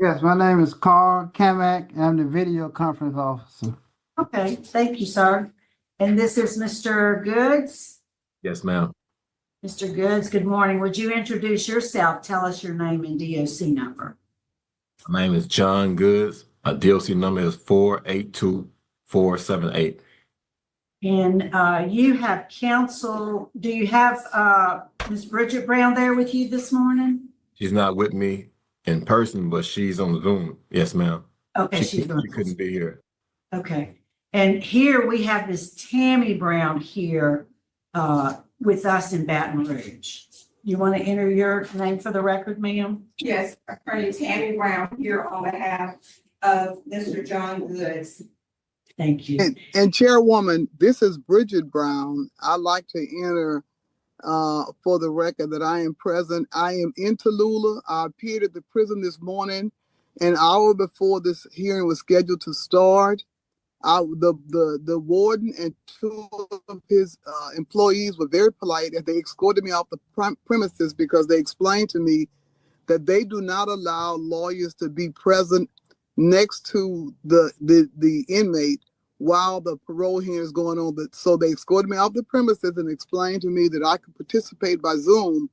Yes, my name is Carl Kamak. I'm the video conference officer. Okay, thank you, sir. And this is Mr. Goods. Yes, ma'am. Mr. Goods, good morning. Would you introduce yourself? Tell us your name and DOC number. My name is John Goods. My DOC number is 482478. And you have counsel, do you have Ms. Bridget Brown there with you this morning? She's not with me in person, but she's on Zoom. Yes, ma'am. Okay, She couldn't be here. Okay. And here we have Ms. Tammy Brown here with us in Baton Rouge. You want to enter your name for the record, ma'am? Yes, Attorney Tammy Brown here on behalf of Mr. John Goods. Thank you. And Chairwoman, this is Bridget Brown. I'd like to enter for the record that I am present. I am in Tallulah. I appeared at the prison this morning, an hour before this hearing was scheduled to start. The warden and two of his employees were very polite and they escorted me off the premises because they explained to me that they do not allow lawyers to be present next to the inmate while the parole hearing is going on. So they escorted me off the premises and explained to me that I could participate by Zoom,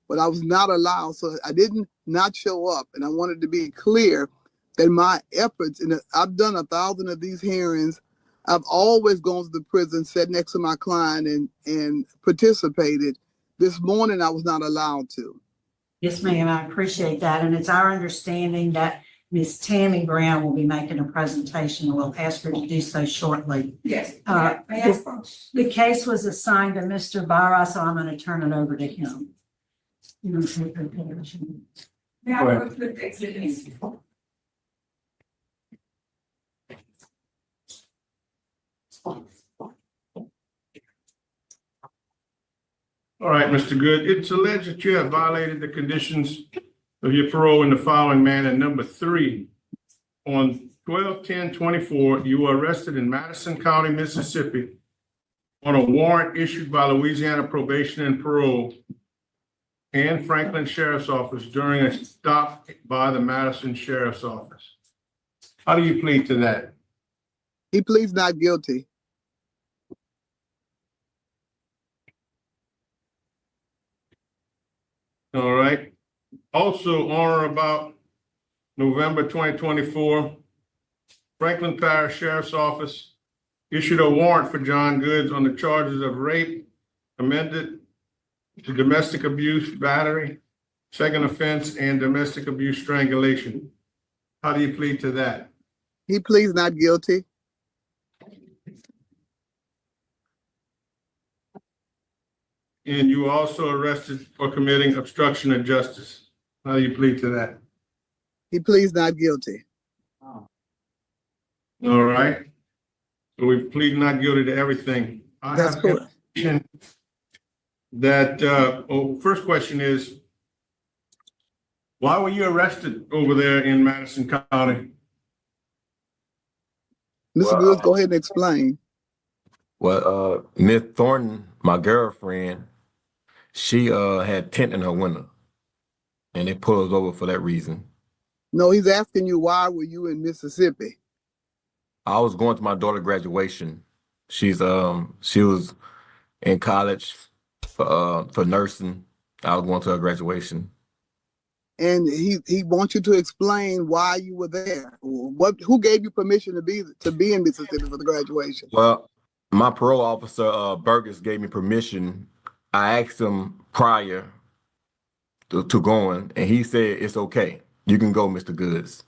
but I was not allowed. So I didn't not show up. And I wanted to be clear that my efforts, and I've done 1,000 of these hearings, I've always gone to the prison, sat next to my client and participated. This morning, I was not allowed to. Yes, ma'am. I appreciate that. And it's our understanding that Ms. Tammy Brown will be making a presentation, and we'll ask her to do so shortly. Yes. The case was assigned to Mr. Barra, so I'm going to turn it over to him. You want to take her position? All right, Mr. Good, it's alleged that you have violated the conditions of your parole in the following manner. Number 3, on 12/10/24, you were arrested in Madison County, Mississippi on a warrant issued by Louisiana Probation and Parole and Franklin Sheriff's Office during a stop by the Madison Sheriff's Office. How do you plead to that? He pleads not guilty. All right. Also, on or about November 2024, Franklin Parish Sheriff's Office issued a warrant for John Goods on the charges of rape, amended to domestic abuse, battery, second offense, and domestic abuse strangulation. How do you plead to that? He pleads not guilty. And you were also arrested for committing obstruction of justice. How do you plead to that? He pleads not guilty. All right. So we plead not guilty to everything. That's correct. First question is, why were you arrested over there in Madison County? Mr. Goods, go ahead and explain. Well, Miss Thornton, my girlfriend, she had tent in her window, and they pulled us over for that reason. No, he's asking you, why were you in Mississippi? I was going to my daughter's graduation. She was in college for nursing. I was going to her graduation. And he wants you to explain why you were there. Who gave you permission to be in Mississippi for the graduation? Well, my parole officer, Burgess, gave me permission. I asked him prior to going, and he said, it's okay. You can go, Mr. Goods.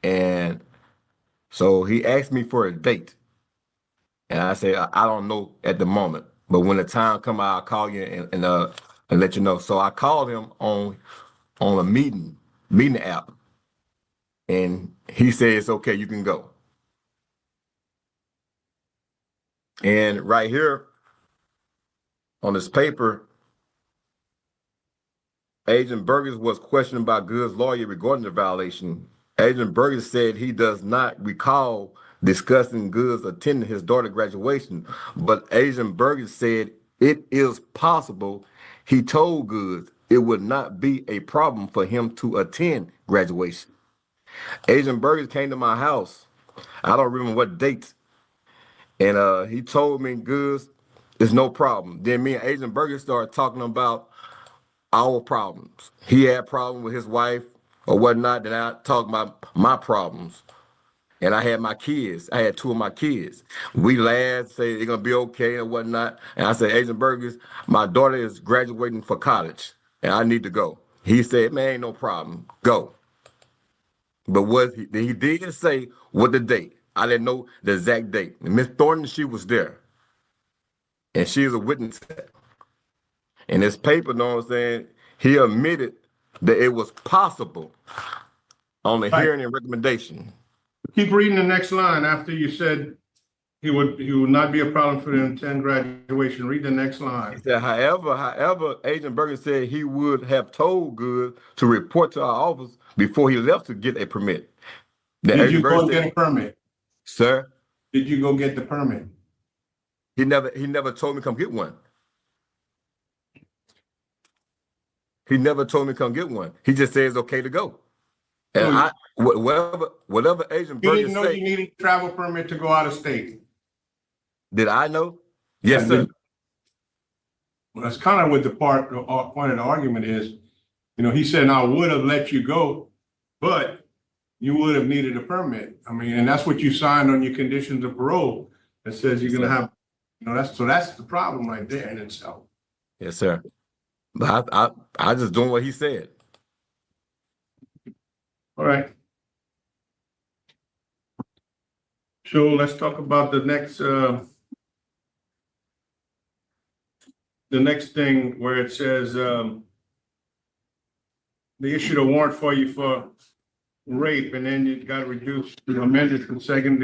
And so he asked me for a date. And I said, I don't know at the moment, but when the time comes, I'll call you and let you know. So I called him on a meeting app, and he said, it's okay, you can go. And right here on this paper, Agent Burgess was questioned by Goods' lawyer regarding the violation. Agent Burgess said he does not recall discussing Goods attending his daughter's graduation, but Agent Burgess said it is possible he told Goods it would not be a problem for him to attend graduation. Agent Burgess came to my house. I don't remember what date. And he told me, Goods, it's no problem. Then me and Agent Burgess started talking about our problems. He had problems with his wife or whatnot. Then I talked about my problems. And I had my kids. I had two of my kids. We laughed, say they're gonna be okay and whatnot. And I said, Agent Burgess, my daughter is graduating for college and I need to go. He said, man, ain't no problem. Go. But he did say what the date. I didn't know the exact date. And Miss Thornton, she was there. And she is a witness to that. In his paper, know what I'm saying, he admitted that it was possible on the Right. hearing and recommendation. Keep reading the next line after you said he would not be a problem for the 10 graduation. Read the next He line. said, however, Agent Bergen said he would have told Good to report to our office before he left to get a permit. Then Did Agent you go Bergen and said, get a permit? sir, Did you go get the permit? he never told me to come get one. He never told me to come get one. He just said it's okay to go. And whatever Agent You Bergen didn't know said, you needed a travel permit to go out of state. did I know? Yes, sir. Well, that's kind of what the point of the argument is. He said, I would have let you go, but you would have needed a permit. I mean, and that's what you signed on your conditions of parole that says you're going to have, that's the problem right there in itself. Yes, sir. But I just doing what he said. All right. So let's talk about the next thing where it says, they issued a warrant for you for rape, and then you got reduced, amended to second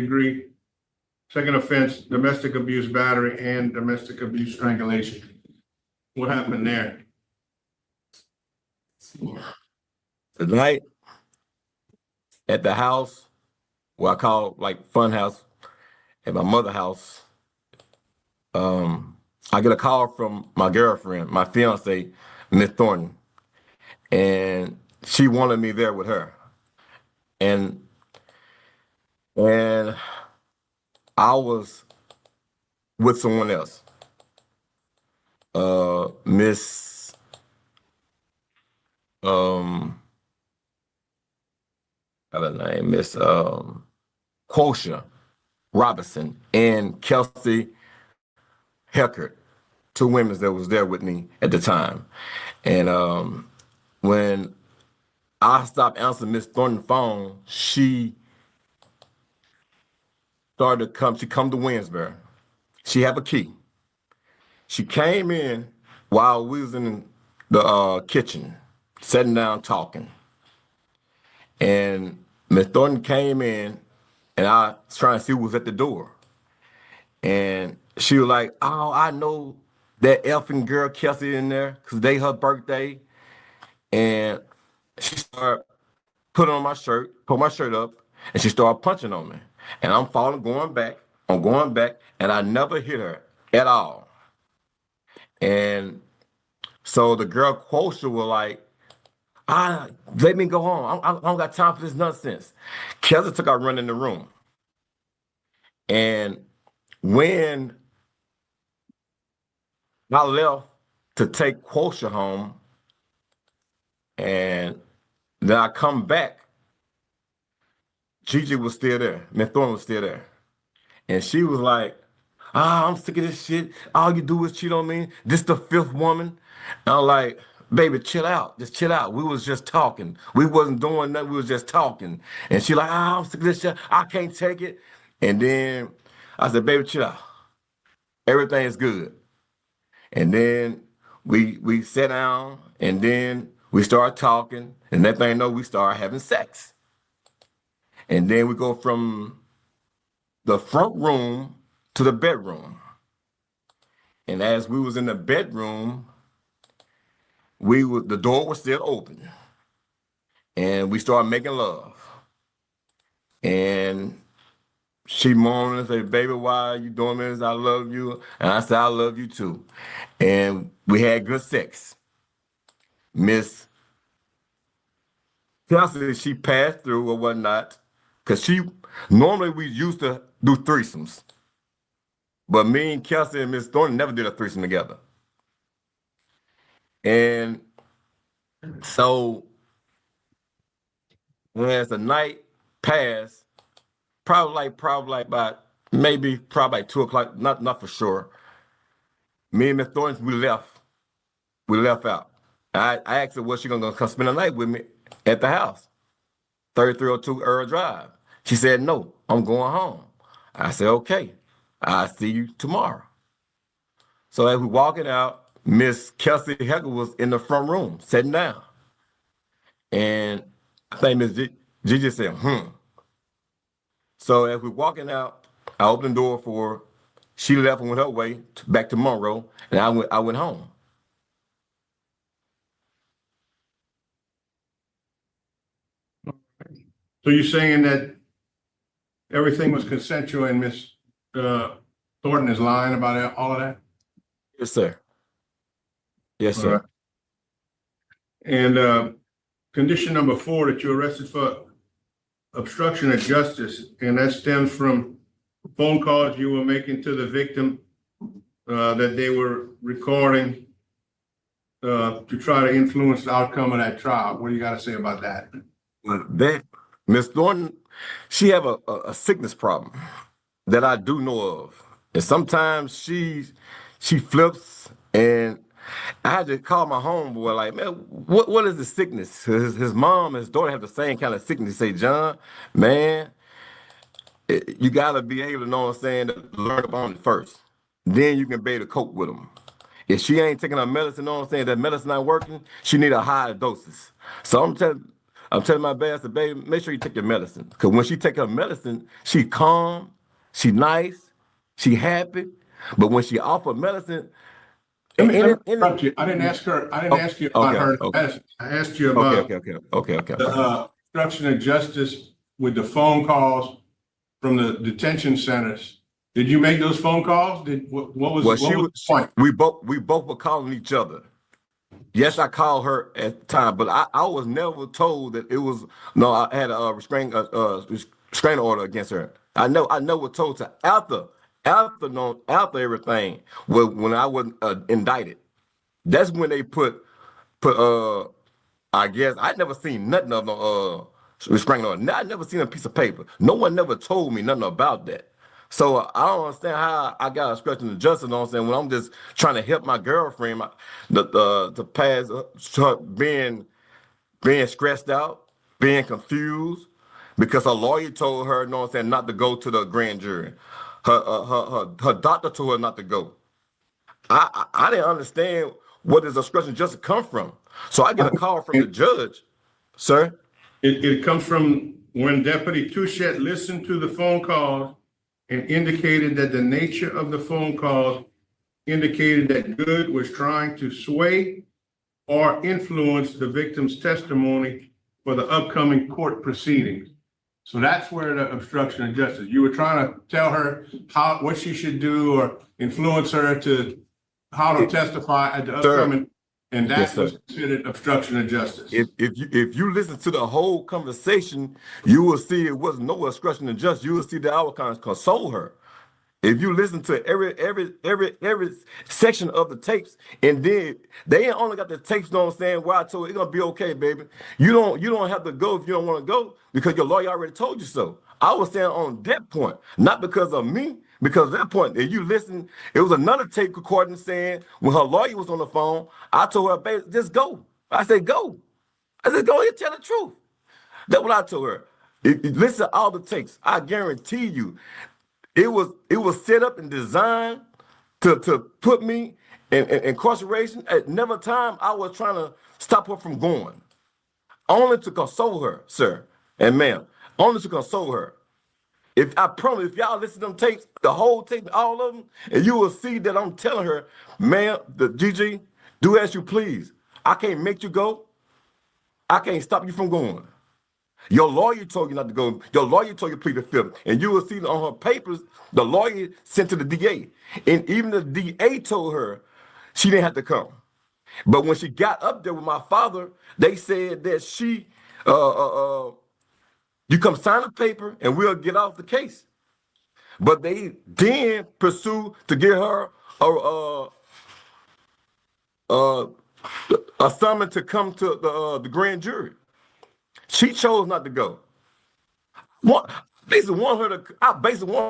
offense, domestic abuse battery, and domestic abuse strangulation. What happened there? Tonight at the house, what I call like fun house, at my mother's house, I get a call from my girlfriend, my fiance, Miss Thornton, and she wanted me there with her. And I was with someone else. Miss her name, Miss Quosha Robinson and Kelsey Heckert, two women that was there with me at the time. And when I stopped answering Miss Thornton's phone, she started to come. She come to Winsbury. She have a key. She came in while we was in the kitchen, sitting down talking. And Miss Thornton came in, and I was trying to see who was at the door. And she was like, oh, I know that elfin girl Kelsey in there because today her birthday. And she started putting on my shirt, pull my shirt up, and she started punching on me. And I'm falling, going back, and I never hit her at all. And so the girl Quosha was like, let me go home. I don't got time for this nonsense. Kelsey took out running the room. And when I left to take Quosha home, and then I come back, Gigi was still there. Miss Thornton was still there. And she was like, I'm sick of this shit. All you do is cheat on me. This the fifth woman. And I'm like, baby, chill out. Just chill out. We was just talking. We wasn't doing nothing. We was just talking. And she like, I'm sick of this shit. I can't take it. And then I said, baby, chill out. Everything is good. And then we sat down, and then we started talking. And that thing, we started having sex. And then we go from the front room to the bedroom. And as we was in the bedroom, the door was still open. And we started making love. And she moaned and said, baby, why are you doing this? I love you. And I said, I love you too. And we had good sex. Miss Kelsey, she passed through or whatnot, because normally we used to do threesomes. But me and Kelsey and Miss Thornton never did a threesome together. And so as the night passed, probably like about probably like 2 o'clock, not for sure. Me and Miss Thornton, we left. We left out. I asked her, was she gonna come spend the night with me at the house? 3302 Earl Drive. She said, no, I'm going home. I said, okay, I'll see you tomorrow. So as we walking out, Miss Kelsey Heckle was in the front room, sitting down. And I think Miss G just said, So as we walking out, I opened the door for her. She left and went her way back to Monroe, and I went home. So you're saying that everything was consensual and Miss Thornton is lying about all of that? Yes, sir. Yes, All sir. right. And condition number 4, that you're arrested for obstruction of justice, and that stems from phone calls you were making to the victim that they were recording to try to influence the outcome of that trial. What do you got to say about that? Well, Miss Thornton, she have a sickness problem that I do know of, and sometimes she flips, and I had to call my homeboy like, man, what is the sickness? His mom and his daughter have the same kind of sickness. Say, John, man, you gotta be able to know what I'm saying, to learn up on it first. Then you can be able to cope with them. If she ain't taking her medicine, know what I'm saying, that medicine not working, she need a higher doses. So I'm telling my bastard, baby, make sure you take your medicine. Because when she take her medicine, she calm, she nice, she happy. But when she off her medicine, Let me interrupt you. I didn't ask you about her medicine. I asked you about the obstruction of justice with the phone calls from the detention centers. Did you make those phone calls? What was the point? We both were calling each other. Yes, I called her at the time, but I was never told that it was I had a restraining order against her. I never told her after everything when I was indicted. That's when they put I guess I never seen nothing of no restraining order. I never seen a piece of paper. No one never told me nothing about that. So I don't understand how I got obstruction of justice. You know what I'm saying? When I'm just trying to help my girlfriend to pass being stressed out, being confused, because her lawyer told her, you know what I'm saying, not to go to the grand jury. Her doctor told her not to go. I didn't understand where this obstruction of justice come from. So I get a call from the judge, sir. It comes from when Deputy Touchette listened to the phone calls and indicated that the nature of the phone calls indicated that Good was trying to sway or influence the victim's testimony for the upcoming court proceedings. So that's where the obstruction of justice. You were trying to tell her what she should do or influence her to how to testify at the upcoming, and that was considered obstruction of justice. If you listen to the whole conversation, you will see it was no obstruction of justice. You will see that I was kind of console her. If you listen to every section of the tapes, and then they ain't only got the tapes, you know what I'm saying, where I told her, it's gonna be okay, baby. You don't have to go if you don't want to go, because your lawyer already told you so. I was saying on that point, not because of me, because at that point, if you listen, it was another tape recording saying when her lawyer was on the phone, I told her, baby, just go. I said, go. I said, go ahead and tell the truth. That's what I told her. Listen to all the tapes. I guarantee you, it was set up and designed to put me in incarceration. At never time I was trying to stop her from going. Only to console her, sir and ma'am. Only to console her. I promise, if y'all listen to them tapes, the whole tape, all of them, and you will see that I'm telling her, ma'am, the GG, do as you please. I can't make you go. I can't stop you from going. Your lawyer told you not to go. Your lawyer told you to plead the fifth. And you will see on her papers, the lawyer sent to the DA. And even the DA told her she didn't have to come. But when she got up there with my father, they said that she you come sign a paper and we'll get off the case. But they then pursue to get her a summons to come to the grand jury. She chose not to go. I basically want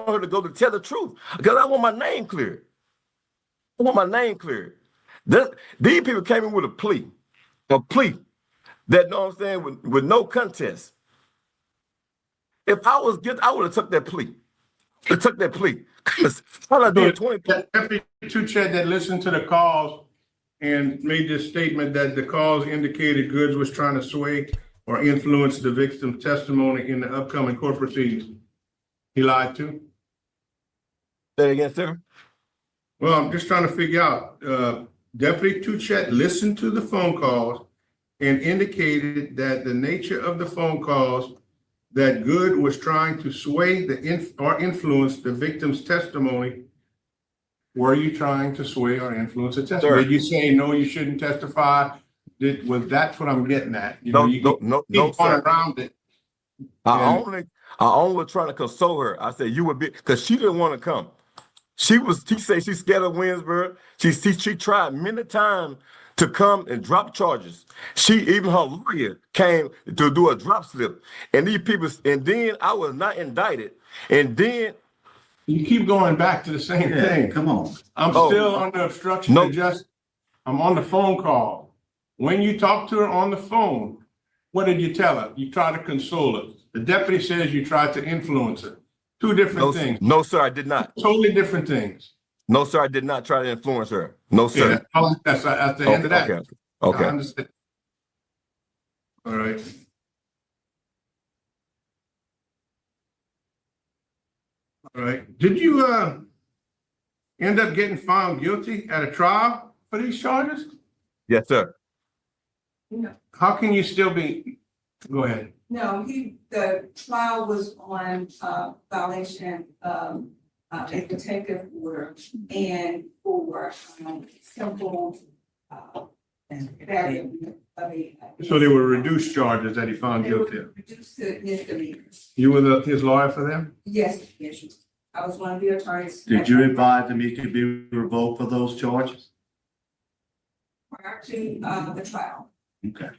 her to go to tell the truth because I want my name cleared. I want my name cleared. These people came in with a plea that, know what I'm saying, with no contest. If I was guilty, I would have took that plea. I took that plea. All I did 20. Deputy Tuchet that listened to the calls and made this statement that the calls indicated Goods was trying to sway or influence the victim's testimony in the upcoming court proceedings. He lied too? Say it again, sir. Well, I'm just trying to figure out, Deputy Tuchet listened to the phone calls and indicated that the nature of the phone calls that Good was trying to sway or influence the victim's testimony. Were you trying to sway or influence the testimony? Sir. Did you say, no, you shouldn't testify? That's what I'm getting at. You No, know, you no, keep sir. going around it. I And- only was trying to console her. I said, you would be, because she didn't want to come. She said she's scared of Winsburg. She tried many times to come and drop charges. Even her lawyer came to do a drop slip. And these people, and then I was not indicted. And then You keep going back to the same thing. Come on. I'm Oh, still under obstruction no. of justice. I'm on the phone call. When you talked to her on the phone, what did you tell her? You tried to console her. The deputy says you tried to influence her. Two different things. No, sir, I did not. Totally different things. No, sir, I did not try to influence her. No, sir. Yeah, that's at the end of that. Okay. I understand. All right. All right. Did you end up getting found guilty at a trial for these charges? Yes, sir. How can you still be? Go ahead. No, the trial was on, violation of, a protective order and for, simple, failure of a. So they were reduced charges that he found They were guilty of. reduced to misdemeanors. You were his lawyer for them? Yes, yes, I was one of the attorneys. Did you advise him he could be revoked for those charges? Prior to, the trial. Okay.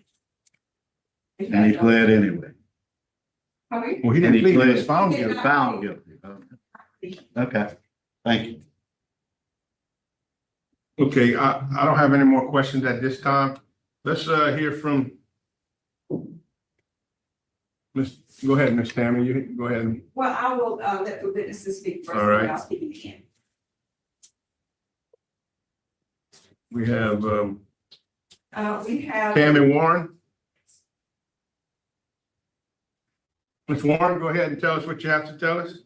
And he pled anyway. Okay. Well, he And didn't plead, he pled- was found He did guilty. not. Found guilty. Okay. Thank you. Okay, I don't have any more questions at this time. Let's hear from go ahead, Ms. Tammy, you go ahead. Well, I will, let the witnesses speak first, All right. and I'll speak again. We have We have. Tammy Warren. Ms. Warren, go ahead and tell us what you have to tell us.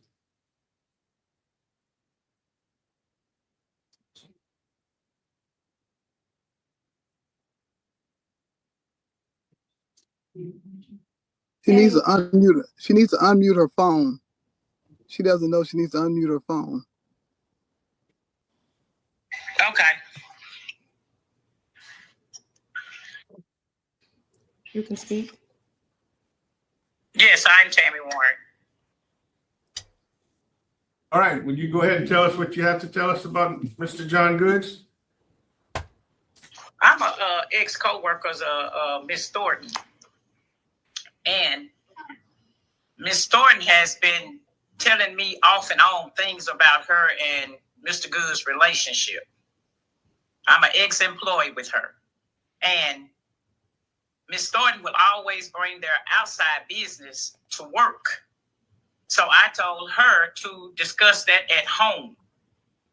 She needs to unmute her. She needs to unmute her phone. She doesn't know she needs to unmute her phone. Okay. You can speak. Yes, I'm Tammy Warren. All right, will you go ahead and tell us what you have to tell us about Mr. John Goods? I'm a ex co-worker's Miss Thornton, and Miss Thornton has been telling me off and on things about her and Mr. Good's relationship. I'm an ex-employee with her, and Miss Thornton will always bring their outside business to work. So I told her to discuss that at home.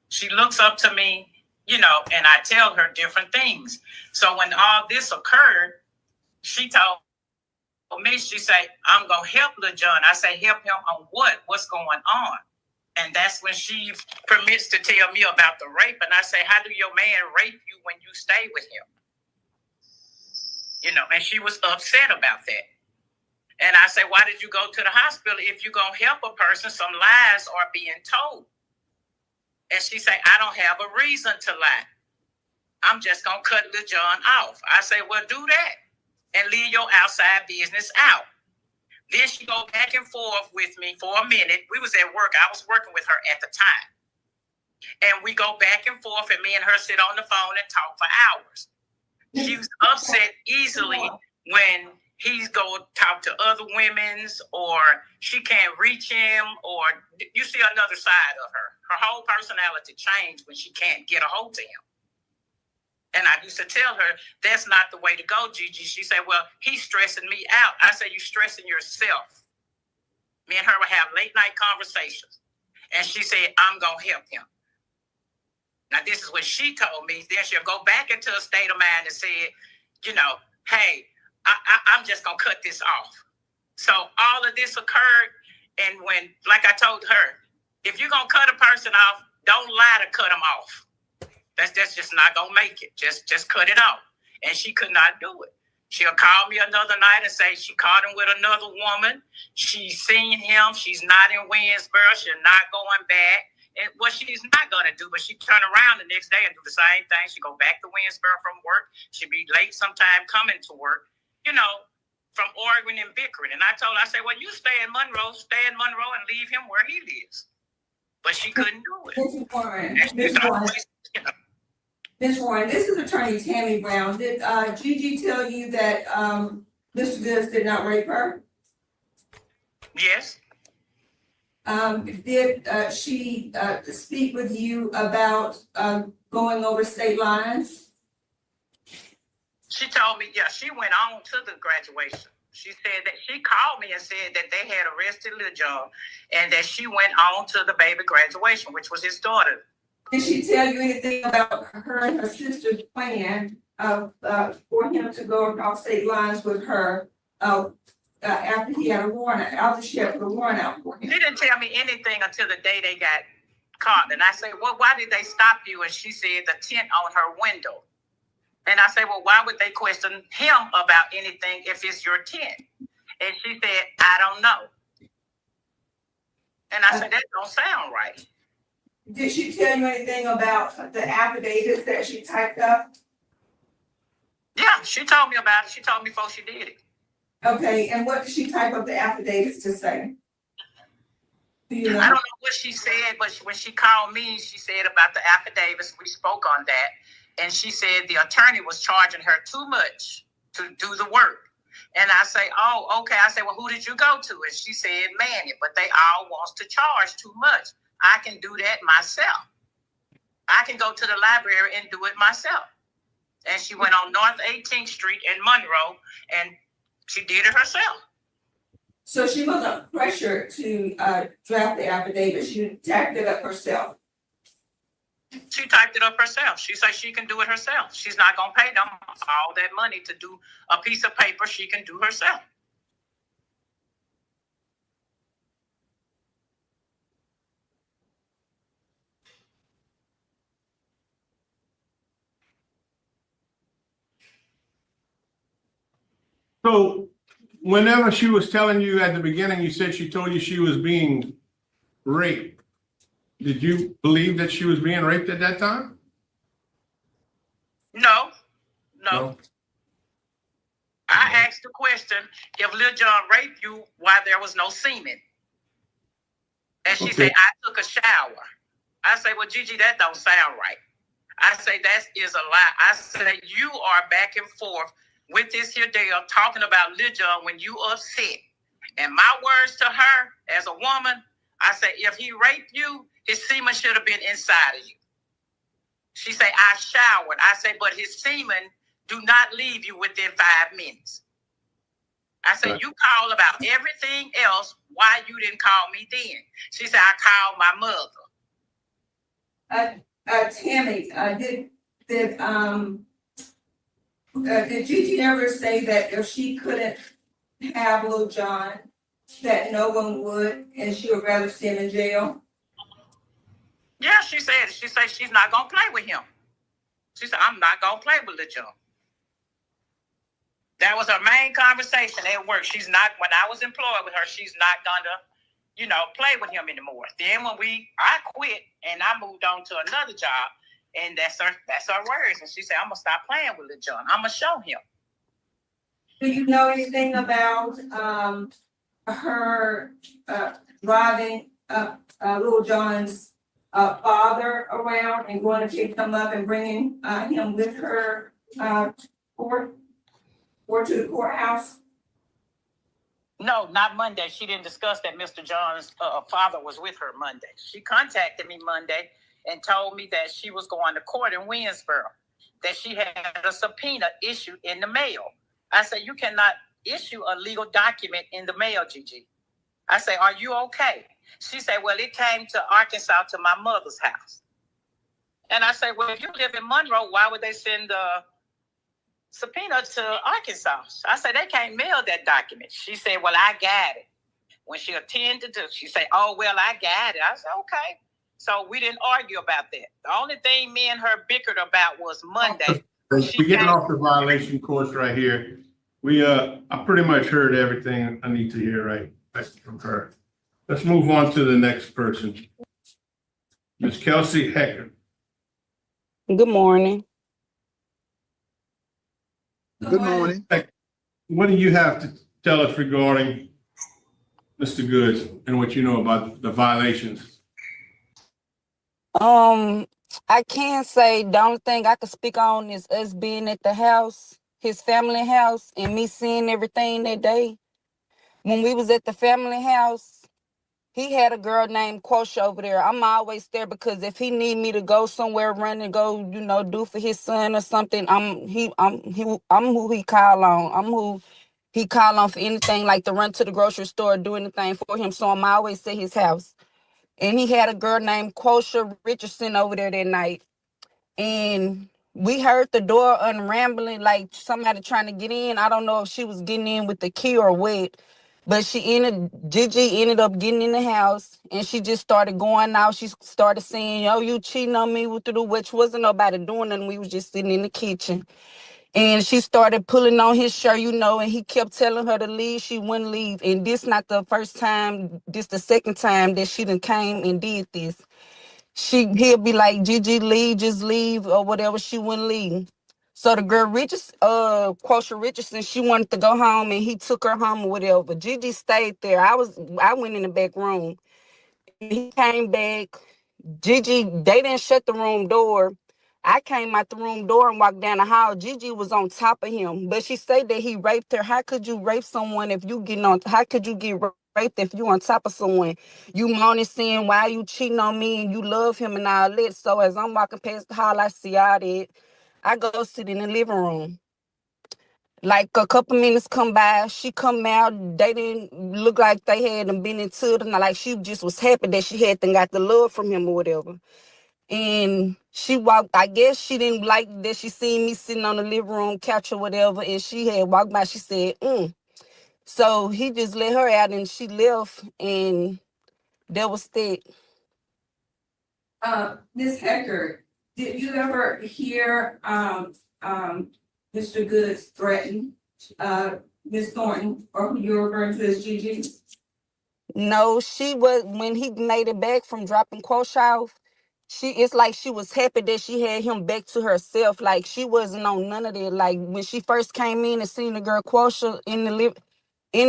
She looks up to me, you know, and I tell her different things. So when all this occurred, she told me, she said, I'm going to help Lil John. I say, help him on what? What's going on? And that's when she permits to tell me about the rape. And I say, how do your man rape you when you stay with him? You know, and she was upset about that. And I say, why did you go to the hospital if you're going to help a person? Some lies are being told. And she say, I don't have a reason to lie. I'm just going to cut Lil John off. I say, well, do that. and leave your outside business out. Then she go back and forth with me for a minute. We was at work. I was working with her at the time. And we go back and forth, and me and her sit on the phone and talk for hours. She was upset easily when he's go talk to other women's, or she can't reach him, or you see another side of her. Her whole personality changed when she can't get a hold of him. And I used to tell her, that's not the way to go, Gigi. She said, well, he's stressing me out. I said, you stressing yourself. Me and her would have late night conversations. And she said, I'm going to help him. Now, this is what she told me. Then she'll go back into a state of mind and say, you know, hey, I'm just going to cut this off. So all of this occurred. And when, like I told her, if you're going to cut a person off, don't lie to cut them off. That's just not going to make it. Just cut it off. And she could not do it. She'll call me another night and say she caught him with another woman. She's seen him. She's not in Winsboro. She's not going back. And what she's not going to do, but she turn around the next day and do the same thing. She go back to Winsboro from work. She'd be late sometime coming to work, you know, from arguing and bickering. And I told her, I said, well, you stay in Monroe and leave him where he lives. But she couldn't do it. Ms. Warren, this is Attorney Tammy Brown. Did Gigi tell you that Mr. Goods did not rape her? Yes. Did she speak with you about going over state lines? She told me, yeah, she went on to the graduation. She said that she called me and said that they had arrested Lil John and that she went on to the baby graduation, which was his daughter. Did she tell you anything about her and her sister's plan for him to go across state lines with her after he had a warrant, after she had put a warrant out for him? She didn't tell me anything until the day they got caught. And I said, well, why did they stop you? And she said the tint on her window. And I said, well, why would they question him about anything if it's your tint? And she said, I don't know. And I said, that don't sound right. Did she tell you anything about the affidavits that she typed up? Yeah, she told me about it. She told me before she did it. Okay, and what did she type up the affidavits to say? Do you know? I don't know what she said, but when she called me, she said about the affidavits. We spoke on that. And she said the attorney was charging her too much to do the work. And I say, oh, okay. I said, well, who did you go to? And she said, Manny, but they all wants to charge too much. I can do that myself. I can go to the library and do it myself. And she went on North 18th Street in Monroe, and she did it herself. So she wasn't pressured to draft the affidavit. She typed it up herself. She typed it up herself. She said she can do it herself. She's not going to pay them all that money to do a piece of paper she can do herself. So whenever she was telling you at the beginning, you said she told you she was being raped. Did you believe that she was being raped at that time? No. I asked the question, if Lil John raped you, why there was no semen? And she said, I took a shower. I say, well, Gigi, that don't sound right. I say, that is a lie. I said, you are back and forth with this here deal talking about Lil John when you upset. And my words to her as a woman, I say, if he raped you, his semen should have been inside of you. She say, I showered. I say, but his semen do not leave you within 5 minutes. I say, you call about everything else. Why you didn't call me then? She said, I called my mother. Tammy, did Gigi ever say that if she couldn't have Lil John, that no one would, and she would rather see him in jail? Yeah, she said she's not going to play with him. She said, I'm not going to play with Lil John. That was her main conversation at work. She's not, when I was employed with her, she's not going to, play with him anymore. Then when I quit and I moved on to another job, and that's her words. And she said, I'm going to stop playing with Lil John. I'm going to show him. Do you know anything about, her, driving, Little John's, father around and going to pick him up and bringing, him with her, court, or to the courthouse? No, not Monday. She didn't discuss that Mr. John's father was with her Monday. She contacted me Monday and told me that she was going to court in Winsboro, that she had a subpoena issued in the mail. I said, you cannot issue a legal document in the mail, Gigi. I say, are you okay? She said, well, it came to Arkansas to my mother's house. And I said, well, if you live in Monroe, why would they send a subpoena to Arkansas? I said, they can't mail that document. She said, well, I got it. When she attended to, she said, oh, well, I got it. I said, okay. So we didn't argue about that. The only thing me and her bickered about was Monday. We're getting off the violation course right here. I pretty much heard everything I need to hear right from her. Let's move on to the next person. Ms. Kelsey Hecker. Good morning. Good morning. What do you have to tell us regarding Mr. Goods and what you know about the violations? I can say the only thing I could speak on is us being at the house, his family house, and me seeing everything that day. When we was at the family house, he had a girl named Quosha over there. I'm always there because if he need me to go somewhere, run and go, do for his son or something, I'm who he call on. I'm who he call on for anything, like to run to the grocery store, do anything for him. So I'm always at his house. And he had a girl named Quosha Richardson over there that night. And we heard the door unrambling, like somebody trying to get in. I don't know if she was getting in with the key or what. But Gigi ended up getting in the house and she just started going out. She started saying, oh, you cheating on me with the which wasn't nobody doing nothing. We was just sitting in the kitchen. And she started pulling on his shirt, and he kept telling her to leave. She wouldn't leave. And this not the first time, this the second time that she done came and did this. He'll be like, Gigi, leave, just leave, or whatever. She wouldn't leave. So the girl Quosha Richardson, she wanted to go home and he took her home or whatever. Gigi stayed there. I went in the back room. He came back. Gigi, they didn't shut the room door. I came out the room door and walked down the hall. Gigi was on top of him, but she said that he raped her. How could you rape someone if you how could you get raped if you on top of someone? You moaning saying, why are you cheating on me and you love him and all that. So as I'm walking past the hall, I see all that. I go sit in the living room. Like a couple minutes come by, she come out, they didn't look like they had been into it. And like she just was happy that she had got the love from him or whatever. And she walked, I guess she didn't like that she seen me sitting on the living room couch or whatever. And she had walked by, she said, So he just let her out and she left and that was that. Ms. Hecker, did you ever hear, Mr. Goods threaten, Ms. Thornton, or who you're referring to as Gigi? No, she was, when he made it back from dropping Quosha off, it's like she was happy that she had him back to herself. Like she wasn't on none of that. Like when she first came in and seen the girl Quosha in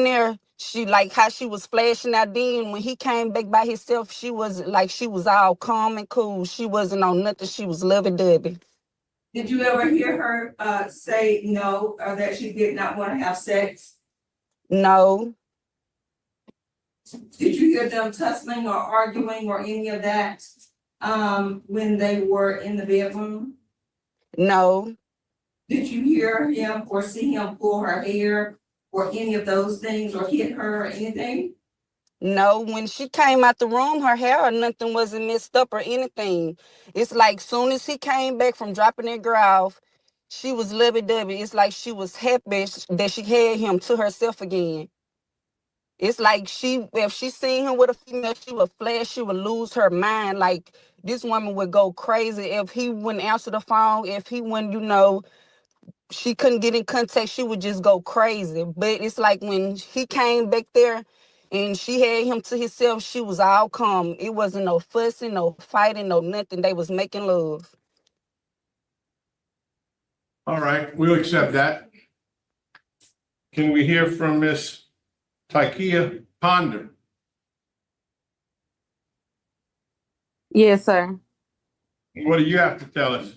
there, she like how she was flashing out then. When he came back by himself, she was all calm and cool. She wasn't on nothing. She was lovey-dovey. Did you ever hear her say no, or that she did not want to have sex? No. Did you hear them tussling or arguing or any of that when they were in the bedroom? No. Did you hear him or see him pull her hair or any of those things or hit her or anything? No, when she came out the room, her hair or nothing wasn't messed up or anything. It's like soon as he came back from dropping that girl off, she was lovey-dovey. It's like she was happy that she had him to herself again. It's like if she seen him with a female, she would flash, she would lose her mind. Like this woman would go crazy if he wouldn't answer the phone, if he wouldn't, she couldn't get in contact, she would just go crazy. But it's like when he came back there and she had him to herself, she was all calm. It wasn't no fussing, no fighting, no nothing. They was making love. All right, we'll accept that. Can we hear from Miss Tykia Ponder? Yes, sir. What do you have to tell us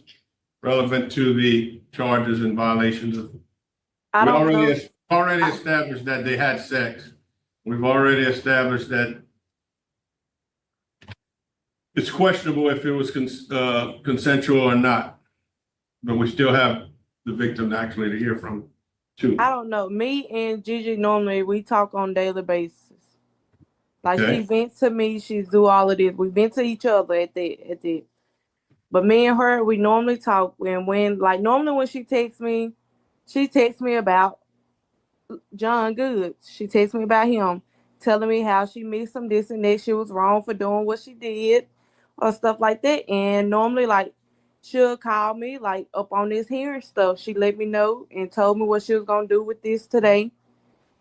relevant to the charges and violations of? I We don't know. already established that they had sex. We've already established that it's questionable if it was consensual or not. But we still have the victim actually to hear from too. I don't know. Me and Gigi normally we talk on a daily basis. Like Okay. she vents to me, she's do all of this. We vent to each other at the. But me and her, we normally talk. And normally when she texts me about John Goods. She texted me about him, telling me how she missed him, this and that. She was wrong for doing what she did, or stuff like that. And normally, like, she'll call me, like, up on this hearing stuff. She let me know and told me what she was gonna do with this today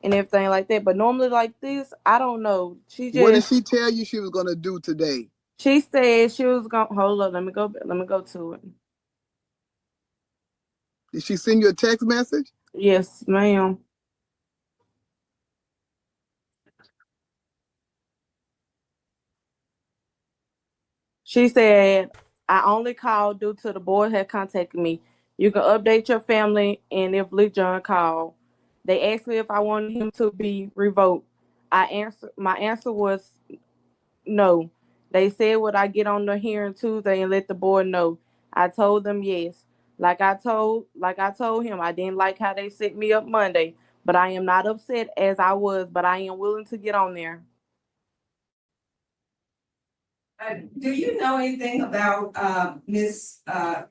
and everything like that. But normally, like this, I don't know. What did she tell you she was gonna do today? She said she was gonna hold up. Let me go to it. Did she send you a text message? Yes, ma'am. She said, I only called due to the board had contacted me. You can update your family, and if Lee John called. They asked me if I wanted him to be revoked. My answer was no. They said, would I get on the hearing Tuesday and let the board know? I told them yes. Like I told him, I didn't like how they set me up Monday, but I am not upset as I was, but I am willing to get on there. Do you know anything about Miss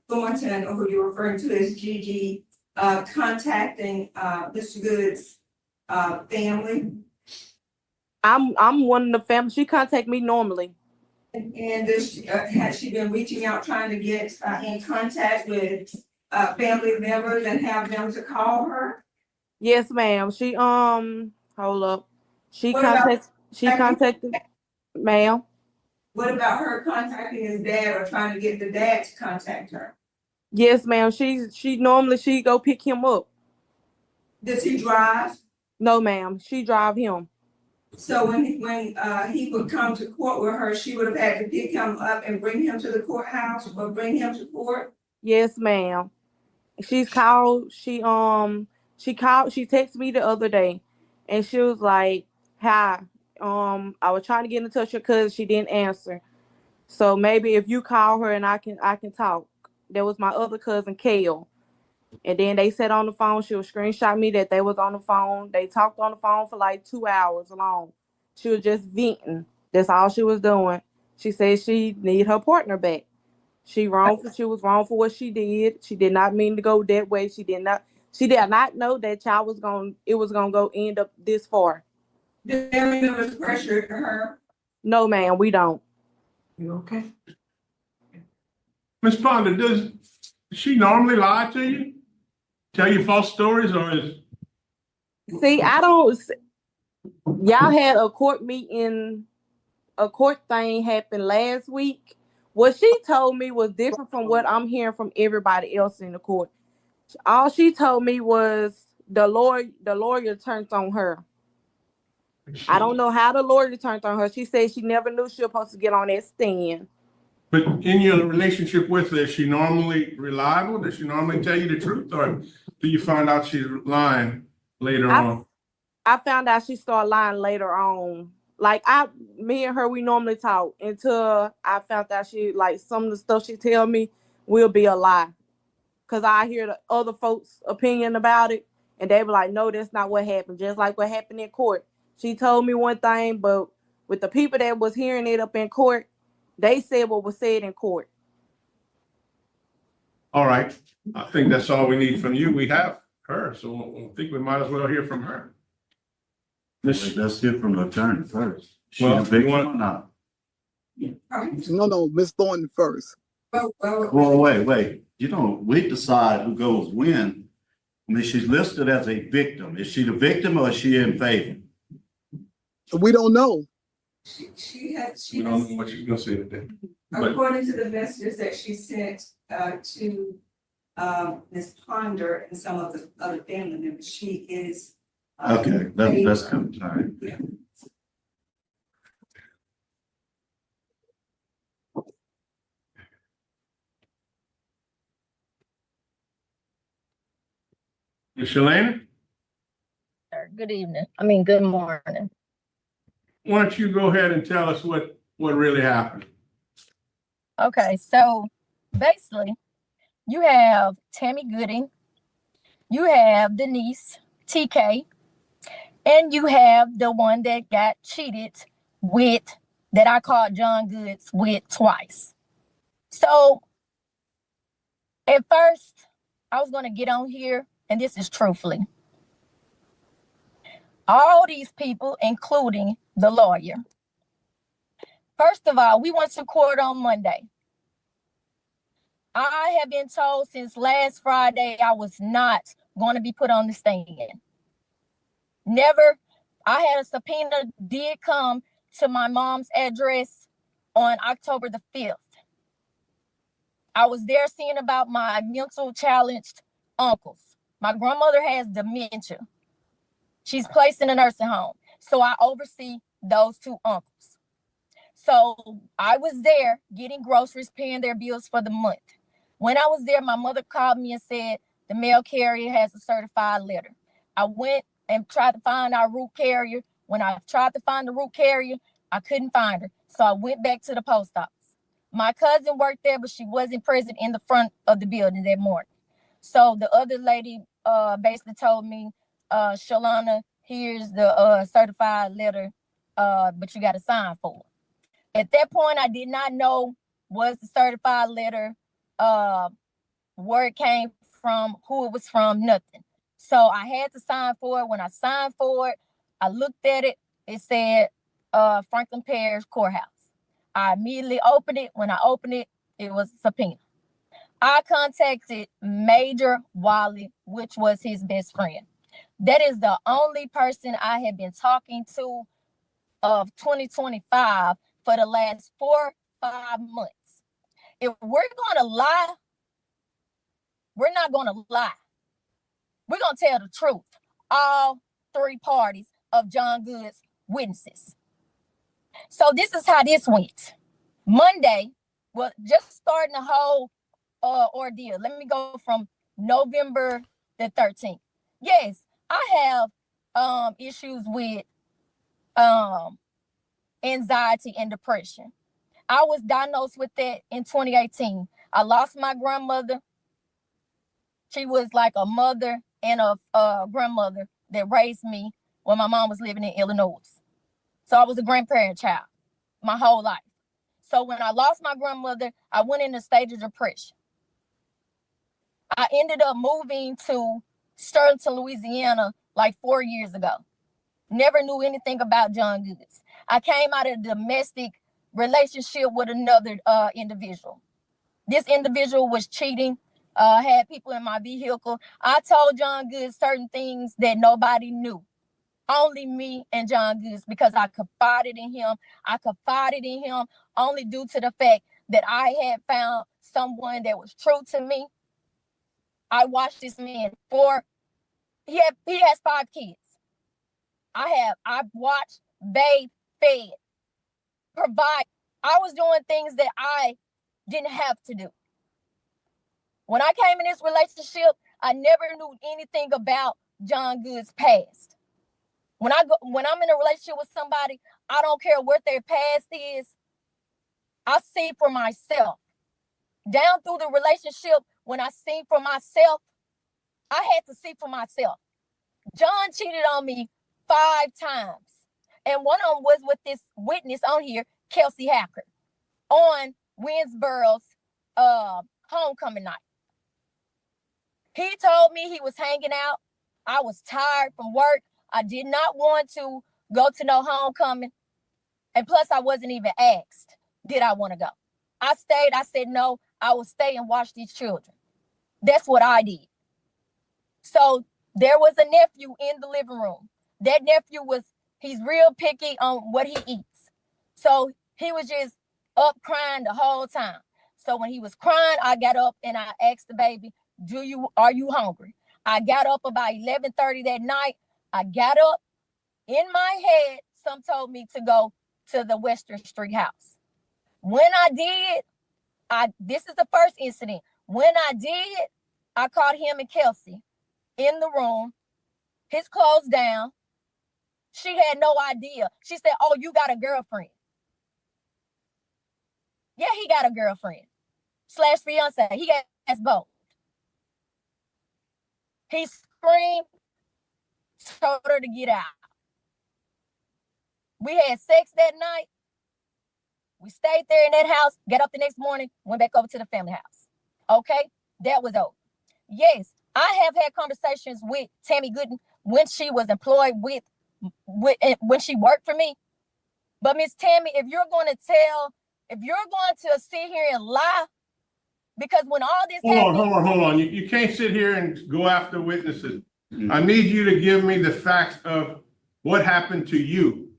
Thornton, or who you're referring to as Gigi, contacting Mr. Good's family? I'm one of the family. She contact me normally. And has she been reaching out, trying to get in contact with family members and have them to call her? Yes, ma'am. She hold up. She What about- contacted ma'am. What about her contacting his dad or trying to get the dad to contact her? Yes, ma'am. She normally go pick him up. Does he drive? No, ma'am. She drive him. So when he would come to court with her, she would have had to pick him up and bring him to the courthouse or bring him to court? Yes, ma'am. She texted me the other day and she was like, hi. I was trying to get in touch with her because she didn't answer. So maybe if you call her and I can talk. There was my other cousin, Kale. And then they sat on the phone. She would screenshot me that they was on the phone. They talked on the phone for like 2 hours long. She was just venting. That's all she was doing. She said she need her partner back. She was wrong for what she did. She did not mean to go that way. She did not know that child was gonna go end up this far. Did family members pressure her? No, ma'am, we don't. You okay? Ms. Ponder, does she normally lie to you? Tell you false stories, or is? See, I don't. Y'all had a court meeting, a court thing happened last week. What she told me was different from what I'm hearing from everybody else in the court. All she told me was the lawyer turned on her. I don't know how the lawyer turned on her. She said she never knew she was supposed to get on that stand. But in your relationship with her, is she normally reliable? Does she normally tell you the truth, or do you find out she's lying later on? I found out she started lying later on. Like me and her, we normally talk until I found out some of the stuff she tell me will be a lie. Cause I hear the other folks' opinion about it, and they were like, "No, that's not what happened." Just like what happened in court. She told me one thing, but with the people that was hearing it up in court, they said what was said in court. All right, I think that's all we need from you. We have her, so I think we might as well hear from her. Let's hear from the attorney first. She Well, a victim you want- or not? No, Miss Thornton first. Well, wait. You know, we decide who goes when. I mean, she's listed as a victim. Is she the victim or is she in favor? We don't know. She We don't know what she's gonna say today. But according to the messages that she sent to Ms. Ponder and some of the other family members, she is Okay, that's good. All right. Ms. Shalana, Good evening. Good morning. why don't you go ahead and tell us what really happened? Okay, so basically, you have Tammy Gooding, you have Denise, TK, and you have the one that got cheated with, that I called John Goods with twice. So at first, I was going to get on here, and this is truthfully. All these people, including the lawyer. First of all, we went to court on Monday. I have been told since last Friday I was not going to be put on the stand. Never. I had a subpoena did come to my mom's address on October the 5th. I was there seeing about my mental challenged uncles. My grandmother has dementia. She's placed in a nursing home. So I oversee those two uncles. So I was there getting groceries, paying their bills for the month. When I was there, my mother called me and said, the mail carrier has a certified letter. I went and tried to find our route carrier. When I tried to find the route carrier, I couldn't find her. So I went back to the post office. My cousin worked there, but she wasn't present in the front of the building that morning. So the other lady basically told me, Shalana, here's the certified letter, but you got to sign for it. At that point, I did not know was the certified letter, where it came from, who it was from, nothing. So I had to sign for it. When I signed for it, I looked at it. It said Franklin Parish Courthouse. I immediately opened it. When I opened it, it was a subpoena. I contacted Major Wally, which was his best friend. That is the only person I have been talking to of 2025 for the last 4-5 months. If we're going to lie, we're not going to lie. We're going to tell the truth. All three parties of John Good's witnesses. So this is how this went. Monday, well, just starting the whole ordeal. Let me go from November the 13th. Yes, I have issues with anxiety and depression. I was diagnosed with that in 2018. I lost my grandmother. She was like a mother and a grandmother that raised me when my mom was living in Illinois. So I was a grandparent child my whole life. So when I lost my grandmother, I went in a state of depression. I ended up moving to Sterling, Louisiana, like 4 years ago. Never knew anything about John Goods. I came out of a domestic relationship with another individual. This individual was cheating, had people in my vehicle. I told John Goods certain things that nobody knew. Only me and John Goods, because I confided in him. I confided in him only due to the fact that I had found someone that was true to me. I watched this man he has 5 kids. I watched, bathed, fed, provide. I was doing things that I didn't have to do. When I came in this relationship, I never knew anything about John Good's past. When I'm in a relationship with somebody, I don't care what their past is. I see for myself. Down through the relationship, when I see for myself, I had to see for myself. John cheated on me 5 times. And one of them was with this witness on here, Kelsey Hacker, on Winsboro's homecoming night. He told me he was hanging out. I was tired from work. I did not want to go to no homecoming. And plus, I wasn't even asked, did I want to go? I stayed. I said, no, I will stay and watch these children. That's what I did. So there was a nephew in the living room. That nephew he's real picky on what he eats. So he was just up crying the whole time. So when he was crying, I got up and I asked the baby, are you hungry? I got up about 11:30 that night. I got up. In my head, some told me to go to the Western Street house. When I did, this is the first incident. When I did, I caught him and Kelsey in the room, his clothes down. She had no idea. She said, "Oh, you got a girlfriend." Yeah, he got a girlfriend / fiance. He has both. He screamed, told her to get out. We had sex that night. We stayed there in that house, got up the next morning, went back over to the family house. Okay, that was over. Yes, I have had conversations with Tammy Gooden when she was employed with when she worked for me. But Miss Tammy, if you're going to sit here and lie, because when all this happened, hold on. You can't sit here and go after witnesses. I need you to give me the facts of what happened to you.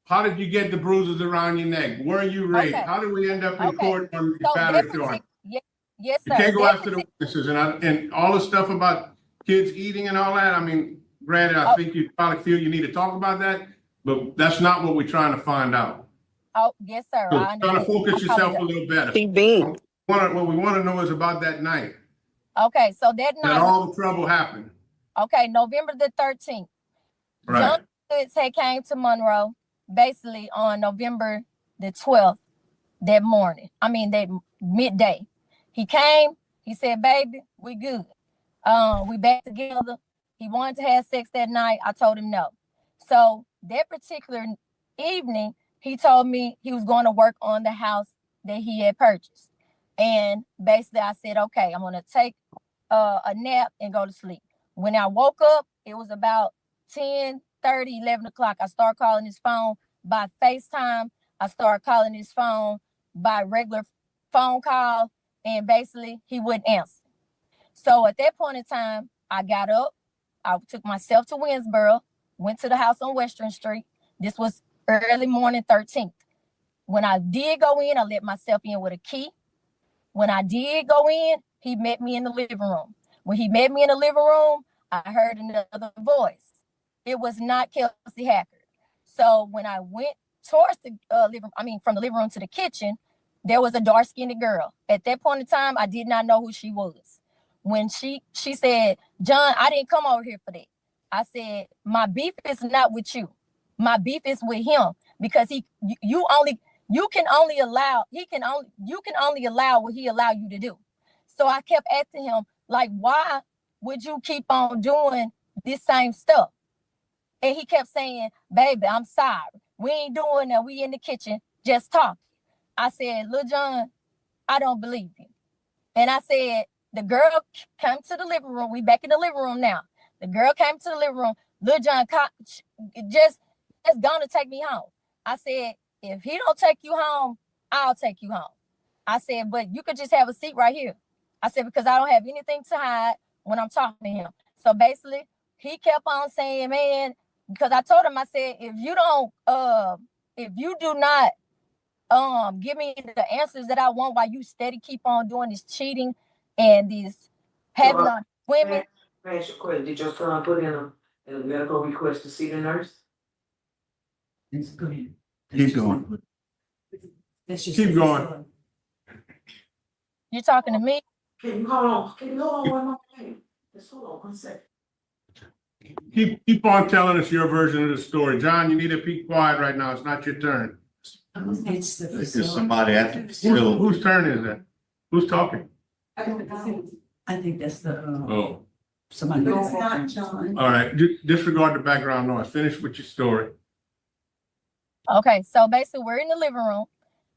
How did you get the bruises around your neck? Were you raped? Okay. How did we end up in court on So battery charge? yes, You sir. can't go after the witnesses and all the stuff about kids eating and all that. I mean, granted, I think you probably feel you need to talk about that, but that's not what we're trying to find out. Oh, yes, sir. So I try to understand. focus yourself a little better. What we want to know is about that night. Okay, so that night That all the trouble happened. Okay, November the 13th. Right. John Goods had came to Monroe basically on November the 12th that morning. That midday. He came, he said, "Baby, we good. We back together." He wanted to have sex that night. I told him no. So that particular evening, he told me he was going to work on the house that he had purchased. And basically I said, okay, I'm going to take a nap and go to sleep. When I woke up, it was about 10:30, 11 o'clock. I started calling his phone by FaceTime. I started calling his phone by regular phone call, and basically he wouldn't answer. So at that point in time, I got up. I took myself to Winsboro, went to the house on Western Street. This was early morning 13th. When I did go in, I let myself in with a key. When I did go in, he met me in the living room. When he met me in the living room, I heard another voice. It was not Kelsey Hacker. So when I went towards the from the living room to the kitchen, there was a dark-skinned girl. At that point in time, I did not know who she was. When she said, "John, I didn't come over here for that." I said, "My beef is not with you. My beef is with him, because you can only allow what he allow you to do." So I kept asking him, like, why would you keep on doing this same stuff? And he kept saying, "Baby, I'm sorry. We ain't doing that. We in the kitchen just talking." I said, "Lil John, I don't believe you." And I said, the girl came to the living room. We back in the living room now. The girl came to the living room. Lil John just gonna take me home. I said, "If he don't take you home, I'll take you home." I said, "But you could just have a seat right here." I said, "Because I don't have anything to hide when I'm talking to him." So basically, he kept on saying, "Man," because I told him, I said, if you do not give me the answers that I want, while you steady keep on doing this cheating and this having on women." May I ask you a question? Did your son put in a medical request to see the nurse? Keep going. Keep going. You talking to me? Can you hold on? One more thing? Just hold on 1 second. Keep on telling us your version of the story. John, you need to be quiet right now. It's not your turn. It's the There's somebody at the facility. Whose turn is that? Who's talking? I think that's the Oh, somebody. But it's not John. all right. Disregard the background noise. Finish with your story. Okay, so basically we're in the living room.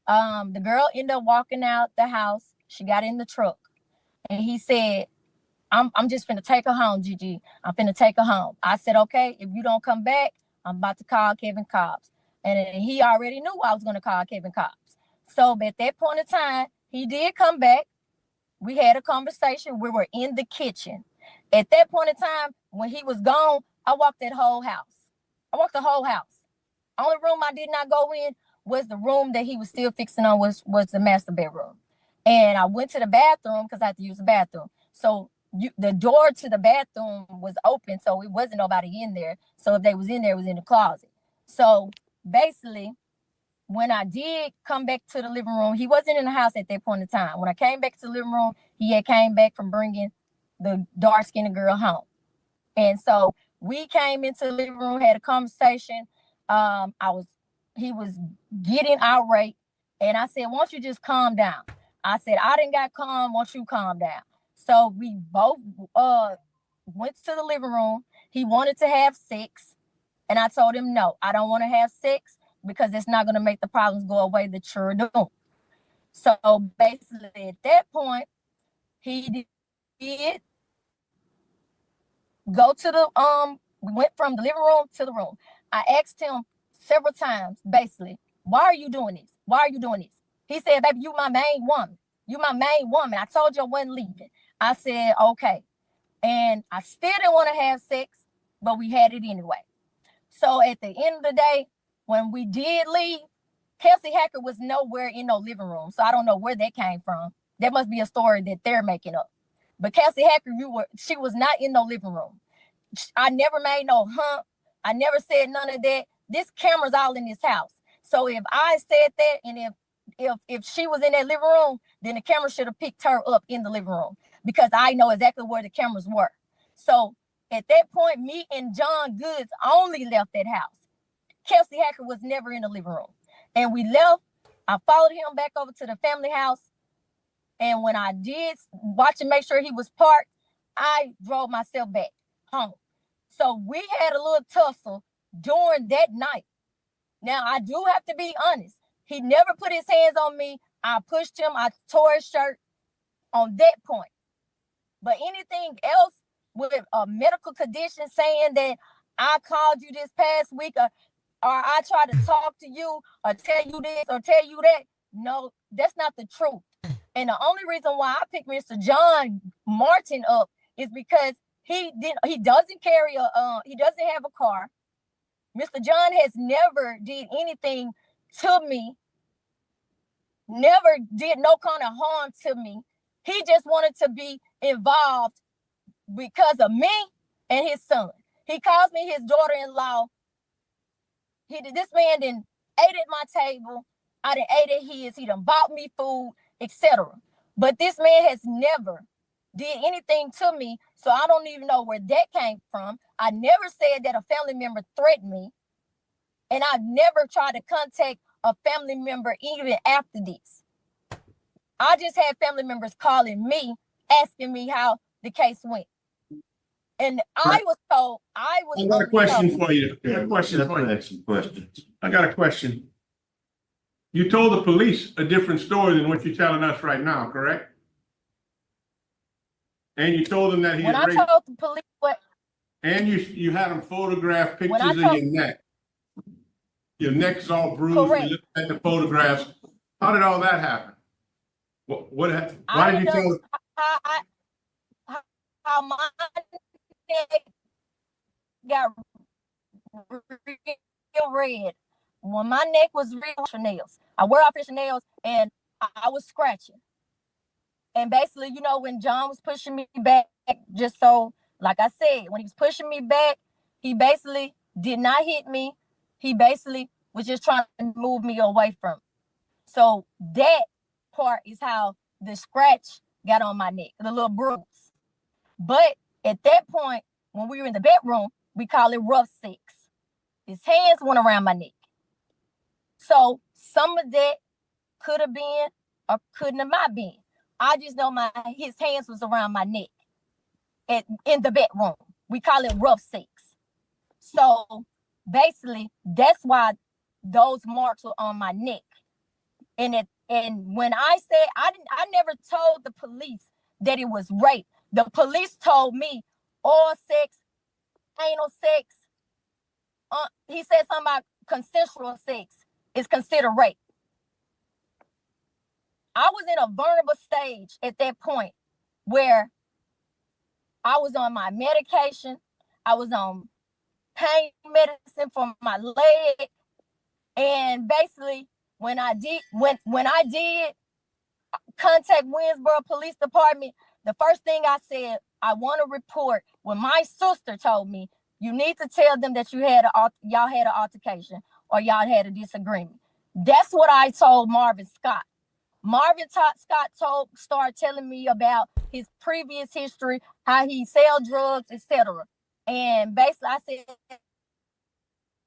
The girl ended up walking out the house. She got in the truck, and he said, I'm just finna take her home, Gigi. I'm finna take her home." I said, "Okay, if you don't come back, I'm about to call Kevin Cobbs." And he already knew I was gonna call Kevin Cobbs. So at that point in time, he did come back. We had a conversation. We were in the kitchen. At that point in time, when he was gone, I walked that whole house. I walked the whole house. Only room I did not go in was the room that he was still fixing on, was the master bedroom. And I went to the bathroom because I had to use the bathroom. So the door to the bathroom was open, so it wasn't nobody in there. So if they was in there, it was in the closet. So basically, when I did come back to the living room, he wasn't in the house at that point in time. When I came back to the living room, he had came back from bringing the dark-skinned girl home. And so we came into the living room, had a conversation. He was getting irate. And I said, won't you just calm down? I said, I didn't got calm, won't you calm down? So we both went to the living room. He wanted to have sex. And I told him, no, I don't want to have sex because it's not going to make the problems go away that you're doing. So basically at that point, he did go to the, went from the living room to the room. I asked him several times, basically, why are you doing this? Why are you doing this? He said, baby, you my main woman. You my main woman. I told you I wasn't leaving. I said, okay. And I still didn't want to have sex, but we had it anyway. So at the end of the day, when we did leave, Kelsey Hacker was nowhere in no living room. So I don't know where that came from. That must be a story that they're making up. But Kelsey Hacker, she was not in no living room. I never made no hump. I never said none of that. This camera's all in this house. So if I said that, and if she was in that living room, then the camera should have picked her up in the living room because I know exactly where the cameras were. So at that point, me and John Goods only left that house. Kelsey Hacker was never in the living room. And we left. I followed him back over to the family house. And when I did watch and make sure he was parked, I drove myself back home. So we had a little tussle during that night. Now, I do have to be honest. He never put his hands on me. I pushed him. I tore his shirt on that point. But anything else with a medical condition saying that I called you this past week or I tried to talk to you or tell you this or tell you that, no, that's not the truth. And the only reason why I picked Mr. John Martin up is because he doesn't have a car. Mr. John has never did anything to me, never did no kind of harm to me. He just wanted to be involved because of me and his son. He calls me his daughter-in-law. This man done ate at my table. I done ate at his. He done bought me food, etc. But this man has never did anything to me, so I don't even know where that came from. I never said that a family member threatened me, and I've never tried to contact a family member even after this. I just had family members calling me, asking me how the case went. And I was told, I got a question for you. I got a question. You told the police a different story than what you're telling us right now, correct? And you told them that he had raped. When I told the police what. And you had them photograph pictures of your neck. Your neck's all bruised. Correct. We looked at the photographs. How did all that happen? Why did you tell? How my neck got real red. When my neck was real nails, I wear artificial nails, and I was scratching. And basically, when John was pushing me back, just so, like I said, when he was pushing me back, he basically did not hit me. He basically was just trying to move me away from it. So that part is how the scratch got on my neck, the little bruise. But at that point, when we were in the bedroom, we call it rough sex. His hands went around my neck. So some of that could have been or couldn't have not been. I just know his hands was around my neck in the bedroom. We call it rough sex. So basically, that's why those marks were on my neck. And when I said I never told the police that it was rape. The police told me oral sex, anal sex. He said something about consensual sex is considered rape. I was in a vulnerable stage at that point where I was on my medication. I was on pain medicine for my leg. And basically, when I did contact Winsboro Police Department, the first thing I said, I want to report when my sister told me, you need to tell them that y'all had an altercation or y'all had a disagreement. That's what I told Marvin Scott. Scott started telling me about his previous history, how he sell drugs, etc. And basically I said,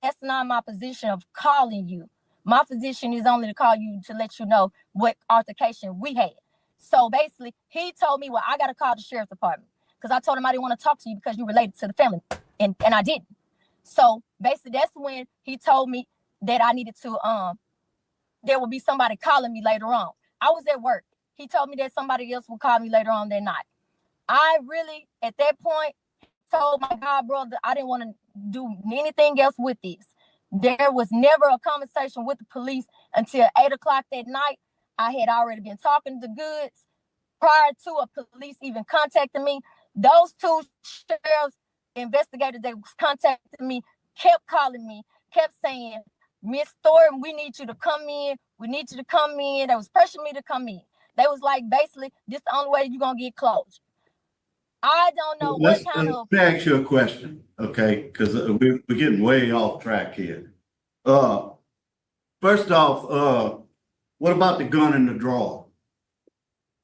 that's not my position of calling you. My position is only to call you to let you know what altercation we had. So basically, he told me, well, I got to call the sheriff's department because I told him I didn't want to talk to you because you related to the family, and I didn't. So basically, that's when he told me that I needed to, there would be somebody calling me later on. I was at work. He told me that somebody else would call me later on that night. I really, at that point, told my god brother I didn't want to do anything else with this. There was never a conversation with the police until 8 o'clock that night. I had already been talking to Goods prior to a police even contacting me. Those two sheriffs investigators that was contacting me kept calling me, kept saying, Miss Thornton, we need you to come in. We need you to come in. They was pressuring me to come in. They was like, basically, this is the only way you're going to get closure. I don't know what kind of. Let me ask you a question, okay? Because we're getting way off track here. First off, what about the gun in the drawer?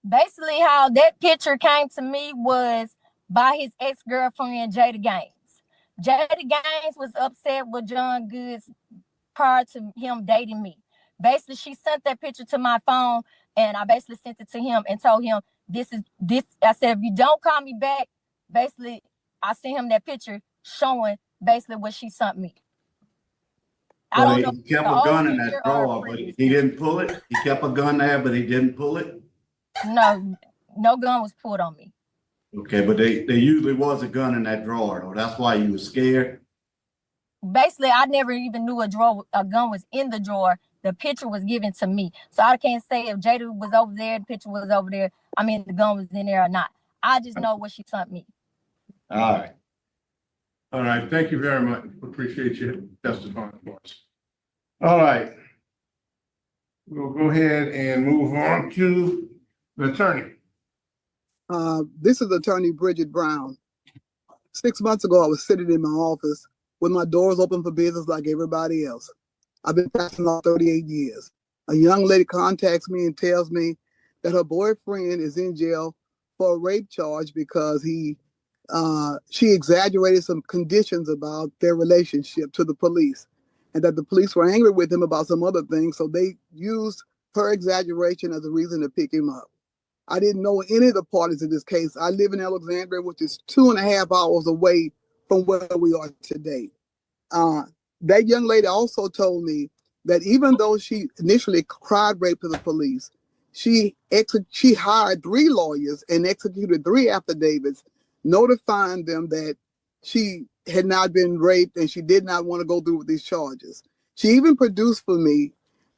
Basically, how that picture came to me was by his ex-girlfriend, Jada Gaines. Jada Gaines was upset with John Goods prior to him dating me. Basically, she sent that picture to my phone, and I basically sent it to him and told him, this. I said, if you don't call me back, basically, I sent him that picture showing basically what she sent me. I don't know. He kept a gun in that drawer, but he didn't pull it. He kept a gun there, but he didn't pull it. No gun was pulled on me. Okay, but there usually was a gun in that drawer, though. That's why you were scared. Basically, I never even knew a gun was in the drawer. The picture was given to me. So I can't say if Jada was over there, the picture was over there. I mean, the gun was in there or not. I just know what she sent me. All right. All right, thank you very much. Appreciate you testifying for us. All right. We'll go ahead and move on to the attorney. This is Attorney Bridget Brown. 6 months ago, I was sitting in my office with my doors open for business like everybody else. I've been practicing law 38 years. A young lady contacts me and tells me that her boyfriend is in jail for a rape charge because she exaggerated some conditions about their relationship to the police, and that the police were angry with him about some other things, so they used her exaggeration as a reason to pick him up. I didn't know any of the parties in this case. I live in Alexandria, which is 2.5 hours away from where we are today. That young lady also told me that even though she initially cried rape to the police, she hired 3 lawyers and executed 3 affidavits notifying them that she had not been raped and she did not want to go through with these charges. She even produced for me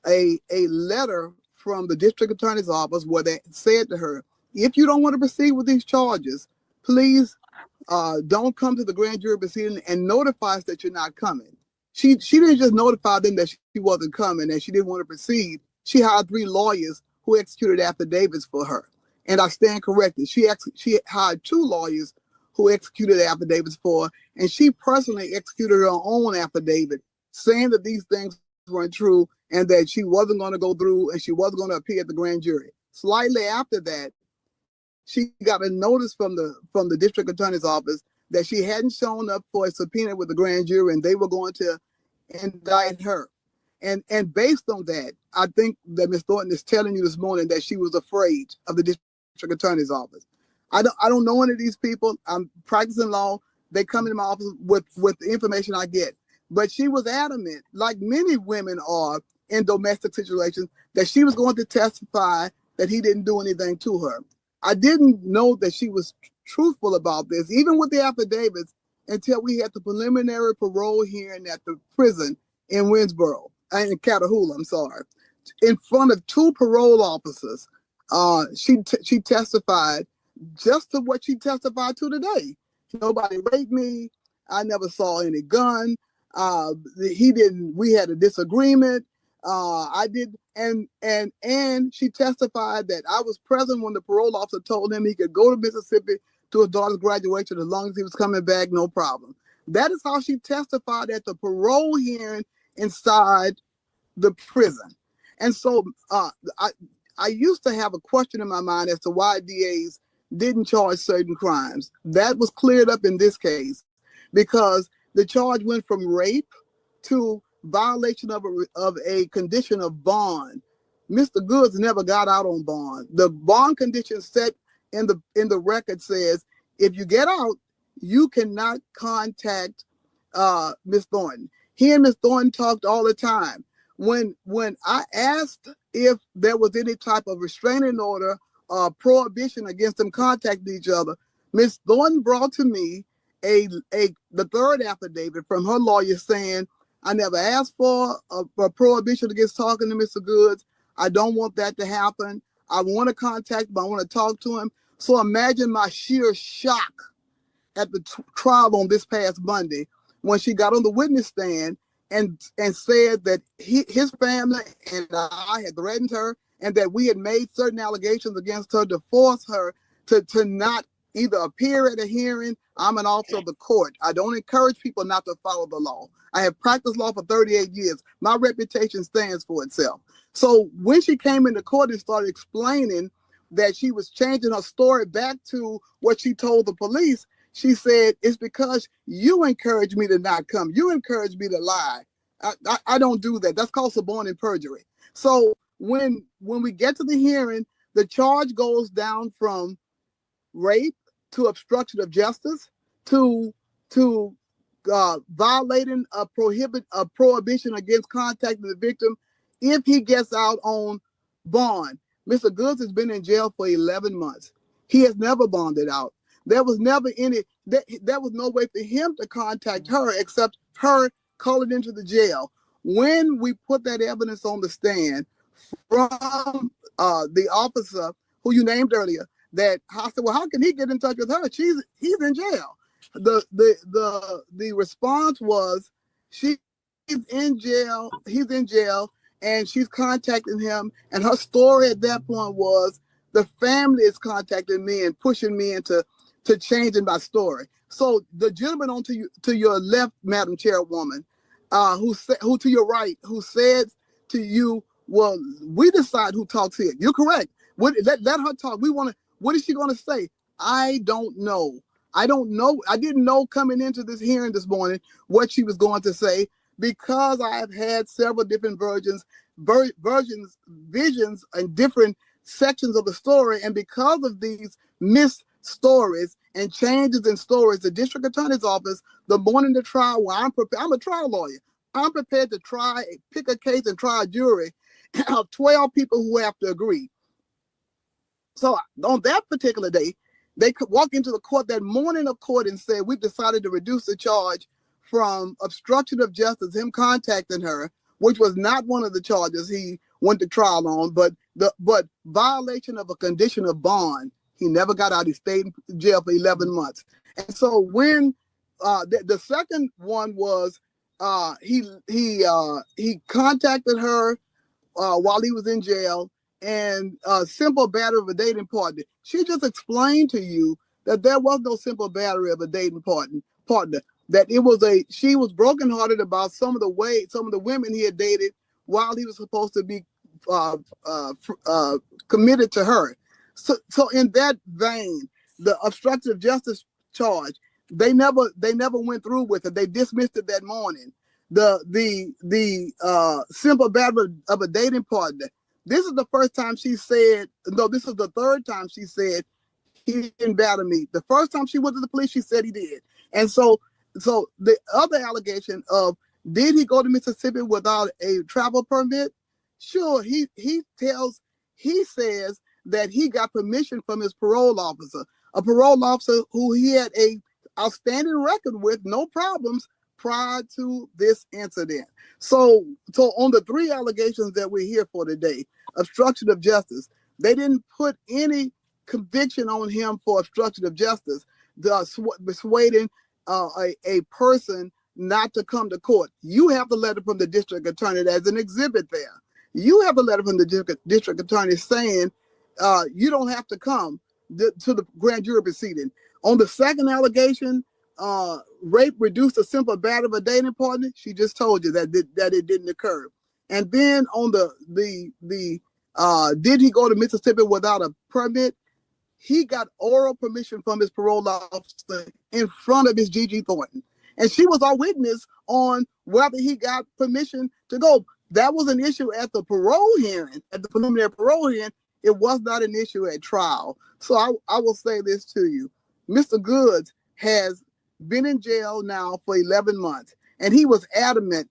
a letter from the district attorney's office where they said to her, if you don't want to proceed with these charges, please don't come to the grand jury proceeding, and notify us that you're not coming. She didn't just notify them that she wasn't coming and she didn't want to proceed. She hired 3 lawyers who executed affidavits for her. And I stand corrected. She hired 2 lawyers who executed affidavits for her, and she personally executed her own affidavit saying that these things weren't true and that she wasn't going to go through and she wasn't going to appear at the grand jury. Slightly after that, she got a notice from the district attorney's office that she hadn't shown up for a subpoena with the grand jury and they were going to indict her. And based on that, I think that Ms. Thornton is telling you this morning that she was afraid of the district attorney's office. I don't know any of these people. I'm practicing law. They come into my office with the information I get. But she was adamant, like many women are in domestic situations, that she was going to testify that he didn't do anything to her. I didn't know that she was truthful about this, even with the affidavits, until we had the preliminary parole hearing at the prison in Winsboro, in Catahoula, I'm sorry. In front of 2 parole officers, she testified just to what she testified to today. Nobody raped me. I never saw any gun. We had a disagreement. I did, and she testified that I was present when the parole officer told him he could go to Mississippi to his daughter's graduation as long as he was coming back, no problem. That is how she testified at the parole hearing inside the prison. And so I used to have a question in my mind as to why DAs didn't charge certain crimes. That was cleared up in this case because the charge went from rape to violation of a condition of bond. Mr. Goods never got out on bond. The bond condition set in the record says if you get out, you cannot contact Miss Thornton. He and Miss Thornton talked all the time. When I asked if there was any type of restraining order or prohibition against them contacting each other, Miss Thornton brought to me the third affidavit from her lawyer saying, I never asked for a prohibition against talking to Mr. Goods. I don't want that to happen. I want to contact him. I want to talk to him. So imagine my sheer shock at the trial on this past Monday when she got on the witness stand and said that his family and I had threatened her and that we had made certain allegations against her to force her to not either appear at a hearing. I'm an officer of the court. I don't encourage people not to follow the law. I have practiced law for 38 years. My reputation stands for itself. So when she came into court and started explaining that she was changing her story back to what she told the police, she said, it's because you encouraged me to not come. You encouraged me to lie. I don't do that. That's called suborning perjury. So when we get to the hearing, the charge goes down from rape to obstruction of justice to violating a prohibition against contacting the victim if he gets out on bond. Mr. Goods has been in jail for 11 months. He has never bonded out. There was never there was no way for him to contact her except her calling into the jail. When we put that evidence on the stand from the officer who you named earlier, that I said, well, how can he get in touch with her? He's in jail. The response was he's in jail, and she's contacting him. And her story at that point was the family is contacting me and pushing me into changing my story. So the gentleman on to your left, Madam Chairwoman, who to your right, who said to you, well, we decide who talks here. You're correct. Let her talk. What is she going to say? I don't know. I don't know. I didn't know coming into this hearing this morning what she was going to say because I have had several different visions and different sections of the story. And because of these missed stories and changes in stories, the district attorney's office, the morning of the trial, where I'm a trial lawyer. I'm prepared to pick a case and try a jury of 12 people who have to agree. So on that particular day, they could walk into the court that morning of court and say, we've decided to reduce the charge from obstruction of justice, him contacting her, which was not one of the charges he went to trial on, but violation of a condition of bond. He never got out. He stayed in jail for 11 months. And so when the second one was he contacted her while he was in jail, and simple battery of a dating partner. She just explained to you that there was no simple battery of a dating partner. That she was brokenhearted about some of the women he had dated while he was supposed to be committed to her. So in that vein, the obstructive justice charge, they never went through with it. They dismissed it that morning. The simple battery of a dating partner. This is the first time she said, no, this is the third time she said he didn't batter me. The first time she went to the police, she said he did. And so the other allegation of, did he go to Mississippi without a travel permit? Sure, he says that he got permission from his parole officer, a parole officer who he had a outstanding record with, no problems, prior to this incident. So on the three allegations that we're here for today, obstruction of justice, they didn't put any conviction on him for obstruction of justice, persuading a person not to come to court. You have the letter from the district attorney as an exhibit there. You have the letter from the district attorney saying you don't have to come to the grand jury proceeding. On the second allegation, rape reduced to simple battery of a dating partner, she just told you that it didn't occur. And then on did he go to Mississippi without a permit? He got oral permission from his parole officer in front of his Gigi Thornton. And she was our witness on whether he got permission to go. That was an issue at the parole hearing, at the preliminary parole hearing. It was not an issue at trial. So I will say this to you. Mr. Goods has been in jail now for 11 months. And he was adamant,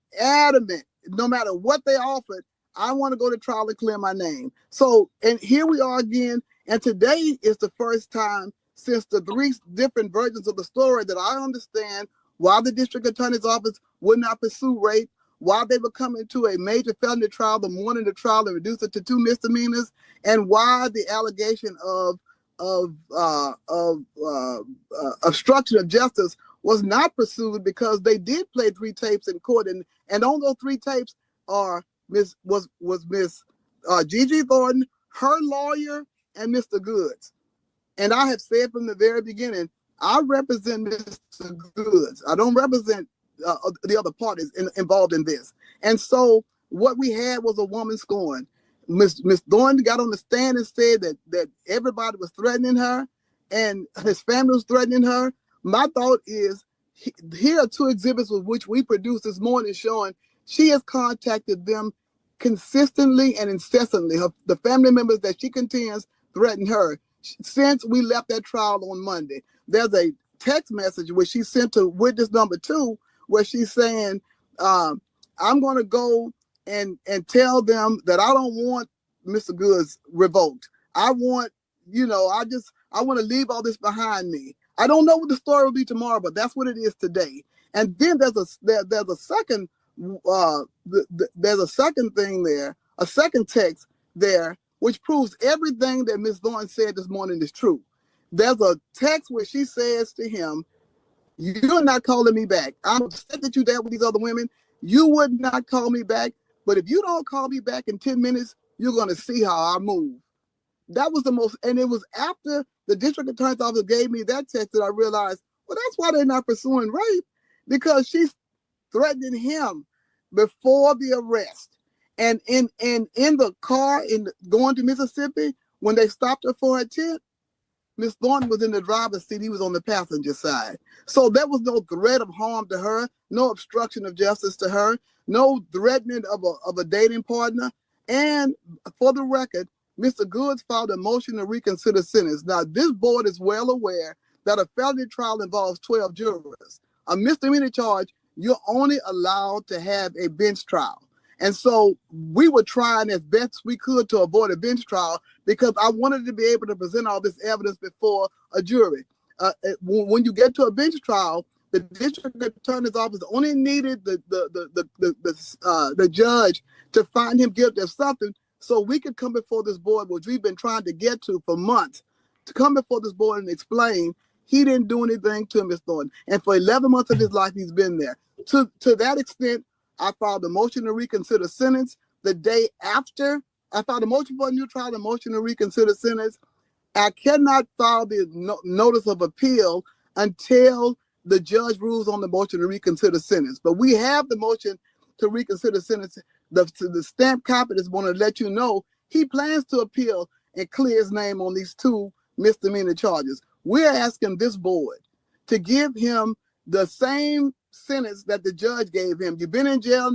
no matter what they offered, I want to go to trial and clear my name. So, and here we are again. And today is the first time since the 3 different versions of the story that I understand why the district attorney's office would not pursue rape, why they were coming to a major felony trial the morning of the trial and reduce it to 2 misdemeanors, and why the allegation of obstruction of justice was not pursued, because they did play 3 tapes in court, and on those 3 tapes are Miss Gigi Thornton, her lawyer, and Mr. Goods. And I have said from the very beginning, I represent Mr. Goods. I don't represent the other parties involved in this. And so what we had was a woman scorned. Miss Thornton got on the stand and said that everybody was threatening her and his family was threatening her. My thought is, here are 2 exhibits with which we produced this morning showing she has contacted them consistently and incessantly. The family members that she contends threaten her since we left that trial on Monday. There's a text message which she sent to witness number 2 where she's saying, I'm going to go and tell them that I don't want Mr. Goods revoked. I want, I want to leave all this behind me. I don't know what the story will be tomorrow, but that's what it is today. And then there's a second thing there, a second text there, which proves everything that Ms. Thornton said this morning is true. There's a text where she says to him, you're not calling me back. I'm upset that you dealt with these other women. You would not call me back, but if you don't call me back in 10 minutes, you're going to see how I move. That was the most, and it was after the district attorney's office gave me that text that I realized, well, that's why they're not pursuing rape, because she's threatening him before the arrest. And in the car going to Mississippi, when they stopped her for a tip, Miss Thornton was in the driver's seat. He was on the passenger side. So there was no threat of harm to her, no obstruction of justice to her, no threatening of a dating partner. And for the record, Mr. Goods filed a motion to reconsider sentence. Now, this board is well aware that a felony trial involves 12 jurors. A misdemeanor charge, you're only allowed to have a bench trial. And so we were trying as best we could to avoid a bench trial because I wanted to be able to present all this evidence before a jury. When you get to a bench trial, the district attorney's office only needed the judge to find him guilty of something so we could come before this board, which we've been trying to get to for months, to come before this board and explain he didn't do anything to Ms. Thornton. And for 11 months of his life, he's been there. To that extent, I filed a motion to reconsider sentence. The day after, I filed a motion for a new trial, a motion to reconsider sentence. I cannot file the notice of appeal until the judge rules on the motion to reconsider sentence. But we have the motion to reconsider sentence. The stamp copy is going to let you know he plans to appeal and clear his name on these 2 misdemeanor charges. We're asking this board to give him the same sentence that the judge gave him. You've been in jail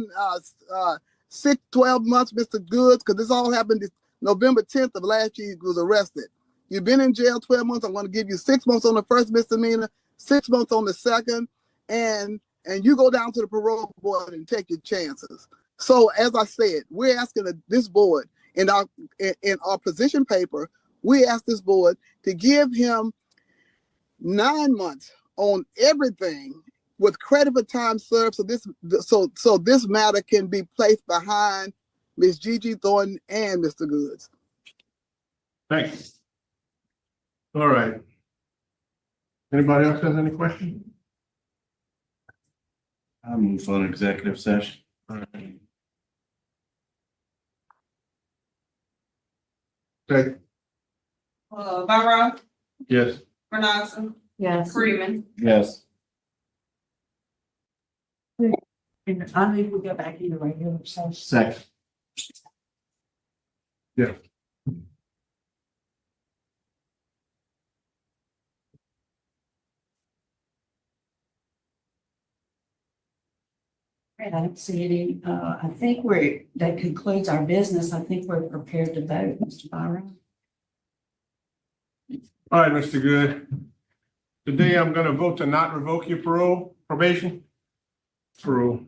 12 months, Mr. Goods, because this all happened November 10th of last year. He was arrested. You've been in jail 12 months. I'm going to give you 6 months on the first misdemeanor, 6 months on the second, and you go down to the parole board and take your chances. So as I said, we're asking this board in our position paper, we asked this board to give him 9 months on everything with credit for time served, so this matter can be placed behind Ms. Gigi Thornton and Mr. Goods. Thank you. All right. Anybody else has any questions? I move for an executive session. Okay, Byron, yes. Renata, Yes. Freeman. Yes. And I think we go back into regular session. Second. I don't see any, I think that concludes our business. I think we're prepared to vote, Mr. Byron. All right, Mr. Good. Today I'm gonna vote to not revoke your probation. Parole.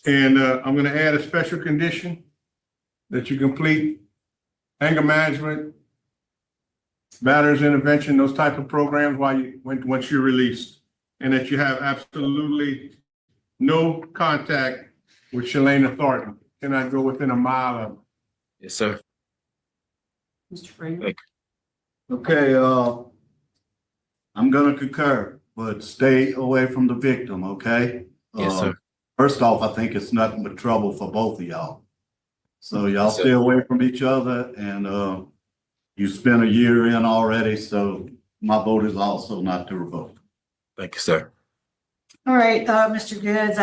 And, I'm gonna add a special condition that you complete anger management, matters intervention, those type of programs once you're released. And that you have absolutely no contact with Shalana Thornton. Cannot go within a mile of her. Yes, sir. Mr. Freeman. Thank Okay, I'm gonna concur, but stay away from the victim, okay? Yes, sir. First off, I think it's nothing but trouble for both of y'all. So y'all Yes, sir. stay away from each other and, you spent a year in already, so my vote is also not to revoke. Thank you, sir. All right, Mr. Goods,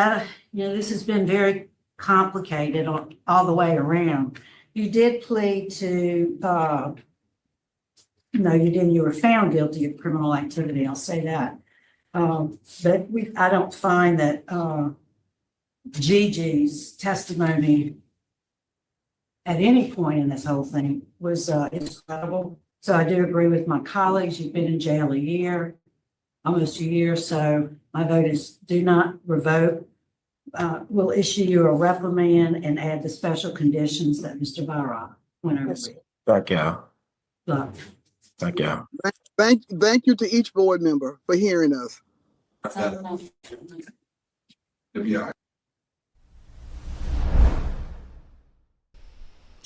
this has been very complicated all the way around. You did plead to, no, you didn't, you were found guilty of criminal activity, I'll say that. But I don't find that, Gigi's testimony at any point in this whole thing was, incredible. So I do agree with my colleagues. You've been in jail a year, almost a year. So my vote is do not revoke. We'll issue you a reprimand and add the special conditions that Mr. Byron went over. Thank y'all. So, Thank y'all. Thank you to each board member for hearing us. Let's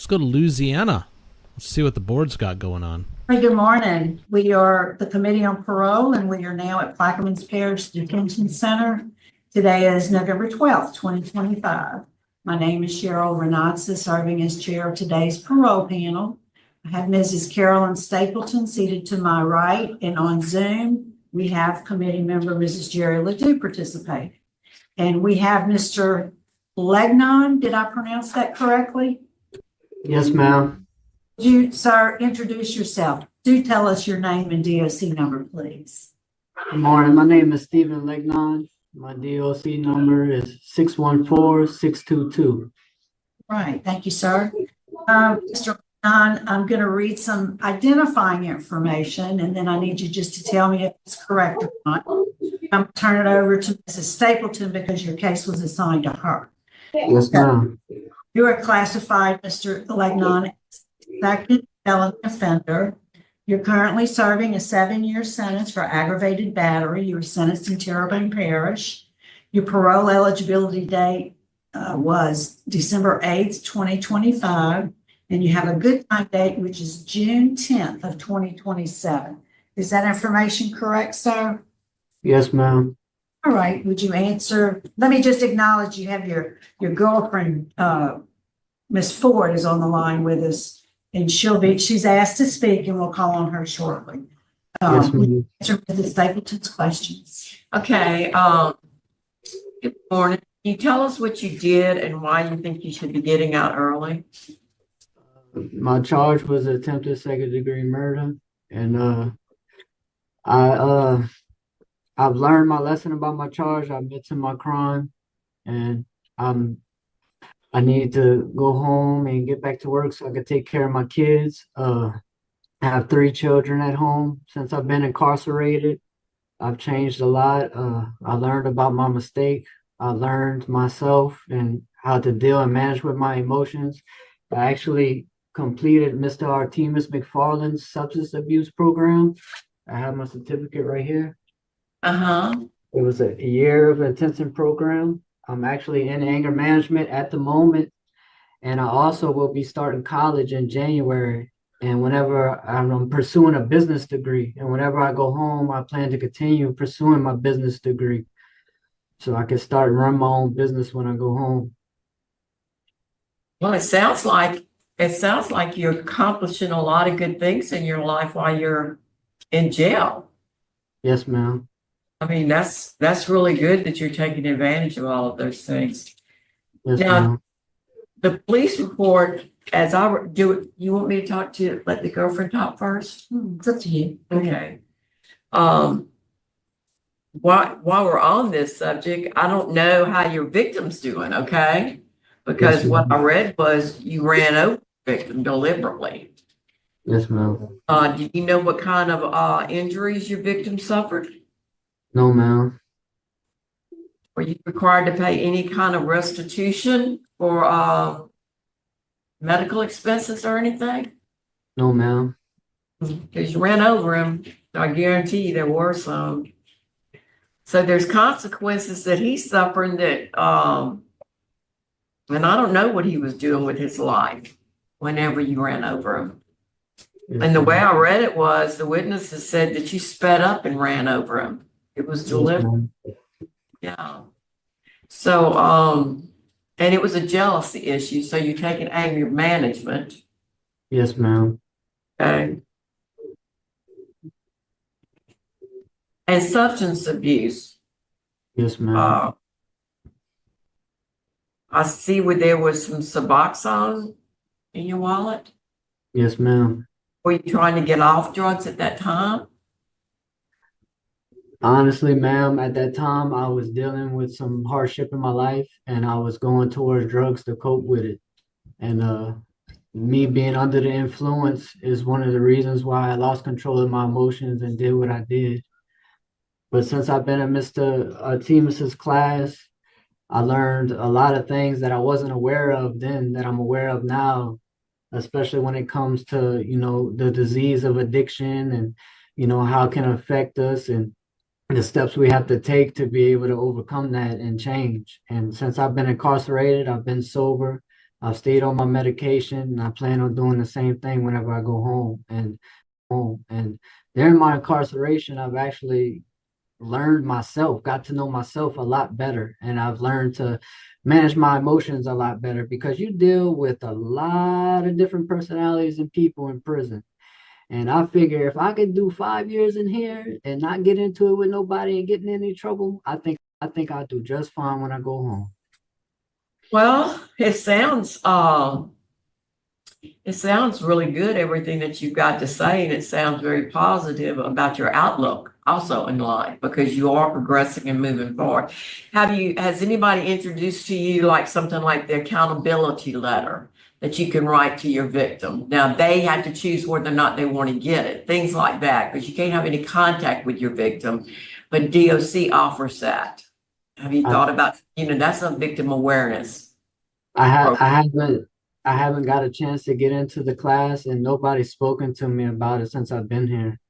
go to Louisiana. Let's see what the board's got going on. Hey, good morning. We are the Committee on Parole, and we are now at Plaquemines Parish Detention Center. Today is November 12th, 2025. My name is Cheryl Renatza, serving as chair of today's parole panel. I have Mrs. Carolyn Stapleton seated to my right, and on Zoom, we have committee member Mrs. Jerry Ledoux participating. And we have Mr. Legnon. Did I pronounce that correctly? Yes, ma'am. Would you, sir, introduce yourself? Do tell us your name and DOC number, please. Good morning. My name is Stephen Legnon. My DOC number is 614622. Right. Thank you, sir. Mr. Legnon, I'm going to read some identifying information, and then I need you just to tell me if it's correct or not. I'm going to turn it over to Mrs. Stapleton because your case was assigned to her. Yes, ma'am. You are classified, Mr. Legnon, as a second felon offender. You're currently serving a 7-year sentence for aggravated battery. You were sentenced in Terrebonne Parish. Your parole eligibility date was December 8th, 2025, and you have a good time date, which is June 10th of 2027. Is that information correct, sir? Yes, ma'am. All right, would you answer? Let me just acknowledge you have your girlfriend, Miss Ford is on the line with us, and she's asked to speak, and we'll call on her shortly. Yes, ma'am. Answer Mrs. Stapleton's questions. Okay, good morning. Can you tell us what you did and why you think you should be getting out early? My charge was attempted second-degree murder, and I've learned my lesson about my charge. I admit to my crime, and I need to go home and get back to work so I can take care of my kids. I have 3 children at home. Since I've been incarcerated, I've changed a lot. I learned about my mistake. I learned myself and how to deal and manage with my emotions. I actually completed Mr. Artemis McFarland's substance abuse program. I have my certificate right here. It was a year of intensive program. I'm actually in anger management at the moment, and I also will be starting college in January. And whenever I'm pursuing a business degree, and whenever I go home, I plan to continue pursuing my business degree. so I can start and run my own business when I go home. Well, it sounds like you're accomplishing a lot of good things in your life while you're in jail. Yes, ma'am. I mean, that's really good that you're taking advantage of all of those things. Yes, Now, ma'am. the police report, as I do it, you want me to let the girlfriend talk first? It's up to you. Okay. While we're on this subject, I don't know how your victim's doing, okay? Because Yes, what I ma'am. read was you ran over the victim deliberately. Yes, ma'am. Do you know what kind of injuries your victim suffered? No, ma'am. Were you required to pay any kind of restitution for medical expenses or anything? No, ma'am. Because you ran over him, I guarantee you there were some. So there's consequences that he's suffering that, and I don't know what he was doing with his life whenever you ran over him. Yes, And the way ma'am. I read it was the witnesses said that you sped up and ran over him. It was Yes, deliberate. ma'am. Yeah. So, and it was a jealousy issue. So you're taking anger management. Yes, ma'am. Okay. And substance abuse. Yes, ma'am. I see where there was some Suboxone in your wallet. Yes, ma'am. Were you trying to get off drugs at that time? Honestly, ma'am, at that time, I was dealing with some hardship in my life and I was going towards drugs to cope with it. And me being under the influence is one of the reasons why I lost control of my emotions and did what I did. But since I've been in Mr. Timus's class, I learned a lot of things that I wasn't aware of then that I'm aware of now, especially when it comes to, the disease of addiction and, how it can affect us and the steps we have to take to be able to overcome that and change. And since I've been incarcerated, I've been sober, I've stayed on my medication, and I plan on doing the same thing whenever I go home. And during my incarceration, I've actually learned myself, got to know myself a lot better. And I've learned to manage my emotions a lot better because you deal with a lot of different personalities and people in prison. And I figure if I could do 5 years in here and not get into it with nobody and get in any trouble, I think I'll do just fine when I go home. Well, it sounds really good, everything that you've got to say, and it sounds very positive about your outlook also in life because you are progressing and moving forward. Has anybody introduced to you like something like the accountability letter that you can write to your victim? Now they have to choose whether or not they want to get it, things like that, because you can't have any contact with your victim, but DOC offers that. Have you thought about, that's a victim awareness. I haven't got a chance to get into the class and nobody's spoken to me about it since I've been here.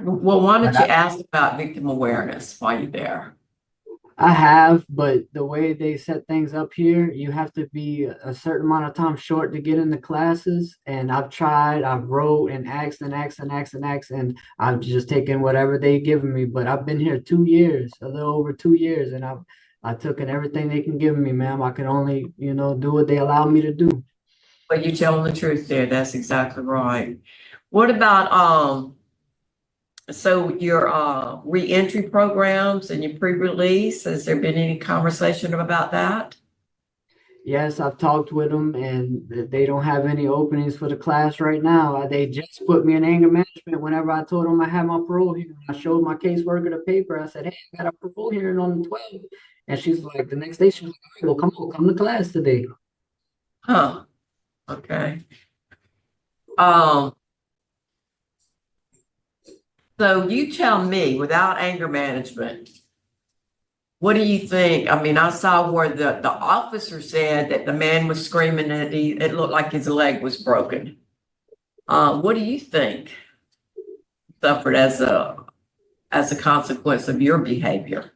Well, why don't you ask about victim awareness while you're there? I have, but the way they set things up here, you have to be a certain amount of time short to get in the classes. And I've tried, I've wrote and asked and asked and asked and asked, and I've just taken whatever they given me. But I've been here 2 years, a little over 2 years, and I've taken everything they can give me, ma'am. I can only, do what they allow me to do. But you're telling the truth there. That's exactly right. What about so your reentry programs and your pre-release? Has there been any conversation about that? Yes, I've talked with them and they don't have any openings for the class right now. They just put me in anger management whenever I told them I had my parole hearing. I showed my caseworker the paper. I said, hey, I got a parole hearing on the 12th. And she's like, the next day, she's like, well, come to class today. Huh. Okay. So you tell me, without anger management, what do you think? I mean, I saw where the officer said that the man was screaming that it looked like his leg was broken. What do you think suffered as a consequence of your behavior?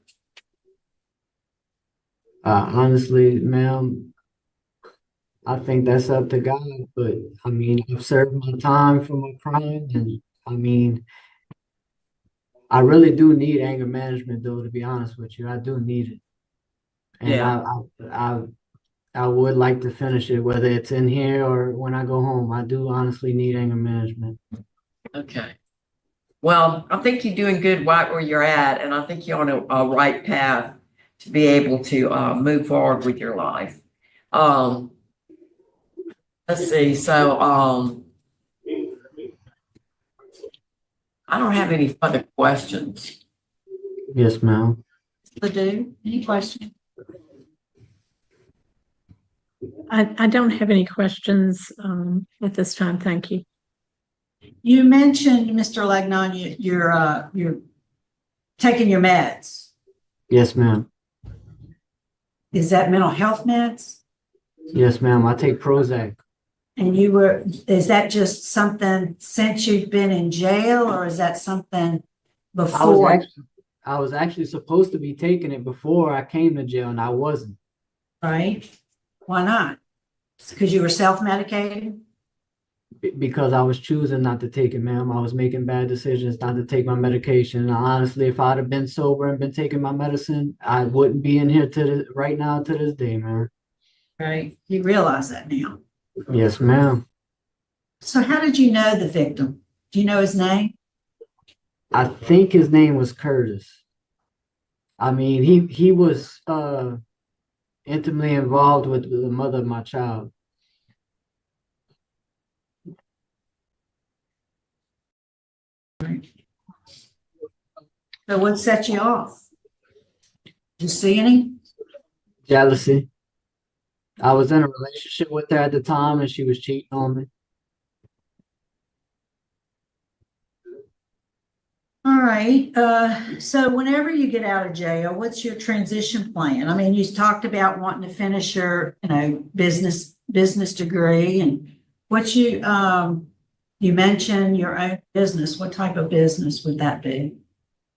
Honestly, ma'am, I think that's up to God. But I mean, I've served my time for my crime, and I mean, I really do need anger management, though, to be honest with you. I do need it. And Yeah. I would like to finish it, whether it's in here or when I go home. I do honestly need anger management. Okay. Well, I think you're doing good right where you're at, and I think you're on a right path to be able to move forward with your life. Let's see. So I don't have any further questions. Yes, ma'am. Ledoux, any questions? I don't have any questions at this time. Thank you. You mentioned, Mr. Legnon, you're taking your meds. Yes, ma'am. Is that mental health meds? Yes, ma'am. I take Prozac. And is that just something since you've been in jail, or is that something before? I was actually supposed to be taking it before I came to jail, and I wasn't. Right? Why not? Because you were self-medicating? Because I was choosing not to take it, ma'am. I was making bad decisions not to take my medication. And honestly, if I'd have been sober and been taking my medicine, I wouldn't be in here right now to this day, man. Right. You realize that now. Yes, ma'am. So how did you know the victim? Do you know his name? I think his name was Curtis. I mean, he was intimately involved with the mother of my child. So what set you off? Did you see any? Jealousy. I was in a relationship with her at the time, and she was cheating on me. All right. So whenever you get out of jail, what's your transition plan? I mean, you talked about wanting to finish your, business degree, and what you mentioned your own business. What type of business would that be?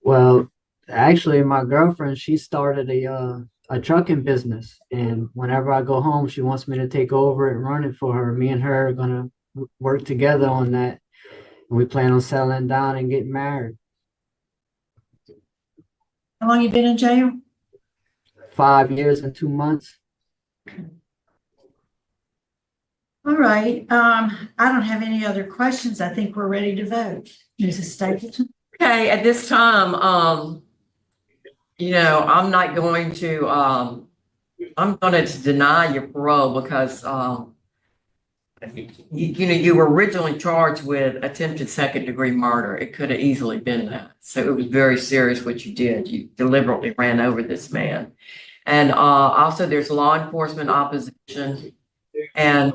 Well, actually, my girlfriend, she started a trucking business, and whenever I go home, she wants me to take over and run it for her. Me and her are gonna work together on that, and we plan on settling down and getting married. How long you been in jail? 5 years and 2 months. All right. I don't have any other questions. I think we're ready to vote. Mrs. Stapleton? Okay, at this time, I'm not going to, I'm going to deny your parole because, you were originally charged with attempted second-degree murder. It could have easily been that. So it was very serious what you did. You deliberately ran over this man. And also there's law enforcement opposition. And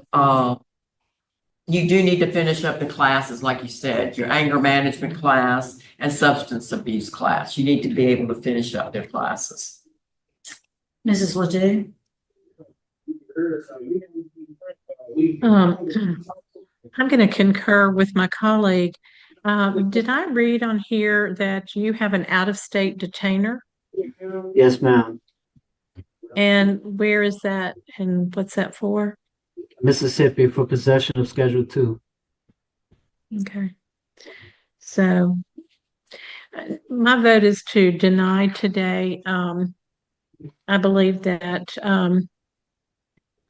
you do need to finish up the classes, like you said, your anger management class and substance abuse class. You need to be able to finish up their classes. Mrs. Ledoux? I'm going to concur with my colleague. Did I read on here that you have an out-of-state detainer? Yes, ma'am. And where is that, and what's that for? Mississippi, for possession of Schedule 2. Okay. So my vote is to deny today. I believe that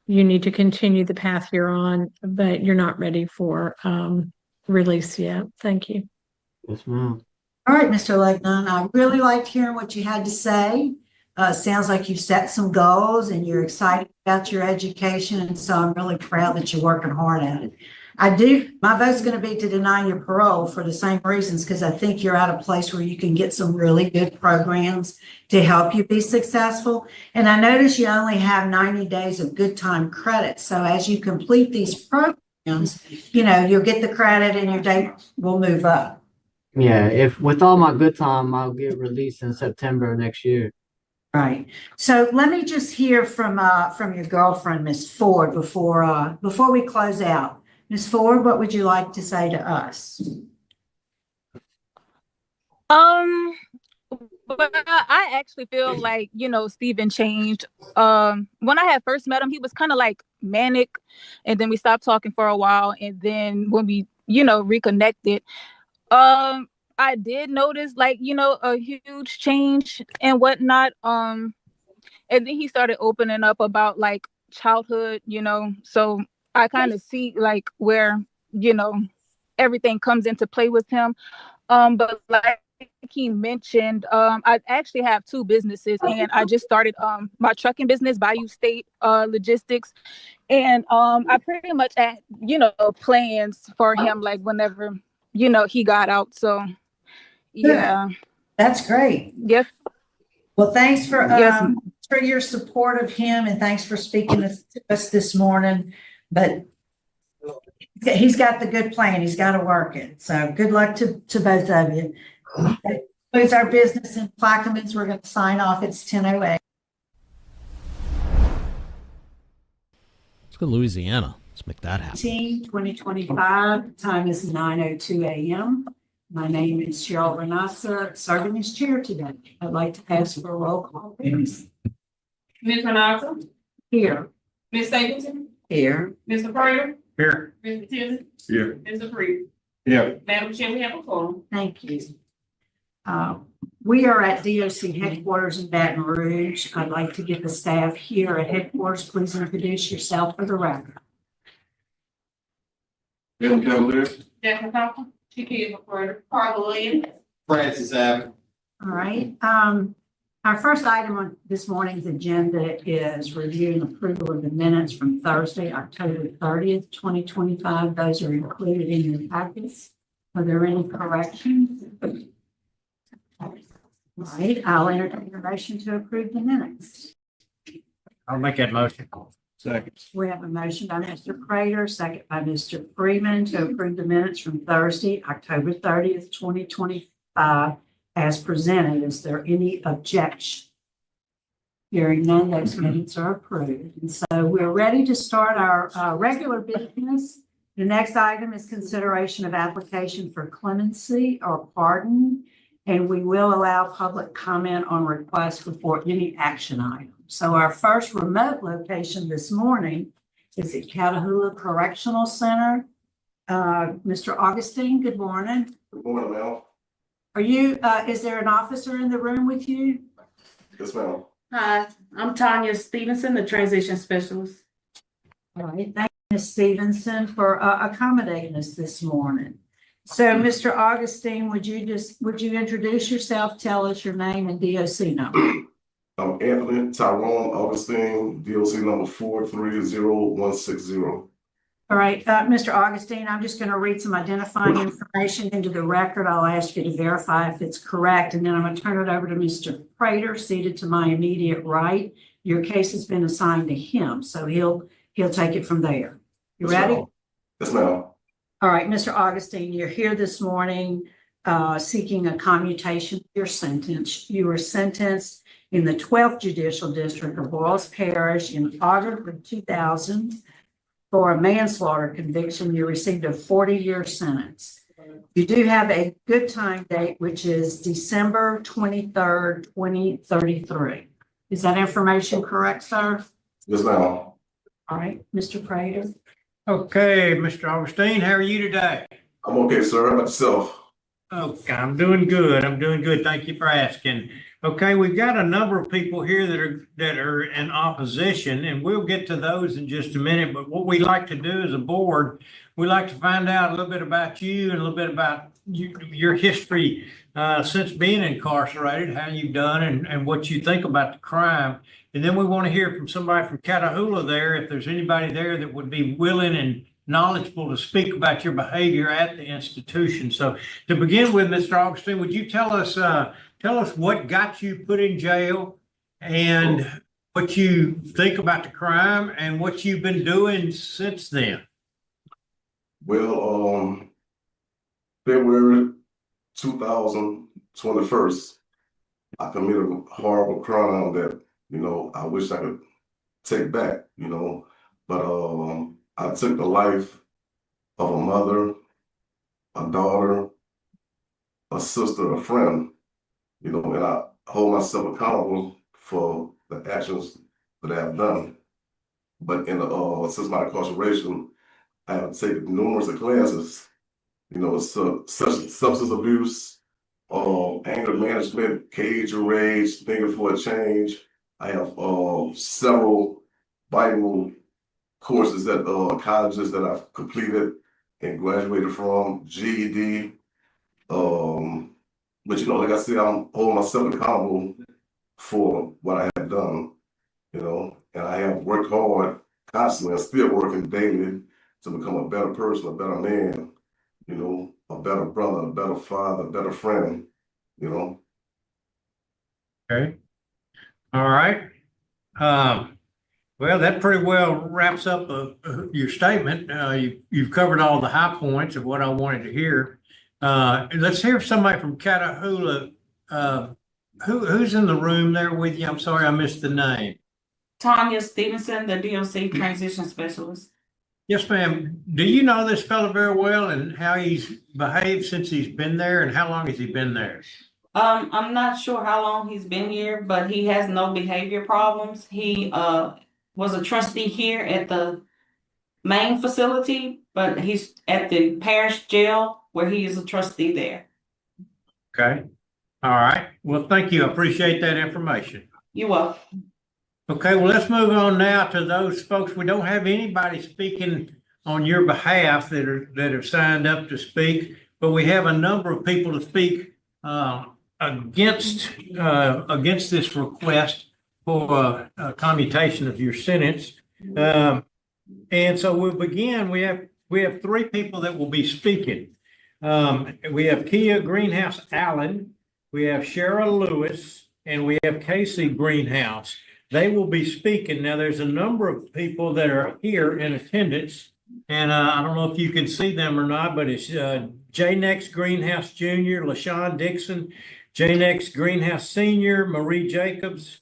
you need to continue the path you're on, but you're not ready for release yet. Thank you. Yes, ma'am. All right, Mr. Legnon, I really liked hearing what you had to say. Sounds like you've set some goals and you're excited about your education, and so I'm really proud that you're working hard at it. My vote's going to be to deny your parole for the same reasons, because I think you're at a place where you can get some really good programs to help you be successful. And I notice you only have 90 days of good time credit. So as you complete these programs, you'll get the credit and your date will move up. Yeah, if with all my good time, I'll get released in September next year. Right. So let me just hear from your girlfriend, Miss Ford, before we close out. Miss Ford, what would you like to say to us? But I actually feel like, Steven changed. When I had first met him, he was kind of like manic, and then we stopped talking for a while, and then when we, reconnected, I I did notice like, a huge change and whatnot. And then he started opening up about like childhood, so I kind of see like where, you know, everything comes into play with him. But like he mentioned, I actually have two businesses, and I just started my trucking business, Bayou State Logistics, and I pretty much had, plans for him like whenever, he got out. So yeah. That's great. Yes. Well, thanks Yes. for your support of him, and thanks for speaking to us this morning. But he's got the good plan. He's got to work it. So good luck to both of you. That concludes our business in Plaquemines. We're going to sign off. It's 10:08. Let's go to Louisiana. Let's make that happen. 2025. Time is 9:02 a.m. My name is Cheryl Renassa, serving as chair today. I'd like to ask for a roll call, please. Ms. Renata? Here. Ms. Stapleton? Here. Mr. Prater? Here. Mr. Tibbetts? Here. Mr. Freed? Yeah. Madam Chair, we have a call. Thank you. We are at DOC headquarters in Baton Rouge. I'd like to get the staff here at headquarters. Please introduce yourself for the record. Bill Cavalier. Jack McCollum? Chicky Prater? Parole? Francis Avenue. All right. Our first item on this morning's agenda is review and approval of the minutes from Thursday, October 30th, 2025. Those are included in your packets. Are there any corrections? All right, I'll entertain a motion to approve the minutes. I'll make that motion. Second. We have a motion by Mr. Prater, second by Mr. Freeman to approve the minutes from Thursday, October 30th, 2025, as presented. Is there any objection? Hearing none, those minutes are approved. And so we're ready to start our regular business. The next item is consideration of application for clemency or pardon, and we will allow public comment on requests before any action item. So our first remote location this morning is at Catahoula Correctional Center. Mr. Augustine, good morning. Good morning, ma'am. Are you, is there an officer in the room with you? Yes, ma'am. Hi, I'm Tanya Stevenson, the transition specialist. All right, thank you, Ms. Stevenson, for accommodating us this morning. So, Mr. Augustine, would you introduce yourself, tell us your name and DOC number? I'm Anthony Tyrone Augustine, DOC number 430160. All right, Mr. Augustine, I'm just going to read some identifying information into the record. I'll ask you to verify if it's correct, and then I'm going to turn it over to Mr. Prater, seated to my immediate right. Your case has been assigned to him, so he'll take it from there. You ready? Yes, ma'am. All right, Mr. Augustine, you're here this morning seeking a commutation of your sentence. You were sentenced in the 12th Judicial District of Boyles Parish in August of 2000 for a manslaughter conviction. You received a 40-year sentence. You do have a good time date, which is December 23rd, 2033. Is that information correct, sir? Yes, ma'am. All right, Mr. Prater. Okay, Mr. Augustine, how are you today? I'm okay, sir. How about yourself? Okay, I'm doing good. I'm doing good. Thank you for asking. Okay, we've got a number of people here that are in opposition, and we'll get to those in just a minute. But what we like to do as a board, we like to find out a little bit about you and a little bit about your history since being incarcerated, how you've done, and what you think about the crime. And then we want to hear from somebody from Catahoula there, if there's anybody there that would be willing and knowledgeable to speak about your behavior at the institution. So to begin with, Mr. Augustine, would you tell us what got you put in jail and what you think about the crime and what you've been doing since then? Well, February 2021, I committed a horrible crime that, I wish I could take back, but I took the life of a mother, a daughter, a sister, a friend, and I hold myself accountable for the actions that I have done. But since my incarceration, I have taken numerous classes, such as substance abuse, anger management, cage of rage, thinking for a change. I have several Bible courses at colleges that I've completed and graduated from, GED. But like I said, I'm holding myself accountable for what I have done, and I have worked hard constantly. I'm still working daily to become a better person, a better man, a better brother, a better father, a better friend, Okay. All right. Well, that pretty well wraps up your statement. You've covered all the high points of what I wanted to hear. Let's hear somebody from Catahoula. Who's in the room there with you? I'm sorry, I missed the name. Tanya Stevenson, the DOC transition specialist. Yes, ma'am. Do you know this fellow very well and how he's behaved since he's been there, and how long has he been there? I'm not sure how long he's been here, but he has no behavior problems. He was a trustee here at the main facility, but he's at the parish jail where he is a trustee there. Okay. All right. Well, thank you. I appreciate that information. You're welcome. Okay, well, let's move on now to those folks. We don't have anybody speaking on your behalf that have signed up to speak, but we have a number of people to speak against this request for commutation of your sentence. And so we'll begin. We have three people that will be speaking. We have Kia Greenhouse Allen, we have Cheryl Lewis, and we have Casey Greenhouse. They will be speaking. Now, there's a number of people that are here in attendance, and I don't know if you can see them or not, but it's J-Nex Greenhouse Jr., LaShawn Dixon, J-Nex Greenhouse Senior, Marie Jacobs,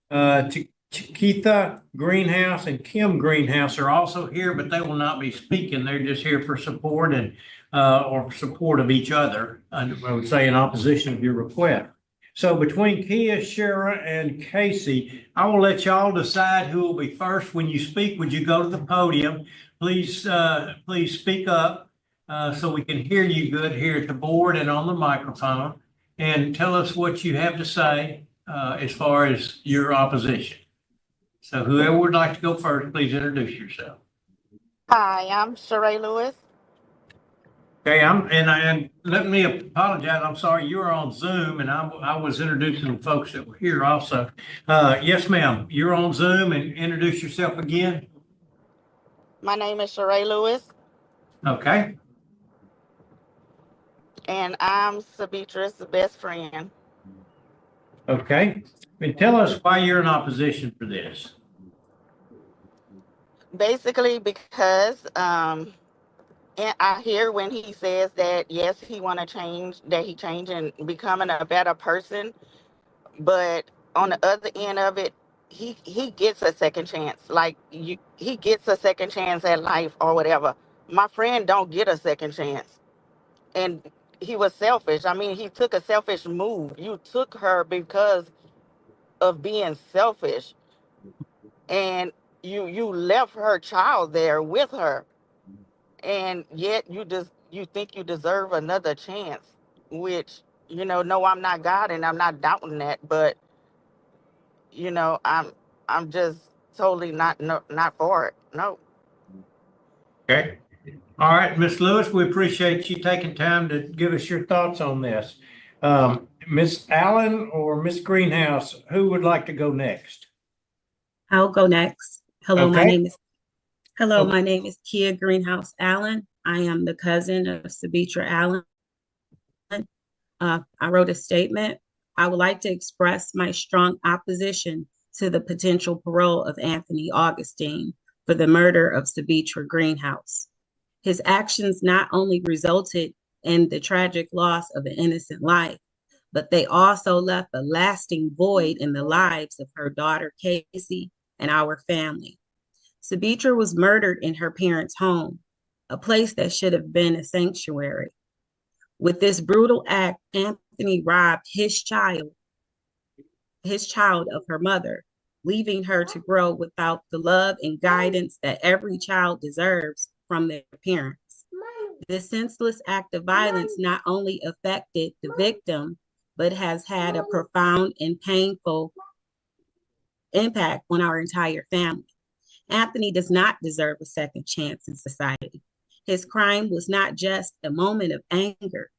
Chiquita Greenhouse, and Kim Greenhouse are also here, but they will not be speaking. They're just here for support and or support of each other, I would say in opposition of your request. So between Kia, Shara, and Casey, I will let y'all decide who will be first. When you speak, would you go to the podium? Please speak up so we can hear you good here at the board and on the microphone, and tell us what you have to say as far as your opposition. So whoever would like to go first, please introduce yourself. Hi, I'm Sheree Lewis. Okay, and let me apologize. I'm sorry, you were on Zoom, and I was introducing the folks that were here also. Yes, ma'am, you're on Zoom, and introduce yourself again. My name is Sheree Lewis. Okay. And I'm Sabitra's best friend. Okay, and tell us why you're in opposition for this. Basically, because and I hear when he says that yes, he want to change, that he change and becoming a better person, but on the other end of it, he gets a second chance. Like he gets a second chance at life or whatever. My friend don't get a second chance, and he was selfish. I mean, he took a selfish move. You took her because of being selfish, and you left her child there with her, and yet you think you deserve another chance, which no, I'm not God and I'm not doubting that, but I'm just totally not for it. No. Okay. All right, Miss Lewis, we appreciate you taking time to give us your thoughts on this. Miss Allen or Miss Greenhouse, who would like to go next? I'll go next. Hello, Okay. my name is Kia Greenhouse Allen. I am the cousin of Sabitra Allen. I wrote a statement. I would like to express my strong opposition to the potential parole of Anthony Augustine for the murder of Sabitra Greenhouse. His actions not only resulted in the tragic loss of an innocent life, but they also left a lasting void in the lives of her daughter, Casey, and our family. Sabitra was murdered in her parents' home, a place that should have been a sanctuary. With this brutal act, Anthony robbed his child of her mother, leaving her to grow without the love and guidance that every child deserves from their parents. This senseless act of violence not only affected the victim, but has had a profound and painful impact on our entire family. Anthony does not deserve a second chance in society. His crime was not just a moment of anger.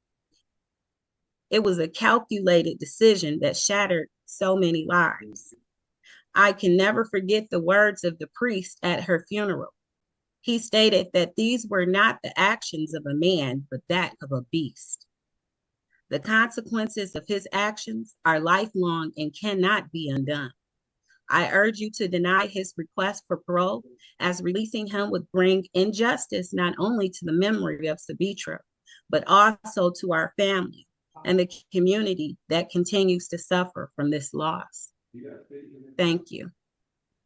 It was a calculated decision that shattered so many lives. I can never forget the words of the priest at her funeral. He stated that these were not the actions of a man, but that of a beast. The consequences of his actions are lifelong and cannot be undone. I urge you to deny his request for parole, as releasing him would bring injustice not only to the memory of Sabitra, but also to our family and the community that continues to suffer from this loss. Thank you.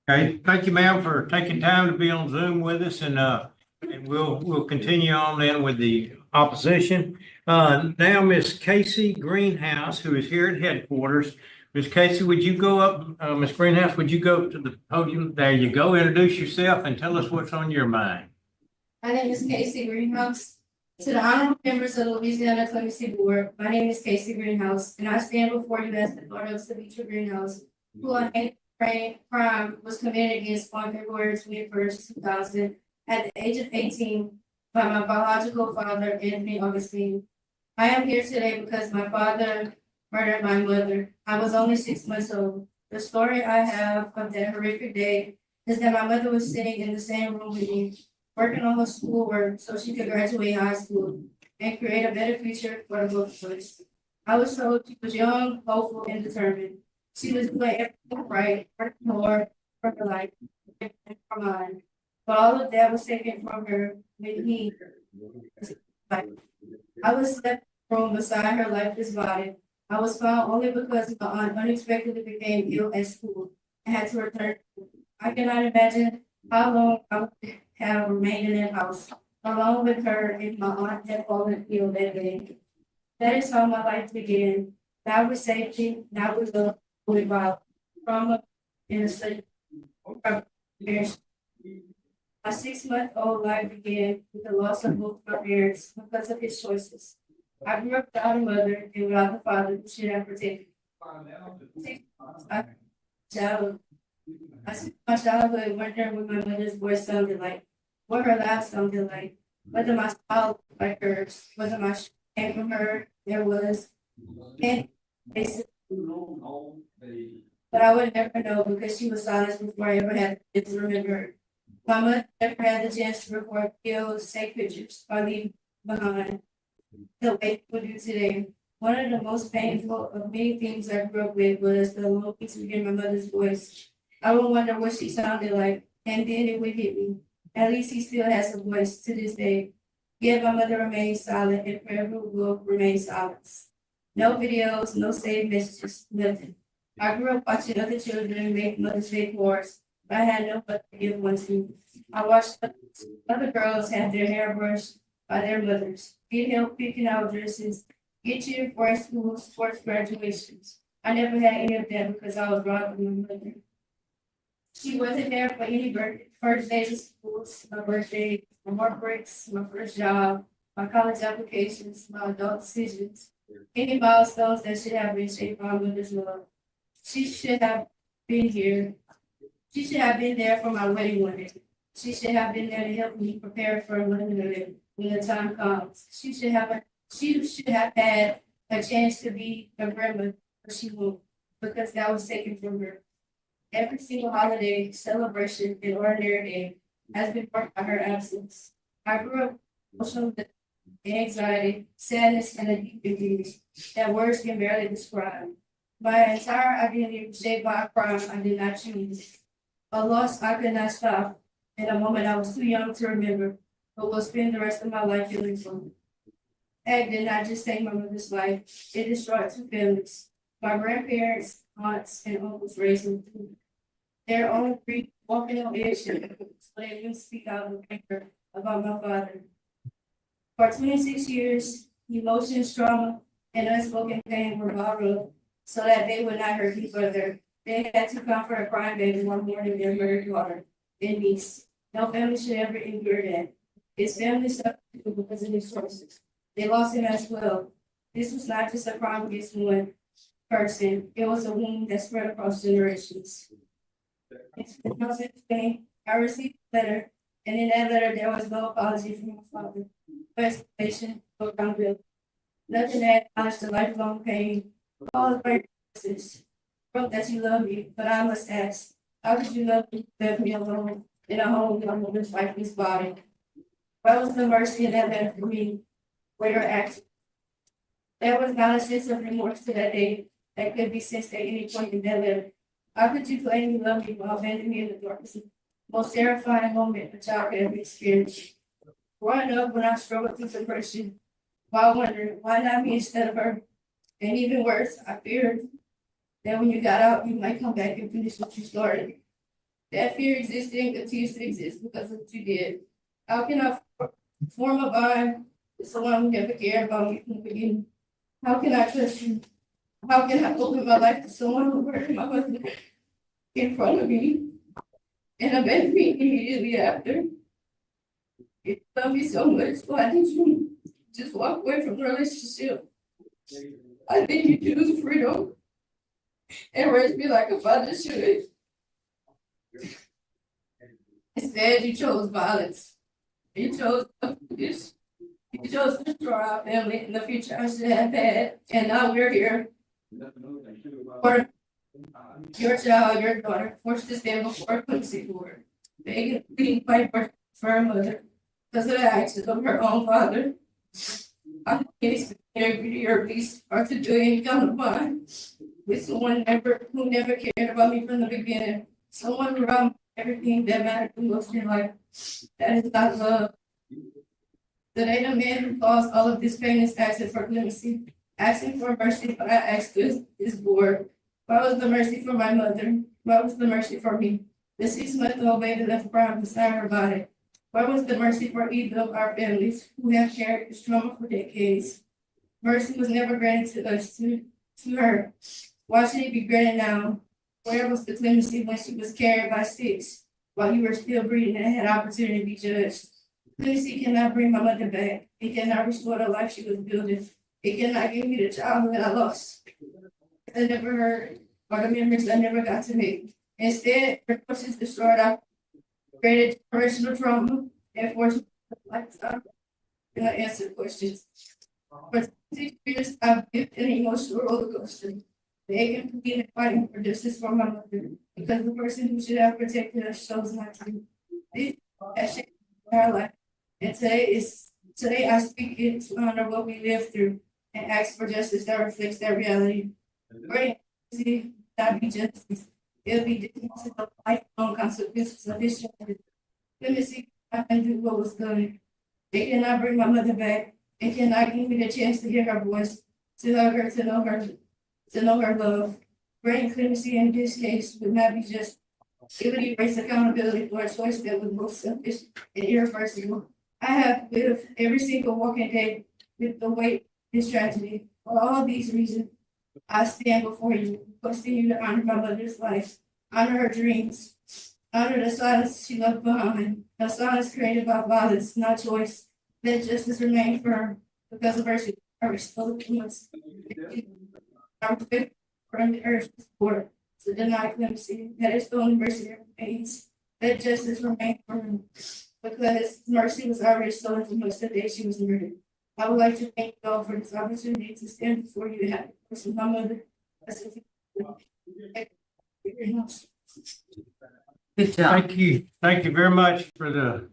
Okay, thank you, ma'am, for taking time to be on Zoom with us, and we'll continue on then with the opposition. Now, Miss Casey Greenhouse, who is here at headquarters. Miss Casey, would you go up, Miss Greenhouse, would you go to the podium? There you go. Introduce yourself and tell us what's on your mind. My name is Casey Greenhouse. To the honorable members of the Louisiana Clemency Board, my name is Casey Greenhouse, and I stand before you as the daughter of Sabitra Greenhouse, who on a crime was committed against on February 21st, 2000, at the age of 18, by my biological father, Anthony Augustine. I am here today because my father murdered my mother. I was only 6 months old. The story I have of that horrific day is that my mother was sitting in the same room with me, working on her schoolwork so she could graduate high school and create a better future for the both of us. I was told she was young, hopeful, and determined. She was doing everything right, working hard for her life and for mine. But all of that was taken from her when he. I was left in the room beside her lifeless body. I was found only because my aunt unexpectedly became ill at school and had to return. I cannot imagine how long I would have remained in that house, along with her if my aunt had fallen ill that day. That is how my life began, not with safety, not with love, but with violence, trauma, and a state of parents. My 6-month-old life began with the loss of both my parents because of his choices. I grew up without a mother and without the father who should have protected me. I spent my childhood wondering what my mother's voice sounded like, what her laugh sounded like, whether my smile looked like hers, whether my strength came from her. There was, and but I would never know because she was silent before I ever had the chance to remember her. My mother never had the chance to record videos, take pictures, or leave behind the way people do today. One of the most painful of many things I grew up with was the longing to hear my mother's voice. I would wonder what she sounded like, and then it would hit me. At least he still has a voice to this day. Yet my mother remains silent and forever will remain silent. No videos, no saved messages, nothing. I grew up watching other children make Mother's Day cards, but I had no one to give one to. I watched other girls have their hair brushed by their mothers, get help picking out dresses, get you for school sports graduations. I never had any of that because I was robbed from my mother. She wasn't there for any first days of school, my birthday, my work breaks, my first job, my college applications, my adult decisions, any milestones that should have been shaped by my mother's love. She should have been here. She should have been there for my wedding one day. She should have been there to help me prepare for motherhood when the time comes. She should have had a chance to be a grandma, but she won't, because that was taken from her. Every single holiday, celebration, and ordinary day has been marked by her absence. I grew up emotional with anxiety, sadness, and a deep abuse that words can barely describe. My entire identity was shaped by a crime I did not choose, a loss I could not stop, and a moment I was too young to remember, but will spend the rest of my life feeling from. Ag did not just take my mother's life, it destroyed 2 families. My grandparents, aunts, and uncles raised me too. Their own 3 walking on eggshells, so they didn't speak out of anger about my father. For 26 years, emotions, trauma, and unspoken pain were bottled up so that they would not hurt me further. They had to comfort a crying baby one morning their murdered daughter and niece. No family should ever endure that. His family suffered too because of his choices. They lost him as well. This was not just a crime against one person, it was a wound that spread across generations. In 2020, I received a letter, and in that letter, there was no apology from my father, no explanation, no accountability. Nothing that acknowledged the lifelong pain caused by your choices. Wrote that you love me, but I must ask, how could you love me, left me alone in a home where my mother's lifeless body? Why was the mercy in that letter for me? Where your actions? There was not a sense of remorse to that day that could be sensed at any point in that letter. How could you claim you love me while abandoning me in the darkness? Most terrifying moment a child could ever experience. Growing up when I struggled with depression, while wondering why not me instead of her? And even worse, I feared that when you got out, you might come back and finish what you started. That fear existed and continues to exist because of what you did. How can I form a bond with someone who never cared about me from the beginning? How can I trust you? How can I open my life to someone who murdered my husband in front of me and abandoned me immediately after? If you love me so much, why did you just walk away from the relationship? I think you choose freedom and raise me like a father should. Instead, you chose violence. You chose this. You chose to destroy our family and the future I should have had. And now we're here. For your child, your daughter, forced to stand before a clemency board, begging, pleading, fight for her mother because of the actions of her own father. I'm case integrity or peace or to do any kind of bond with someone who never cared about me from the beginning. Someone around everything that mattered the most in life. That is not love. Today, the man who caused all of this pain is asking for clemency, asking for mercy, but I ask this board, why was the mercy for my mother? Why was the mercy for me? The 6-month-old baby left crying beside her body. Why was the mercy for either of our families who have carried this trauma for decades? Mercy was never granted to us, to her. Why should it be granted now? Where was the clemency when she was carried by 6 while you were still breathing and had opportunity to be judged? Clemency cannot bring my mother back. It cannot restore the life she was building. It cannot give me the childhood I lost. I never heard, or the memories I never got to make. Instead, her questions destroyed our created generational trauma and forced lifetime and unanswered questions. For 6 years, I've lived an emotional roller coaster, begging, pleading, and fighting for justice for my mother because the person who should have protected us chose not to. This has shaped our life. And today I speak it to honor what we lived through and ask for justice that reflects that reality. Great mercy, not be justice. It'll be different to the lifelong consequences of this choice. Clemency cannot undo what was done. It cannot bring my mother back. It cannot give me the chance to hear her voice, to hug her, to know her love. Granting clemency in this case would not be just. It would erase accountability for a choice that was both selfish and irreversible. I have lived every single working day with the weight of this tragedy. For all these reasons, I stand before you, requesting you to honor my mother's life, honor her dreams, honor the silence she left behind, the silence created by violence, not choice. Let justice remain firm because of mercy. I restore the once. I respect from the earth support to deny clemency. That is the only mercy that remains. Let justice remain firm because mercy was already stolen from us the day she was murdered. I would like to thank you all for this opportunity to stand before you and have with my mother. Good job. Thank you. Thank you very much for the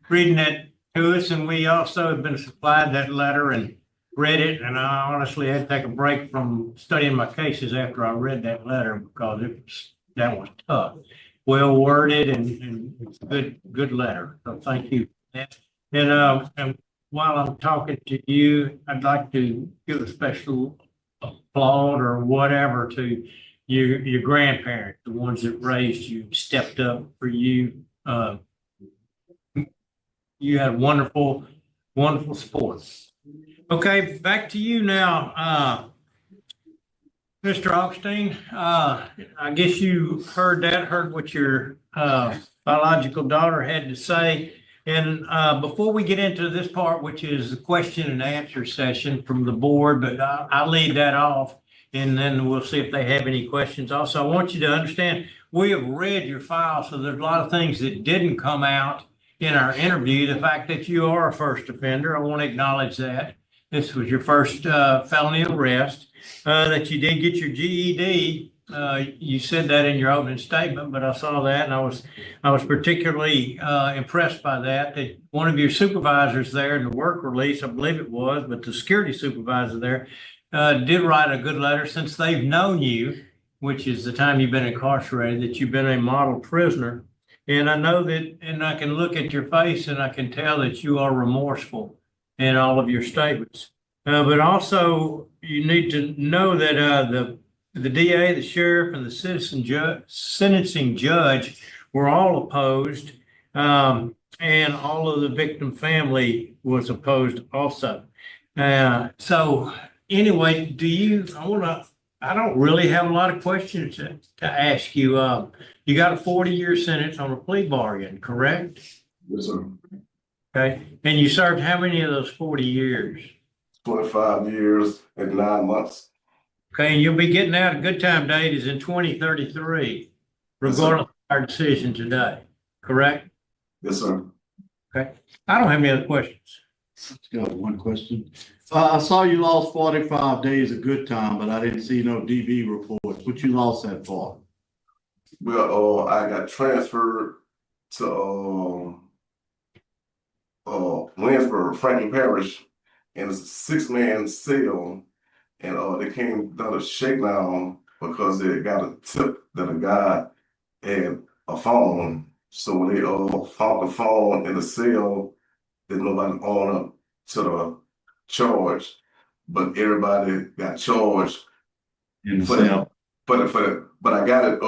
reading that to us. And we also have been supplied that letter and read it. And I honestly had to take a break from studying my cases after I read that letter because that was tough. Well worded and good letter. So thank you. And while I'm talking to you, I'd like to give a special applaud or whatever to your grandparents, the ones that raised you, stepped up for you. You had wonderful sports. Okay, back to you now, Mr. Augustine. I guess you heard what your biological daughter had to say. And before we get into this part, which is the question and answer session from the board, but I'll lead that off and then we'll see if they have any questions. Also, I want you to understand, we have read your file, so there's a lot of things that didn't come out in our interview. The fact that you are a first offender, I want to acknowledge that. This was your first felony arrest, that you did get your GED. You said that in your opening statement, but I saw that and I was particularly impressed by that one of your supervisors there in the work release, I believe it was, but the security supervisor there did write a good letter since they've known you, which is the time you've been incarcerated, that you've been a model prisoner. And I know that, and I can look at your face and I can tell that you are remorseful in all of your statements. But also you need to know that the DA, the sheriff, and the sentencing judge were all opposed, and all of the victim family was opposed also. So anyway, I don't really have a lot of questions to ask you. You got a 40-year sentence on a plea bargain, correct? Yes, sir. Okay, and you served how many of those 40 years? 25 years and 9 months. Okay, and you'll be getting out, a good time date is in 2033, regardless of our decision today, correct? Yes, sir. Okay, I don't have any other questions. Let's go, one question. I saw you lost 45 days of good time, but I didn't see no DV reports. What you lost that for? Well, I got transferred to Williamsburg, Franklin Parish, in a 6-man cell, and they came down to shakedown because they got a tip that a guy had a phone. So when they found the phone in the cell, then nobody owned up to the charge, but everybody got charged In the cell. But I got it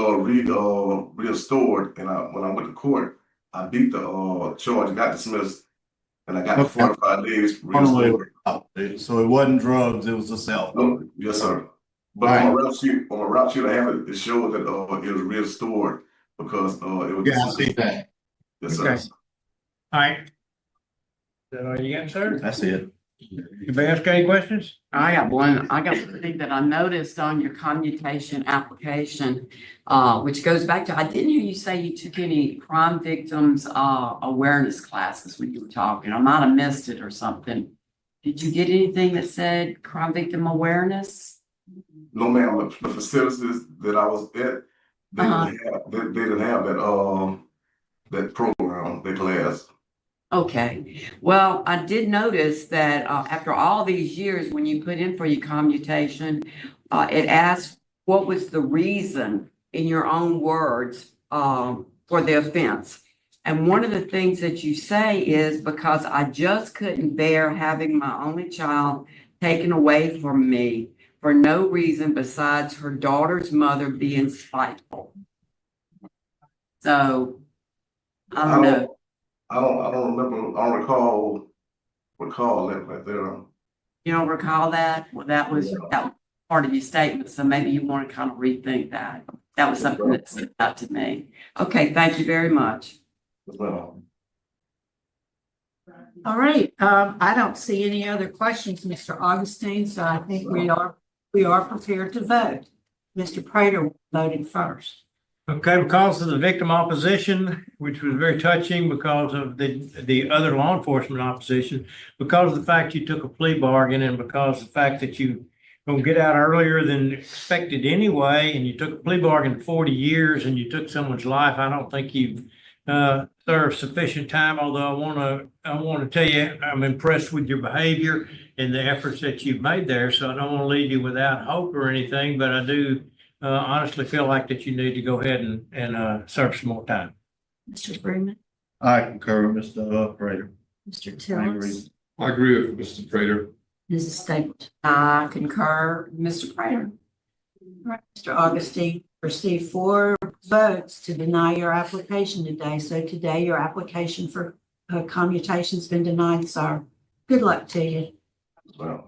restored, and when I went to court, I beat the charge, got dismissed, and I got the 45 days restored. So it wasn't drugs, it was a cell phone. Yes, sir. But on my route sheet, I have it. It showed that it was restored because it was. Yeah, I see that. Yes, sir. Okay. All right. Is that all you got, sir? That's it. Anybody else got any questions? I got one. I got something that I noticed on your commutation application, which goes back to, I didn't hear you say you took any crime victims awareness classes when you were talking. I might have missed it or something. Did you get anything that said crime victim awareness? No, ma'am. The facilities that I was at, they didn't have that program, that class. Okay, well, I did notice that after all these years, when you put in for your commutation, it asked what was the reason, in your own words, for the offense. And one of the things that you say is because I just couldn't bear having my only child taken away from me for no reason besides her daughter's mother being spiteful. So, I don't know. I don't remember. I don't recall that right there. You don't recall that? Well, that was part of your statement, so maybe you want to kind of rethink that. That was something that stood out to me. Okay, thank you very much. Well, All right, I don't see any other questions, Mr. Augustine, so I think we are prepared to vote. Mr. Prater voted first. Okay, because of the victim opposition, which was very touching because of the other law enforcement opposition, because of the fact you took a plea bargain and because of the fact that you gonna get out earlier than expected anyway, and you took a plea bargain 40 years and you took someone's life, I don't think you've served sufficient time, although I wanna tell you, I'm impressed with your behavior and the efforts that you've made there, so I don't wanna leave you without hope or anything, but I do honestly feel like that you need to go ahead and serve some more time. Mr. Freeman, I concur with Mr. Prater. Mr. Tillis, I agree with Mr. Prater. Mrs. Stapleton. I concur, Mr. Prater. All right, Mr. Augustine, received 4 votes to deny your application today. So today your application for commutation's been denied, sir. Good luck to you. Well,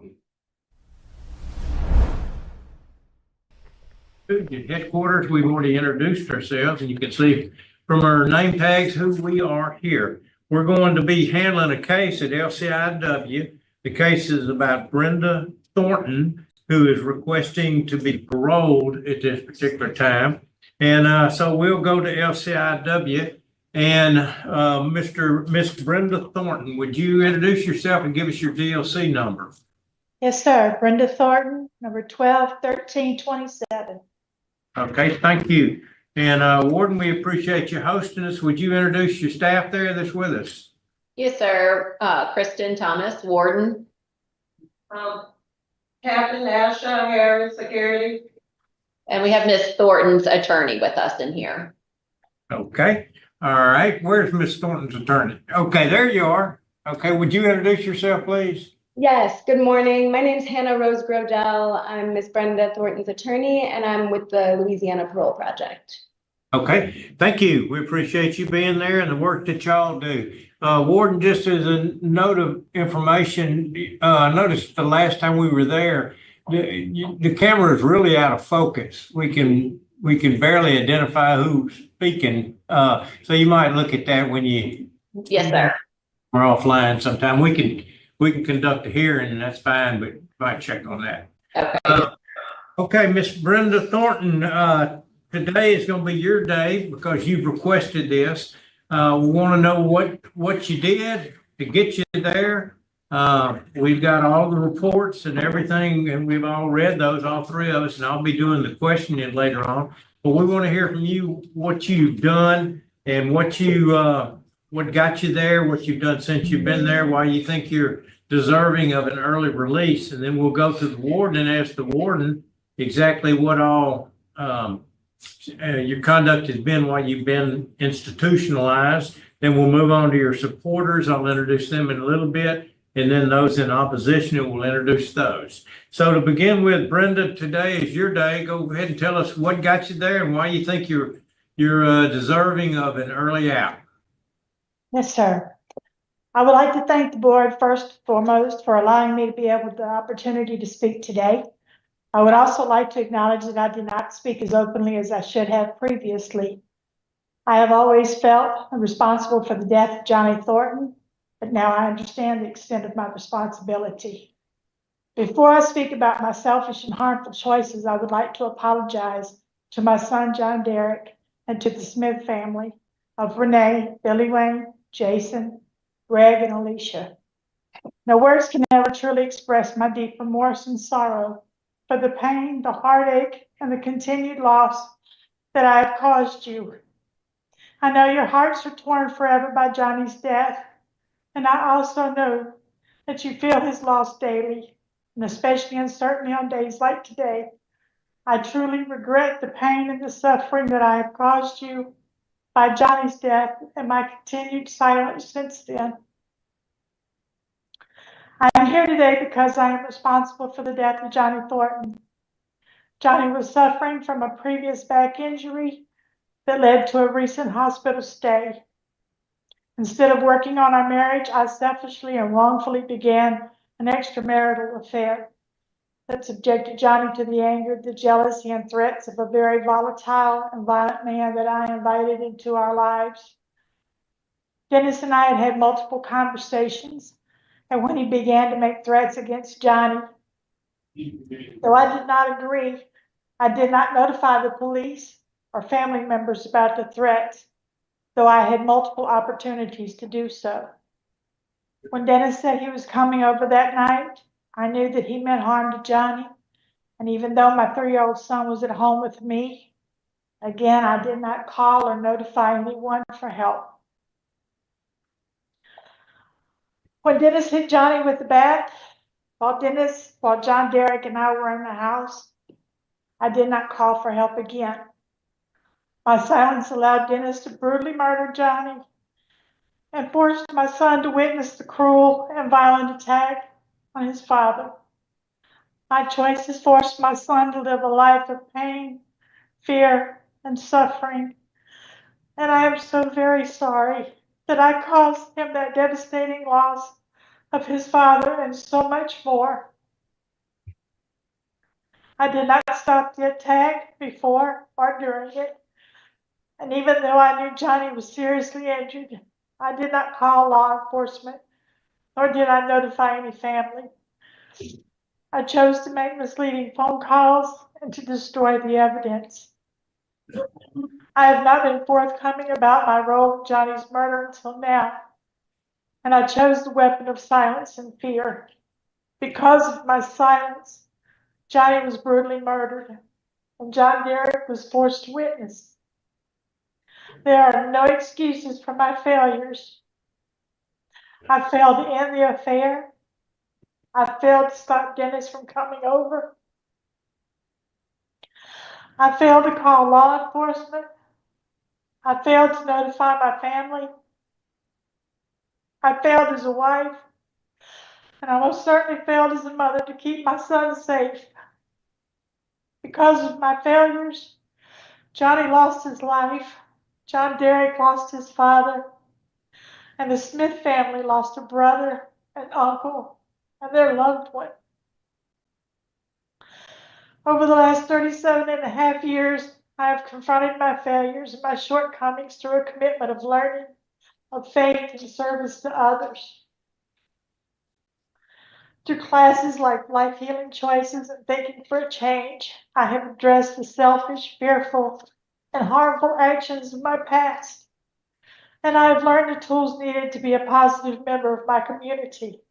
Headquarters, we've already introduced ourselves, and you can see from our name tags who we are here. we're going to be handling a case at LCIW. The case is about Brenda Thornton, who is requesting to be paroled at this particular time. And so we'll go to LCIW. And Miss Brenda Thornton, would you introduce yourself and give us your DLC number? Yes, sir. Brenda Thornton, number 121327. Okay, thank you. And Warden, we appreciate you hosting us. Would you introduce your staff there that's with us? Yes, sir. Kristen Thomas, Warden. Captain Asha Harris, security. And we have Miss Thornton's attorney with us in here. Okay. All right. Where's Miss Thornton's attorney? Okay, there you are. Okay, would you introduce yourself, please? Yes, good morning. My name is Hannah Rose Grodell. I'm Miss Brenda Thornton's attorney, and I'm with the Louisiana Parole Project. Okay, thank you. We appreciate you being there and the work that y'all do. Warden, just as a note of information, I noticed the last time we were there, the camera is really out of focus. We can barely identify who's speaking. So you might look at that when you Yes, sir. we're offline sometime. We can conduct a hearing and that's fine, but might check on that. Okay. Okay, Miss Brenda Thornton, today is going to be your day because you've requested this. We want to know what you did to get you there. We've got all the reports and everything, and we've all read those, all three of us, and I'll be doing the questioning later on. But we want to hear from you what you've done and what got you there, what you've done since you've been there, why you think you're deserving of an early release. And then we'll go to the warden and ask the warden exactly what all your conduct has been while you've been institutionalized. Then we'll move on to your supporters. I'll introduce them in a little bit. And then those in opposition, and we'll introduce those. So to begin with, Brenda, today is your day. Go ahead and tell us what got you there and why you think you're deserving of an early out. Yes, sir. I would like to thank the board first and foremost for allowing me to be able the opportunity to speak today. I would also like to acknowledge that I did not speak as openly as I should have previously. I have always felt responsible for the death of Johnny Thornton, but now I understand the extent of my responsibility. Before I speak about my selfish and harmful choices, I would like to apologize to my son, John Derrick, and to the Smith family of Renee, Billy Wayne, Jason, Greg, and Alicia. No words can ever truly express my deep remorse and sorrow for the pain, the heartache, and the continued loss that I have caused you. I know your hearts are torn forever by Johnny's death, and I also know that you feel his loss daily, and especially and certainly on days like today. I truly regret the pain and the suffering that I have caused you by Johnny's death and my continued silence since then. I am here today because I am responsible for the death of Johnny Thornton. Johnny was suffering from a previous back injury that led to a recent hospital stay. Instead of working on our marriage, I selfishly and wrongfully began an extramarital affair that subjected Johnny to the anger, the jealousy, and threats of a very volatile and violent man that I invited into our lives. Dennis and I had had multiple conversations, and when he began to make threats against Johnny, though I did not agree, I did not notify the police or family members about the threats, though I had multiple opportunities to do so. When Dennis said he was coming over that night, I knew that he meant harm to Johnny, and even though my 3-year-old son was at home with me, again, I did not call or notify anyone for help. When Dennis hit Johnny with the bat, while John Derrick and I were in the house, I did not call for help again. My silence allowed Dennis to brutally murder Johnny and forced my son to witness the cruel and violent attack on his father. My choices forced my son to live a life of pain, fear, and suffering. And I am so very sorry that I caused him that devastating loss of his father and so much more. I did not stop the attack before or during it. And even though I knew Johnny was seriously injured, I did not call law enforcement, nor did I notify any family. I chose to make misleading phone calls and to destroy the evidence. I have not been forthcoming about my role in Johnny's murder until now, and I chose the weapon of silence and fear. Because of my silence, Johnny was brutally murdered, and John Derrick was forced to witness. There are no excuses for my failures. I failed to end the affair. I failed to stop Dennis from coming over. I failed to call law enforcement. I failed to notify my family. I failed as a wife. And I most certainly failed as a mother to keep my son safe. Because of my failures, Johnny lost his life. John Derrick lost his father. And the Smith family lost a brother, an uncle, and their loved one. Over the last 37 and a half years, I have confronted my failures and my shortcomings through a commitment of learning, of faith, and service to others. Through classes like Life Healing Choices and Thinking for a Change, I have addressed the selfish, fearful, and harmful actions of my past. And I have learned the tools needed to be a positive member of my community.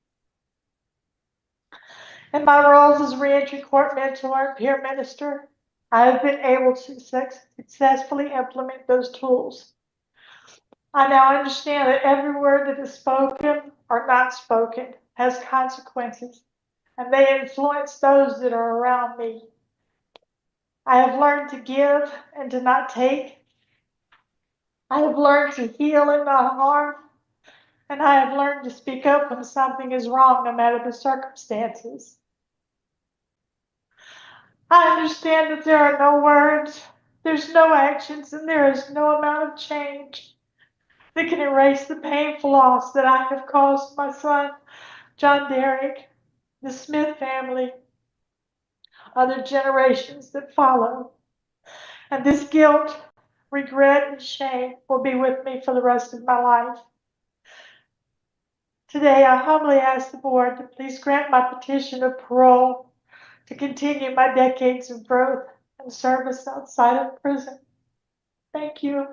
In my roles as reentry court mentor and peer minister, I have been able to successfully implement those tools. I now understand that every word that is spoken or not spoken has consequences, and they influence those that are around me. I have learned to give and to not take. I have learned to heal and not harm, and I have learned to speak up when something is wrong, no matter the circumstances. I understand that there are no words, there's no actions, and there is no amount of change that can erase the painful loss that I have caused my son, John Derrick, the Smith family, other generations that follow. And this guilt, regret, and shame will be with me for the rest of my life. Today, I humbly ask the board to please grant my petition of parole to continue my decades of growth and service outside of prison. Thank you.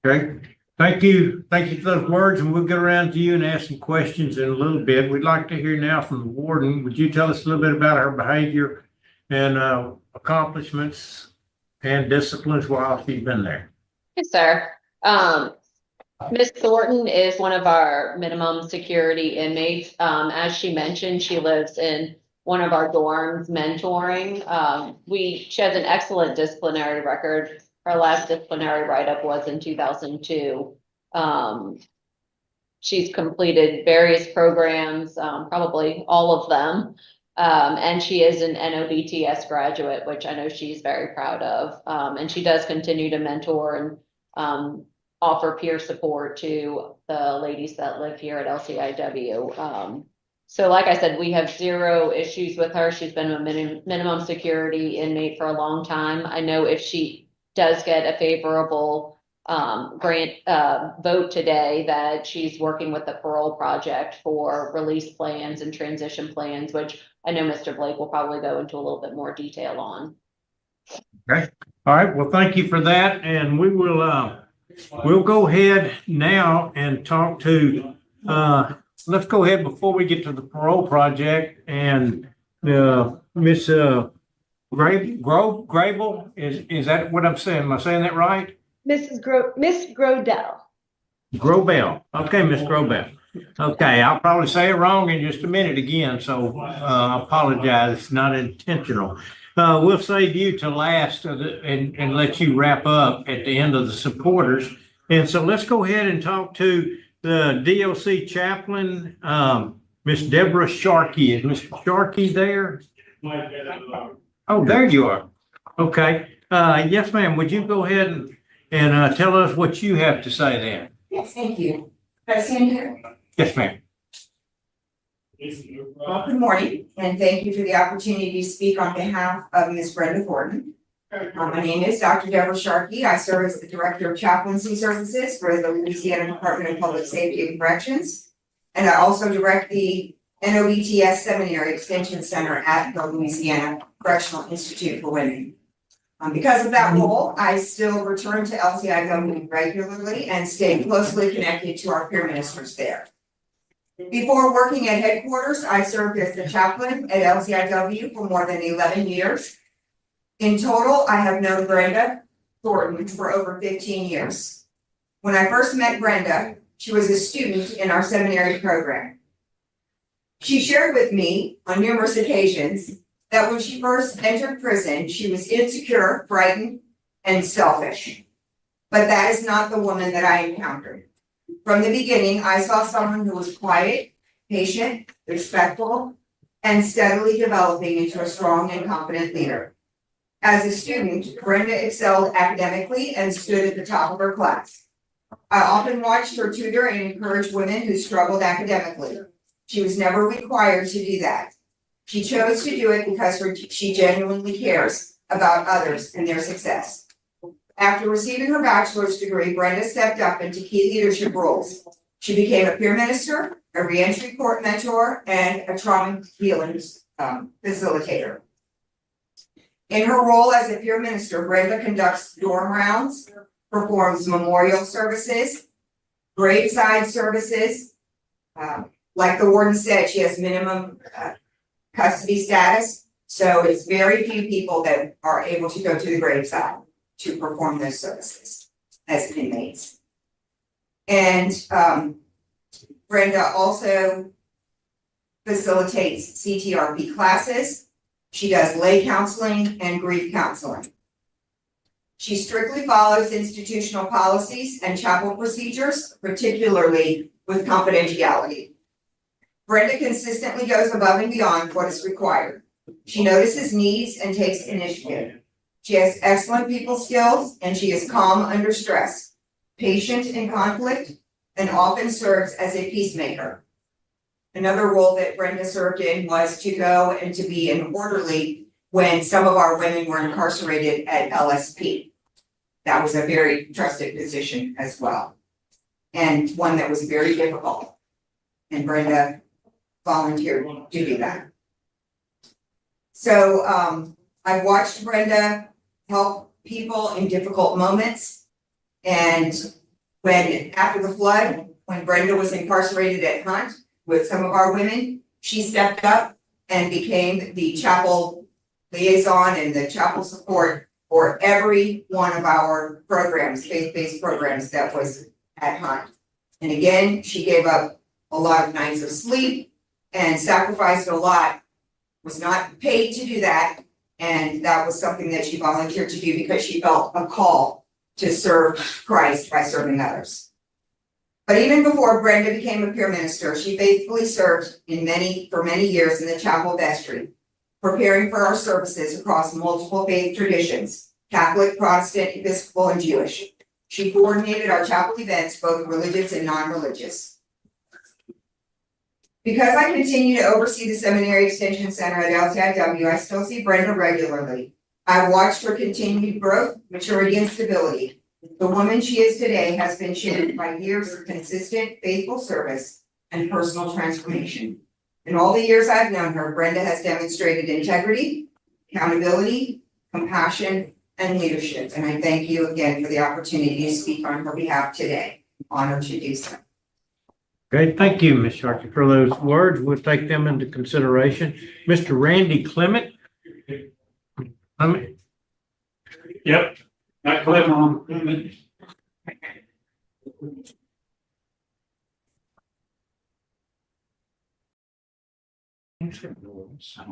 Okay, thank you. Thank you for those words, and we'll get around to you and ask some questions in a little bit. We'd like to hear now from the warden. Would you tell us a little bit about her behavior and accomplishments and disciplines while she's been there? Yes, sir. Ms. Thornton is one of our minimum security inmates. As she mentioned, she lives in one of our dorms mentoring. She has an excellent disciplinary record. Her last disciplinary write-up was in 2002. She's completed various programs, probably all of them. And she is an NOBTS graduate, which I know she's very proud of. And she does continue to mentor and offer peer support to the ladies that live here at LCIW. So like I said, we have zero issues with her. She's been a minimum security inmate for a long time. I know if she does get a favorable vote today, that she's working with the Parole Project for release plans and transition plans, which I know Mr. Blake will probably go into a little bit more detail on. Okay. All right. Well, thank you for that. And we will, we'll go ahead now and talk to, let's go ahead before we get to the Parole Project and Miss Grable, is that what I'm saying? Am I saying that right? Miss Grodell. Grobel. Okay, Miss Grobel. Okay, I'll probably say it wrong in just a minute again, so I apologize. It's not intentional. We'll save you to last and let you wrap up at the end of the supporters. And so let's go ahead and talk to the DOC chaplain, Miss Deborah Sharkey. Is Mr. Sharkey there? Oh, there you are. Okay. Yes, ma'am. Would you go ahead and tell us what you have to say there? Yes, thank you. Can I stand here? Yes, ma'am. Well, good morning, and thank you for the opportunity to speak on behalf of Ms. Brenda Thornton. My name is Dr. Deborah Sharkey. I serve as the Director of Chaplaincy Services for the Louisiana Department of Public Safety and Corrections. And I also direct the NOBTS Seminary Extension Center at the Louisiana Correctional Institute for Women. Because of that role, I still return to LCIW regularly and stay closely connected to our peer ministers there. Before working at headquarters, I served as the chaplain at LCIW for more than 11 years. In total, I have known Brenda Thornton for over 15 years. When I first met Brenda, she was a student in our seminary program. She shared with me on numerous occasions that when she first entered prison, she was insecure, frightened, and selfish. But that is not the woman that I encountered. From the beginning, I saw someone who was quiet, patient, respectful, and steadily developing into a strong and confident leader. As a student, Brenda excelled academically and stood at the top of her class. I often watched her tutor and encourage women who struggled academically. She was never required to do that. She chose to do it because she genuinely cares about others and their success. After receiving her bachelor's degree, Brenda stepped up into key leadership roles. She became a peer minister, a reentry court mentor, and a trauma healing facilitator. In her role as a peer minister, Brenda conducts dorm rounds, performs memorial services, graveside services. Like the warden said, she has minimum custody status, so it's very few people that are able to go to the graveside to perform those services as inmates. And Brenda also facilitates CTRP classes. She does lay counseling and grief counseling. She strictly follows institutional policies and chapel procedures, particularly with confidentiality. Brenda consistently goes above and beyond what is required. She notices needs and takes initiative. She has excellent people skills and she is calm under stress, patient in conflict, and often serves as a peacemaker. Another role that Brenda served in was to go and to be an orderly when some of our women were incarcerated at LSP. That was a very trusted position as well, and one that was very difficult. And Brenda volunteered to do that. So I watched Brenda help people in difficult moments. And after the flood, when Brenda was incarcerated at Hunt with some of our women, she stepped up and became the chapel liaison and the chapel support for every one of our programs, faith-based programs that was at Hunt. And again, she gave up a lot of nights of sleep and sacrificed a lot, was not paid to do that. And that was something that she volunteered to do because she felt a call to serve Christ by serving others. But even before Brenda became a peer minister, she faithfully served for many years in the chapel vestry, preparing for our services across multiple faith traditions, Catholic, Protestant, Episcopal, and Jewish. She coordinated our chapel events, both religious and non-religious. Because I continue to oversee the Seminary Extension Center at LCIW, I still see Brenda regularly. I've watched her continued growth, maturity, and stability. The woman she is today has been shaped by years of consistent, faithful service and personal transformation. In all the years I've known her, Brenda has demonstrated integrity, accountability, compassion, and leadership. And I thank you again for the opportunity to speak on her behalf today. I'm honored to do so. Okay, thank you, Ms. Sharkey, for those words. We'll take them into consideration. Mr. Randy Clement. Yep, not Clement.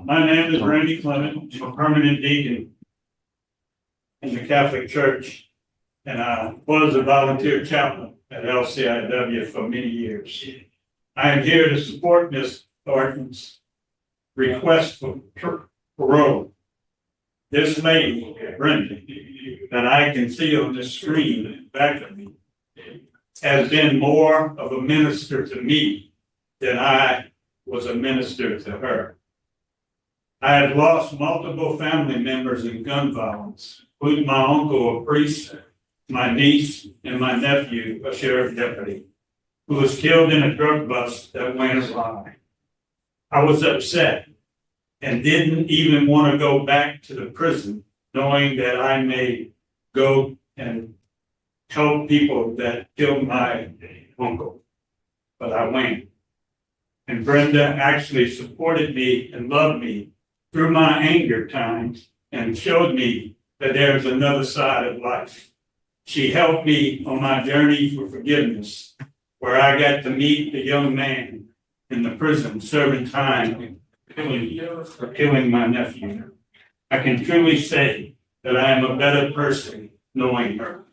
My name is Randy Clement. I'm a permanent deacon in the Catholic Church, and I was a volunteer chaplain at LCIW for many years. I am here to support Ms. Thornton's request for parole. This lady, Brenda, that I can see on the screen back of me, has been more of a minister to me than I was a minister to her. I have lost multiple family members in gun violence, including my uncle, a priest, my niece, and my nephew, a sheriff deputy, who was killed in a drug bust that went awry. I was upset and didn't even want to go back to the prison, knowing that I may go and help people that killed my uncle. But I went. And Brenda actually supported me and loved me through my anger times and showed me that there's another side of life. She helped me on my journey for forgiveness, where I got to meet the young man in the prison serving time for killing my nephew. I can truly say that I am a better person knowing her.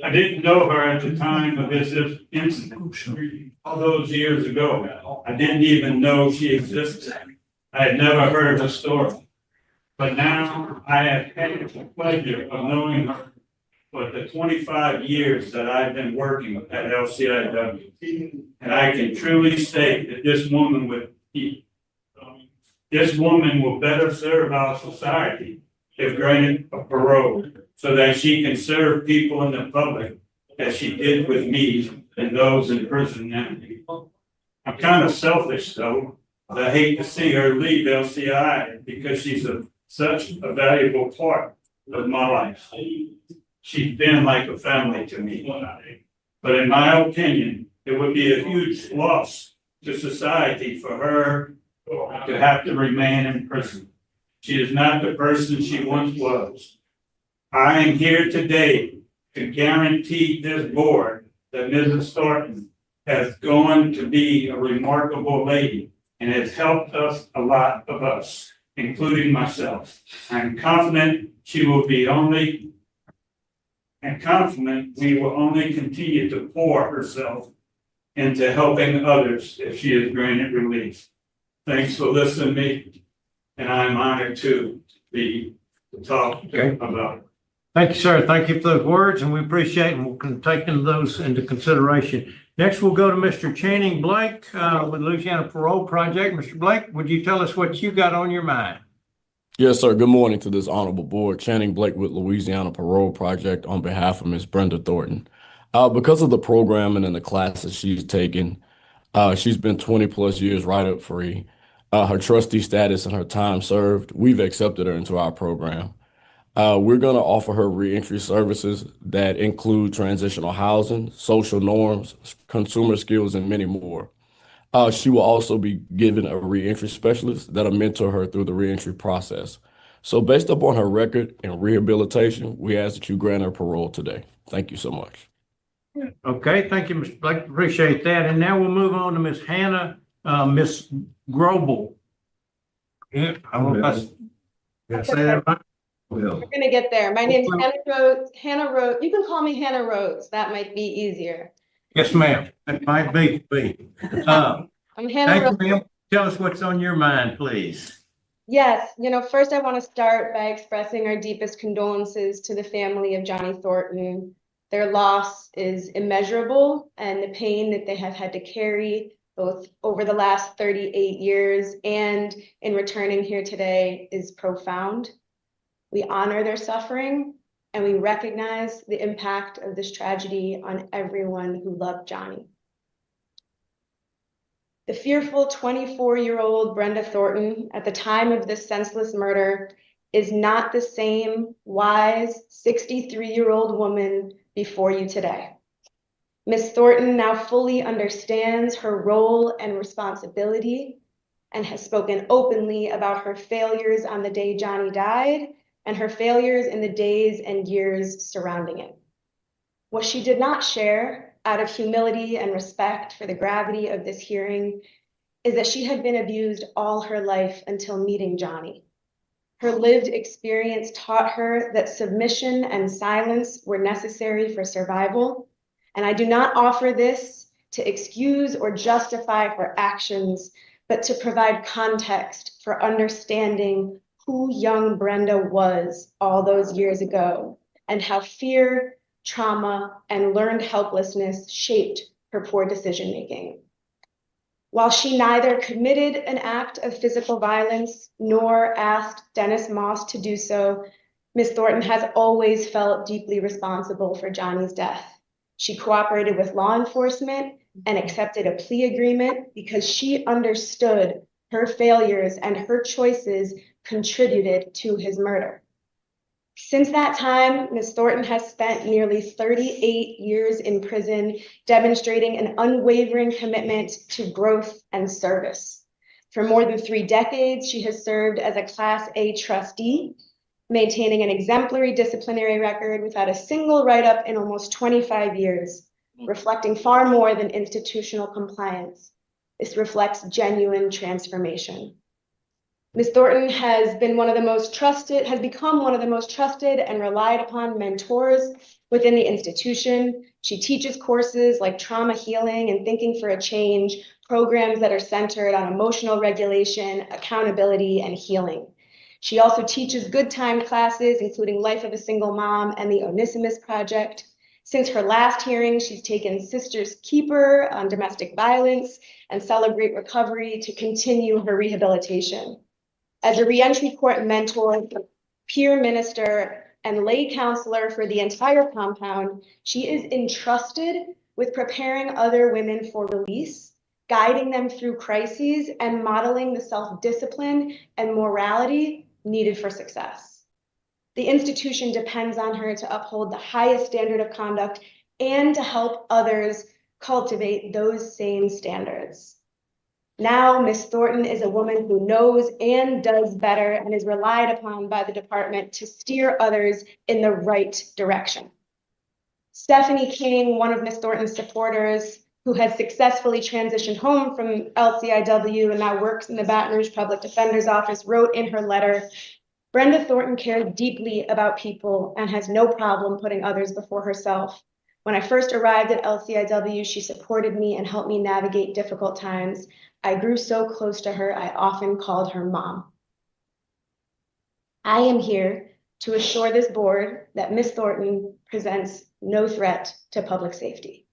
I didn't know her at the time of this incident, all those years ago. I didn't even know she existed. I had never heard her story. But now I have had the pleasure of knowing her for the 25 years that I've been working at LCIW. And I can truly say that this woman will better serve our society if granted a parole, so that she can serve people in the public as she did with me and those in prison now. I'm kind of selfish though, but I hate to see her leave LCI because she's such a valuable part of my life. She's been like a family to me. But in my opinion, it would be a huge loss to society for her to have to remain in prison. She is not the person she once was. I am here today to guarantee this board that Mrs. Thornton has gone to be a remarkable lady and has helped us, a lot of us, including myself. I'm confident we will only continue to pour herself into helping others if she is granted release. Thanks for listening to me, and I'm honored to be to talk about it. Thank you, sir. Thank you for those words, and we appreciate and we'll take those into consideration. Next, we'll go to Mr. Channing Blake with Louisiana Parole Project. Mr. Blake, would you tell us what you got on your mind? Yes, sir. Good morning to this honorable board. Channing Blake with Louisiana Parole Project on behalf of Ms. Brenda Thornton. Because of the programming and the classes she's taken, she's been 20 plus years right-up free. Her trustee status and her time served, we've accepted her into our program. We're going to offer her reentry services that include transitional housing, social norms, consumer skills, and many more. She will also be given a reentry specialist that'll mentor her through the reentry process. So based upon her record and rehabilitation, we ask that you grant her parole today. Thank you so much. Okay, thank you, Mr. Blake. Appreciate that. And now we'll move on to Ms. Hannah, Ms. Grobel. Yeah, I don't know if I say that right. We're gonna get there. My name is Hannah Rhodes. You can call me Hannah Rhodes. That might be easier. Yes, ma'am. That might be. I'm Hannah Rhodes. Thank you, ma'am. Tell us what's on your mind, please. Yes, first I want to start by expressing our deepest condolences to the family of Johnny Thornton. Their loss is immeasurable, and the pain that they have had to carry both over the last 38 years and in returning here today is profound. We honor their suffering, and we recognize the impact of this tragedy on everyone who loved Johnny. The fearful 24-year-old Brenda Thornton at the time of this senseless murder is not the same wise 63-year-old woman before you today. Ms. Thornton now fully understands her role and responsibility and has spoken openly about her failures on the day Johnny died and her failures in the days and years surrounding it. What she did not share, out of humility and respect for the gravity of this hearing, is that she had been abused all her life until meeting Johnny. Her lived experience taught her that submission and silence were necessary for survival, and I do not offer this to excuse or justify her actions, but to provide context for understanding who young Brenda was all those years ago and how fear, trauma, and learned helplessness shaped her poor decision-making. While she neither committed an act of physical violence nor asked Dennis Moss to do so, Ms. Thornton has always felt deeply responsible for Johnny's death. She cooperated with law enforcement and accepted a plea agreement because she understood her failures and her choices contributed to his murder. Since that time, Ms. Thornton has spent nearly 38 years in prison, demonstrating an unwavering commitment to growth and service. For more than 3 decades, she has served as a Class A trustee, maintaining an exemplary disciplinary record without a single write-up in almost 25 years, reflecting far more than institutional compliance. This reflects genuine transformation. Ms. Thornton has become one of the most trusted and relied upon mentors within the institution. She teaches courses like trauma healing and thinking for a change, programs that are centered on emotional regulation, accountability, and healing. She also teaches good time classes, including Life of a Single Mom and the Onesimus Project. Since her last hearing, she's taken Sisters Keeper on domestic violence and Celebrate Recovery to continue her rehabilitation. As a reentry court mentor, peer minister, and lay counselor for the entire compound, she is entrusted with preparing other women for release, guiding them through crises, and modeling the self-discipline and morality needed for success. The institution depends on her to uphold the highest standard of conduct and to help others cultivate those same standards. Now, Ms. Thornton is a woman who knows and does better and is relied upon by the department to steer others in the right direction. Stephanie King, one of Ms. Thornton's supporters, who has successfully transitioned home from LCIW and now works in the Baton Rouge Public Defender's Office, wrote in her letter, "Brenda Thornton cares deeply about people and has no problem putting others before herself. When I first arrived at LCIW, she supported me and helped me navigate difficult times. I grew so close to her, I often called her mom." I am here to assure this board that Ms. Thornton presents no threat to public safety.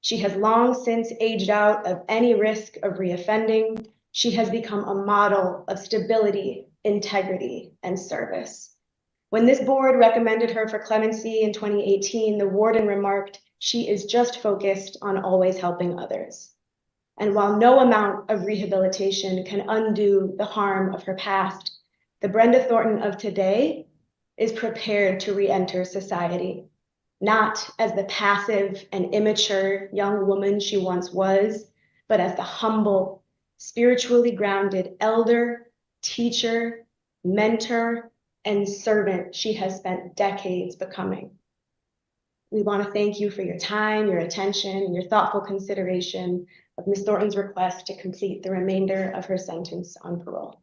She has long since aged out of any risk of reoffending. She has become a model of stability, integrity, and service. When this board recommended her for clemency in 2018, the warden remarked, "She is just focused on always helping others." And while no amount of rehabilitation can undo the harm of her past, the Brenda Thornton of today is prepared to re-enter society, not as the passive and immature young woman she once was, but as the humble, spiritually grounded elder, teacher, mentor, and servant she has spent decades becoming. We want to thank you for your time, your attention, and your thoughtful consideration of Ms. Thornton's request to complete the remainder of her sentence on parole.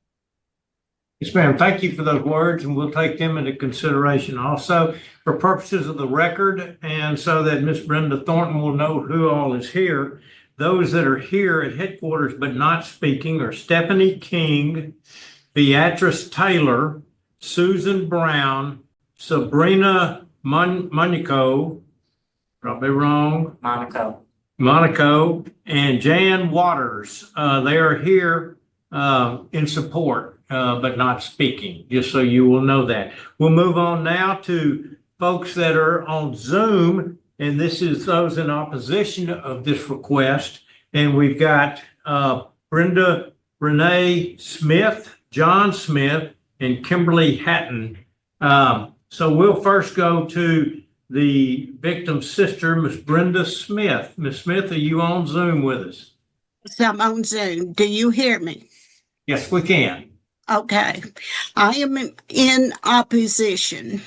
Yes, ma'am. Thank you for those words, and we'll take them into consideration also for purposes of the record and so that Ms. Brenda Thornton will know who all is here. Those that are here at headquarters but not speaking are Stephanie King, Beatrice Taylor, Susan Brown, Sabrina Monaco, probably wrong. Monaco, and Jan Waters. They are here in support, but not speaking, just so you will know that. We'll move on now to folks that are on Zoom, and this is those in opposition of this request. And we've got Brenda Renee Smith, John Smith, and Kimberly Hatton. So we'll first go to the victim's sister, Miss Brenda Smith. Miss Smith, are you on Zoom with us? Yes, I'm on Zoom. Do you hear me? Yes, we can. Okay. I am in opposition.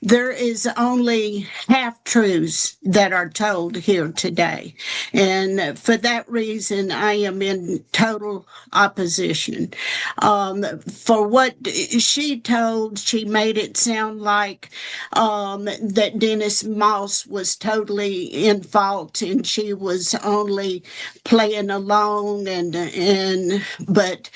There is only half-truths that are told here today. And for that reason, I am in total opposition. For what she told, she made it sound like that Dennis Moss was totally in fault and she was only playing along but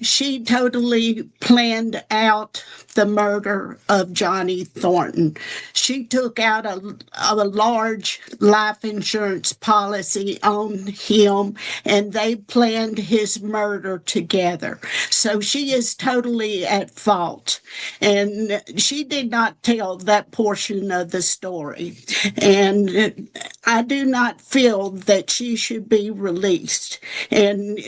she totally planned out the murder of Johnny Thornton. She took out a large life insurance policy on him, and they planned his murder together. So she is totally at fault. And she did not tell that portion of the story. And I do not feel that she should be released. And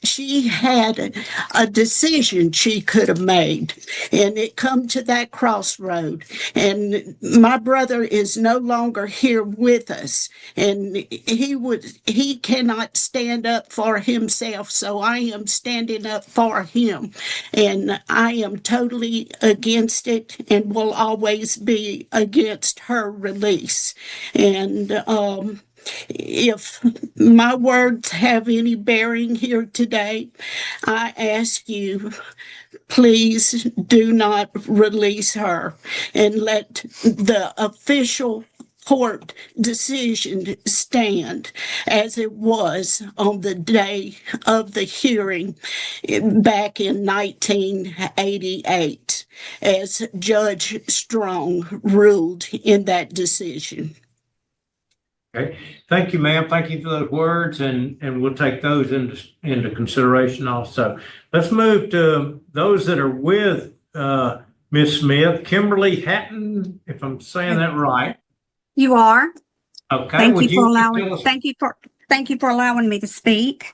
she had a decision she could have made, and it come to that crossroad. And my brother is no longer here with us, and he cannot stand up for himself, so I am standing up for him. And I am totally against it and will always be against her release. And if my words have any bearing here today, I ask you, please do not release her and let the official court decision stand as it was on the day of the hearing back in 1988, as Judge Strong ruled in that decision. Okay, thank you, ma'am. Thank you for those words, and we'll take those into consideration also. Let's move to those that are with Ms. Smith. Kimberly Hatton, if I'm saying that right. You are. Okay. Thank would you for tell allowing. us- Thank you for allowing me to speak.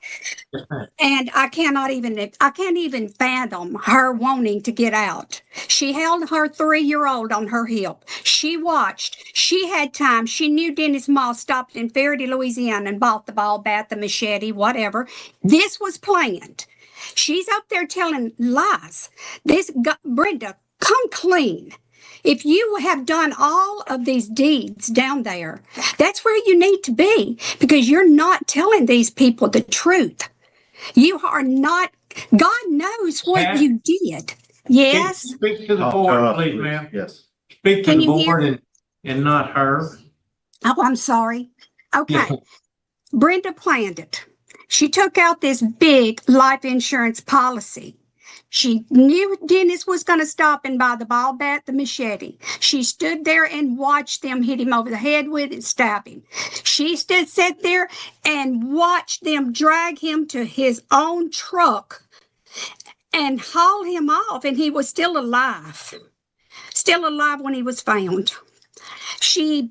Yes, ma'am. And I can't even fathom her wanting to get out. She held her 3-year-old on her hip. She watched. She had time. She knew Dennis Moss stopped in Faraday, Louisiana, and bought the ball bat, the machete, whatever. This was planned. She's up there telling lies. Brenda, come clean. If you have done all of these deeds down there, that's where you need to be, because you're not telling these people the truth. You are not. God knows what you did. Yes. Speak to the board, please, ma'am. Yes. Speak to Can the you hear? board and not her. Oh, I'm sorry. Okay. Yes. Brenda planned it. She took out this big life insurance policy. She knew Dennis was going to stop and buy the ball bat, the machete. She stood there and watched them hit him over the head with it and stab him. She sat there and watched them drag him to his own truck and haul him off, and he was still alive when he was found. She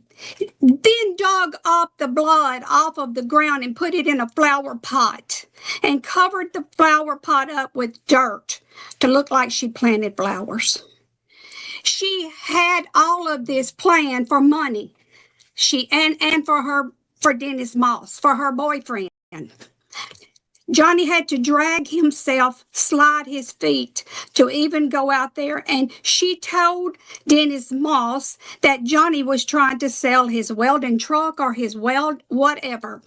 then dug up the blood off of the ground and put it in a flower pot and covered the flower pot up with dirt to look like she planted flowers. She had all of this planned for money. And for Dennis Moss, for her boyfriend. Johnny had to drag himself, slide his feet to even go out there. And she told Dennis Moss that Johnny was trying to sell his welding truck or his whatever.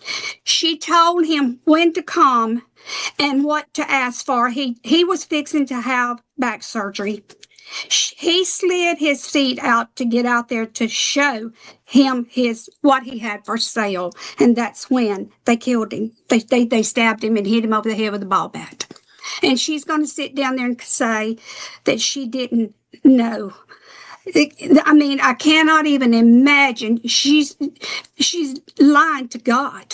She told him when to come and what to ask for. He was fixing to have back surgery. He slid his feet out to get out there to show him what he had for sale, and that's when they killed him. They stabbed him and hit him over the head with a ball bat. And she's going to sit down there and say that she didn't know. I mean, I cannot even imagine. She's lying to God.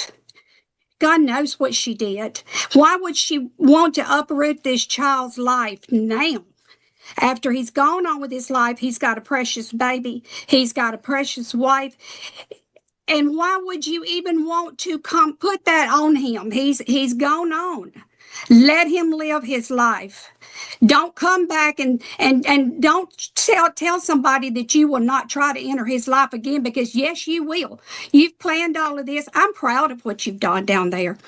God knows what she did. Why would she want to uproot this child's life now? After he's gone on with his life, he's got a precious baby. He's got a precious wife. And why would you even want to come put that on him? He's gone on. Let him live his life. Don't come back and don't tell somebody that you will not try to enter his life again, because yes, you will. You've planned all of this. I'm proud of what you've done down there.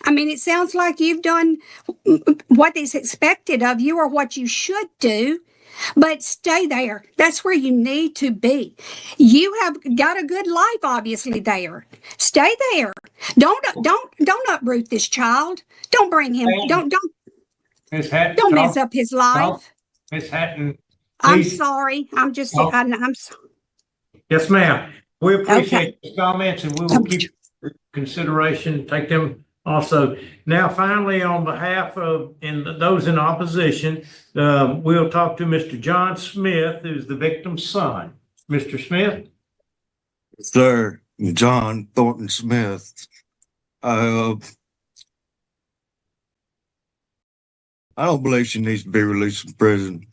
I mean, it sounds like you've done what is expected of you or what you should do, but stay there. That's where you need to be. You have got a good life, obviously, there. Stay there. Don't uproot this child. Don't bring him. Don't Ms. Hatton, don't mess up his life. Ms. Hatton, I'm please. sorry. I'm sorry. Yes, ma'am. We appreciate the comments, and we will keep consideration, take them Also, now finally, on behalf of, those in opposition, we'll talk to Mr. John Smith, who's the victim's son. Mr. Smith? Sir, John Thornton Smith. I don't believe she needs to be released from prison.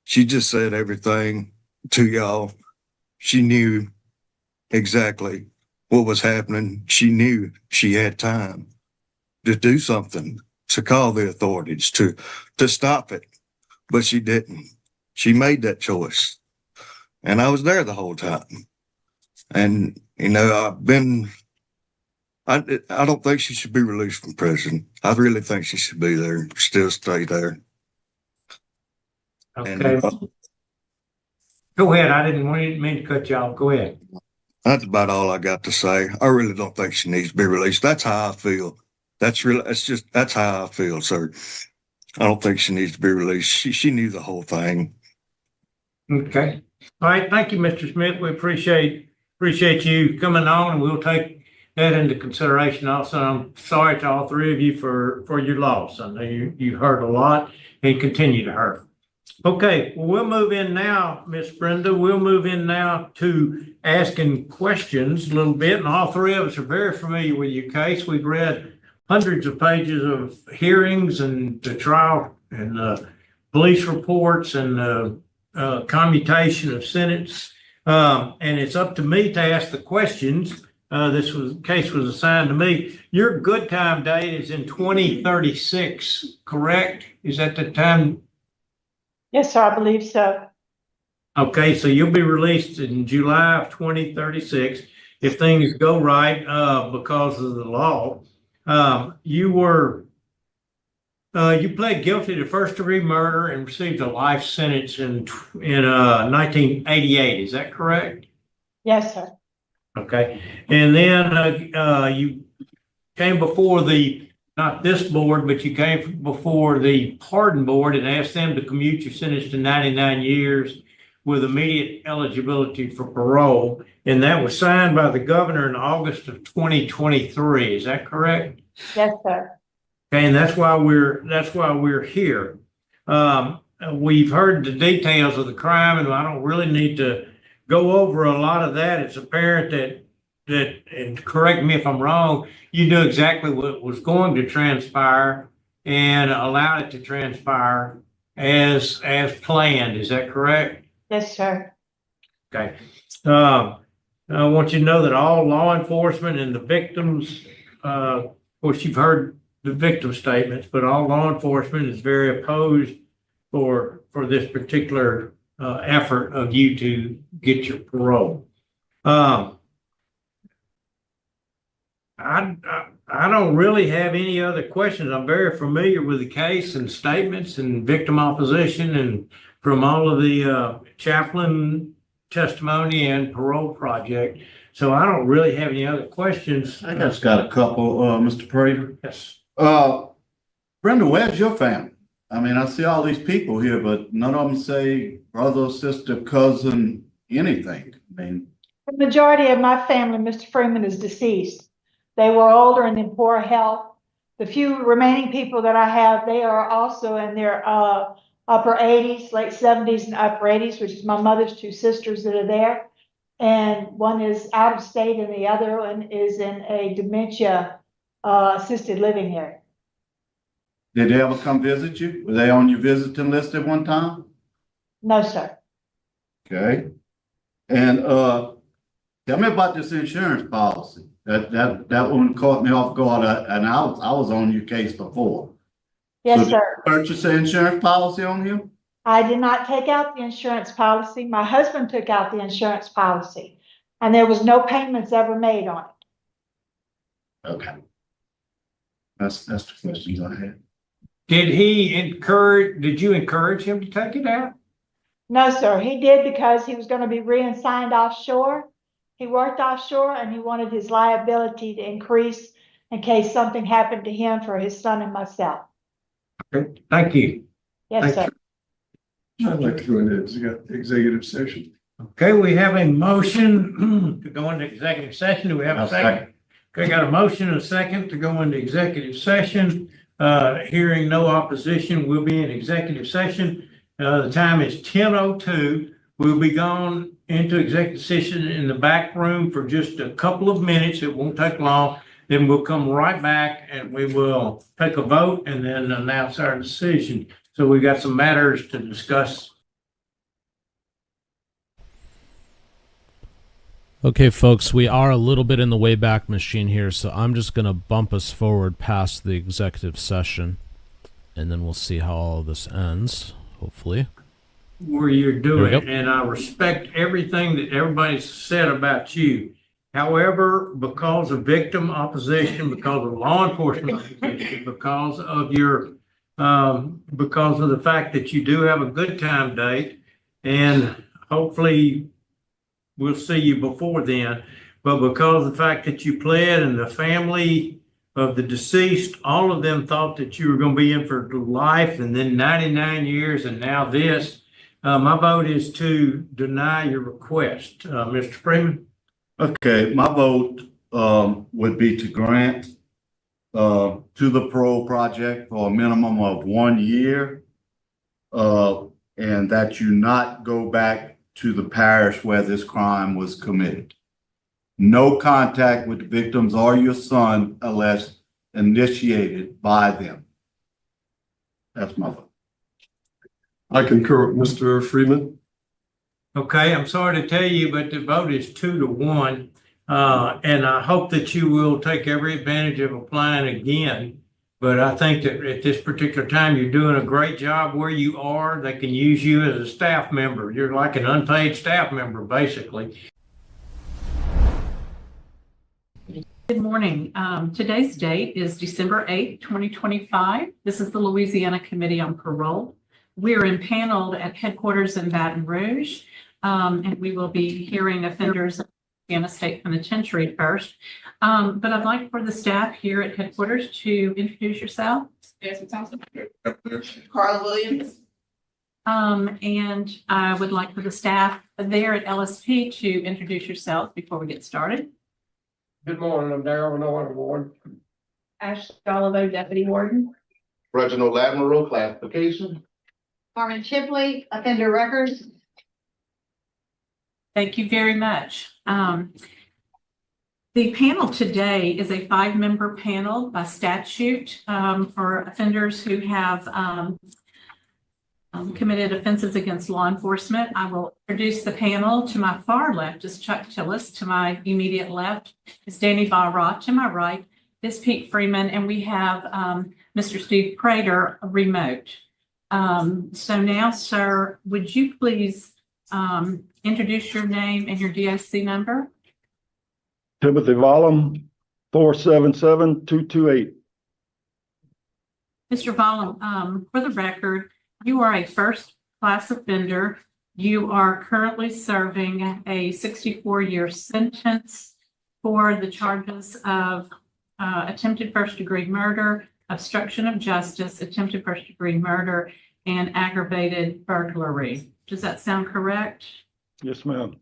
She just said everything to y'all. She knew exactly what was happening. She knew she had time to do something, to call the authorities, to stop it, but she didn't. She made that choice, and I was there the whole time. And I don't think she should be released from prison. I really think she should be there, still stay there. Okay. And, Go ahead. I didn't mean to cut you off. Go ahead. that's about all I got to say. I really don't think she needs to be released. That's how I feel. That's how I feel, sir. I don't think she needs to be released. She knew the whole thing. Okay. All right. Thank you, Mr. Smith. We appreciate you coming on, and we'll take that into consideration also. I'm sorry to all three of you for your loss. I know you hurt a lot and continue to hurt. Okay, well, we'll move in now, Miss Brenda. We'll move in now to asking questions a little bit. And all three of us are very familiar with your case. We've read hundreds of pages of hearings and the trial and police reports and commutation of sentence. And it's up to me to ask the questions. Case was assigned to me. Your good time date is in 2036, correct? Is that the time? Yes, sir, I believe so. Okay, so you'll be released in July of 2036 if things go right because of the law. You pled guilty to first-degree murder and received a life sentence in 1988. Is that correct? Yes, sir. Okay, and then you came before not this board, but you came before the pardon board and asked them to commute your sentence to 99 years with immediate eligibility for parole. And that was signed by the governor in August of 2023. Is that correct? Yes, sir. Okay, and that's why we're here. We've heard the details of the crime, and I don't really need to go over a lot of that. It's apparent that, and correct me if I'm wrong, you knew exactly what was going to transpire and allowed it to transpire as planned. Is that correct? Yes, sir. Okay. I want you to know that all law enforcement and the victims, of course, you've heard the victim statements, but all law enforcement is very opposed for this particular effort of you to get your parole. I don't really have any other questions. I'm very familiar with the case and statements and victim opposition and from all of the chaplain testimony and parole project. So I don't really have any other questions. I just got a couple, Mr. Prater. Yes. Brenda, where's your family? I mean, I see all these people here, but none of them say brother, sister, cousin, anything. I mean, The majority of my family, Mr. Freeman, is deceased. They were older and in poor health. The few remaining people that I have, they are also in their upper 80s, late 70s and upper 80s, which is my mother's two sisters that are there. And one is out of state and the other one is in a dementia assisted living area. did they ever come visit you? Were they on your visiting list at one time? No, sir. Okay. And tell me about this insurance policy. That one caught me off guard, and I was on your case before. Yes, So did sir. you purchase an insurance policy on him? I did not take out the insurance policy. My husband took out the insurance policy, and there was no payments ever made on it. Okay. That's the questions I had. Did you encourage him to take it out? No, sir. He did because he was going to be reassigned offshore. He worked offshore and he wanted his liability to increase in case something happened to him for his son and myself. Okay. Thank you. Yes, Thank sir. I'd like to go into executive session. Okay, we have a motion to go into executive session. Do we have a I'll second? Okay, got a motion and a second to go into executive session. Hearing no opposition, we'll be in executive session. The time is 10:02. We'll be gone into executive session in the back room for just a couple of minutes. It won't take long. Then we'll come right back and we will take a vote and then announce our decision. So we've got some matters to discuss. Okay, folks, we are a little bit in the Wayback Machine here, so I'm just going to bump us forward past the executive session, and then we'll see how all of this ends, hopefully. Where you're doing, and I respect everything that everybody said about you. However, because of victim opposition, because of law enforcement opposition, because of your, because of the fact that you do have a good time date, and hopefully we'll see you before then, but because of the fact that you pled and the family of the deceased, all of them thought that you were going to be in for life and then 99 years and now this, my vote is to deny your request. Mr. Freeman? Okay, my vote would be to grant to the Parole Project for a minimum of 1 year, and that you not go back to the parish where this crime was committed. No contact with the victims or your son unless initiated by them. That's my vote. I concur with Mr. Freeman. Okay, I'm sorry to tell you, but the vote is 2-1. And I hope that you will take every advantage of applying again. But I think that at this particular time, you're doing a great job where you are. They can use you as a staff member. You're like an unpaid staff member, basically. Good morning. Today's date is December 8th, 2025. This is the Louisiana Committee on Parole. We're impaneled at headquarters in Baton Rouge, and we will be hearing offenders Louisiana State Penitentiary first. But I'd like for the staff here at headquarters to introduce yourself. Carla Williams. And I would like for the staff there at LSP to introduce yourself before we get started. Good morning, I'm Darrell Renard, Ward. Ash Dollivo, Deputy Warden. Reginald Admiral, classification. Carmen Chipley, offender records. Thank you very much. The panel today is a 5-member panel by statute for offenders who have committed offenses against law enforcement. I will introduce the panel. To my far left is Chuck Tillis. To my immediate left is Danny Barra. To my right is Pete Freeman, and we have Mr. Steve Prater remote. So now, sir, would you please introduce your name and your DOC number? Timothy Vollum, 477-228. Mr. Vollum, for the record, you are a first-class offender. You are currently serving a 64-year sentence for the charges of attempted first-degree murder, obstruction of justice, attempted first-degree murder, and aggravated burglary. Does that sound correct? Yes, ma'am.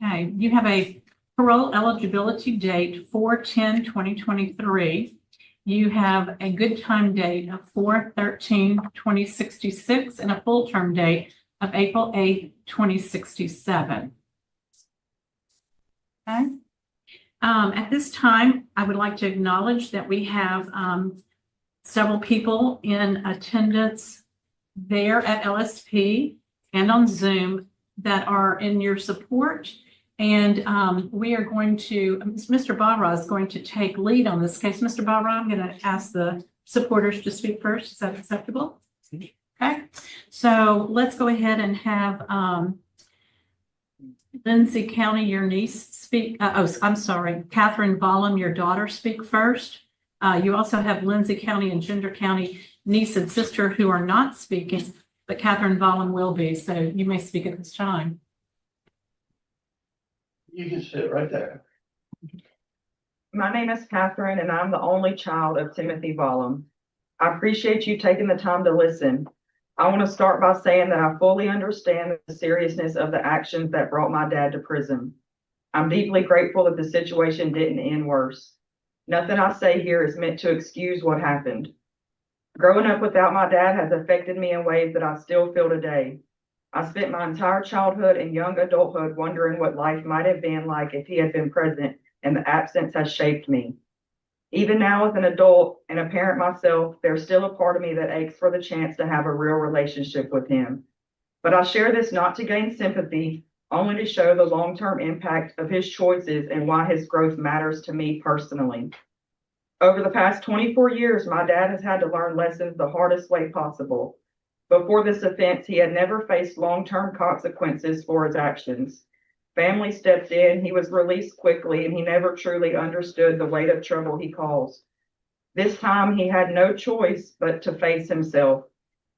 Okay, you have a parole eligibility date 4/10/2023. You have a good time date of 4/13/2066 and a full term date of April 8th, 2067. Okay. At this time, I would like to acknowledge that we have several people in attendance there at LSP and on Zoom that are in your support. And we are going to, Mr. Barra is going to take lead on this case. Mr. Barra, I'm going to ask the supporters to speak first. Is that acceptable? Okay. So let's go ahead and have Lindsay County, your niece, speak. I'm sorry, Catherine Vollum, your daughter, speak first. You also have Lindsay County and Gender County niece and sister who are not speaking, but Catherine Vollum will be. So you may speak at this time. You can sit right there. My name is Catherine, and I'm the only child of Timothy Vollum. I appreciate you taking the time to listen. I want to start by saying that I fully understand the seriousness of the actions that brought my dad to prison. I'm deeply grateful that the situation didn't end worse. Nothing I say here is meant to excuse what happened. Growing up without my dad has affected me in ways that I still feel today. I spent my entire childhood and young adulthood wondering what life might have been like if he had been present, and the absence has shaped me. Even now, as an adult and a parent myself, there's still a part of me that aches for the chance to have a real relationship with him. But I share this not to gain sympathy, only to show the long-term impact of his choices and why his growth matters to me personally. Over the past 24 years, my dad has had to learn lessons the hardest way possible. Before this offense, he had never faced long-term consequences for his actions. Family stepped in, he was released quickly, and he never truly understood the weight of trouble he caused. This time, he had no choice but to face himself.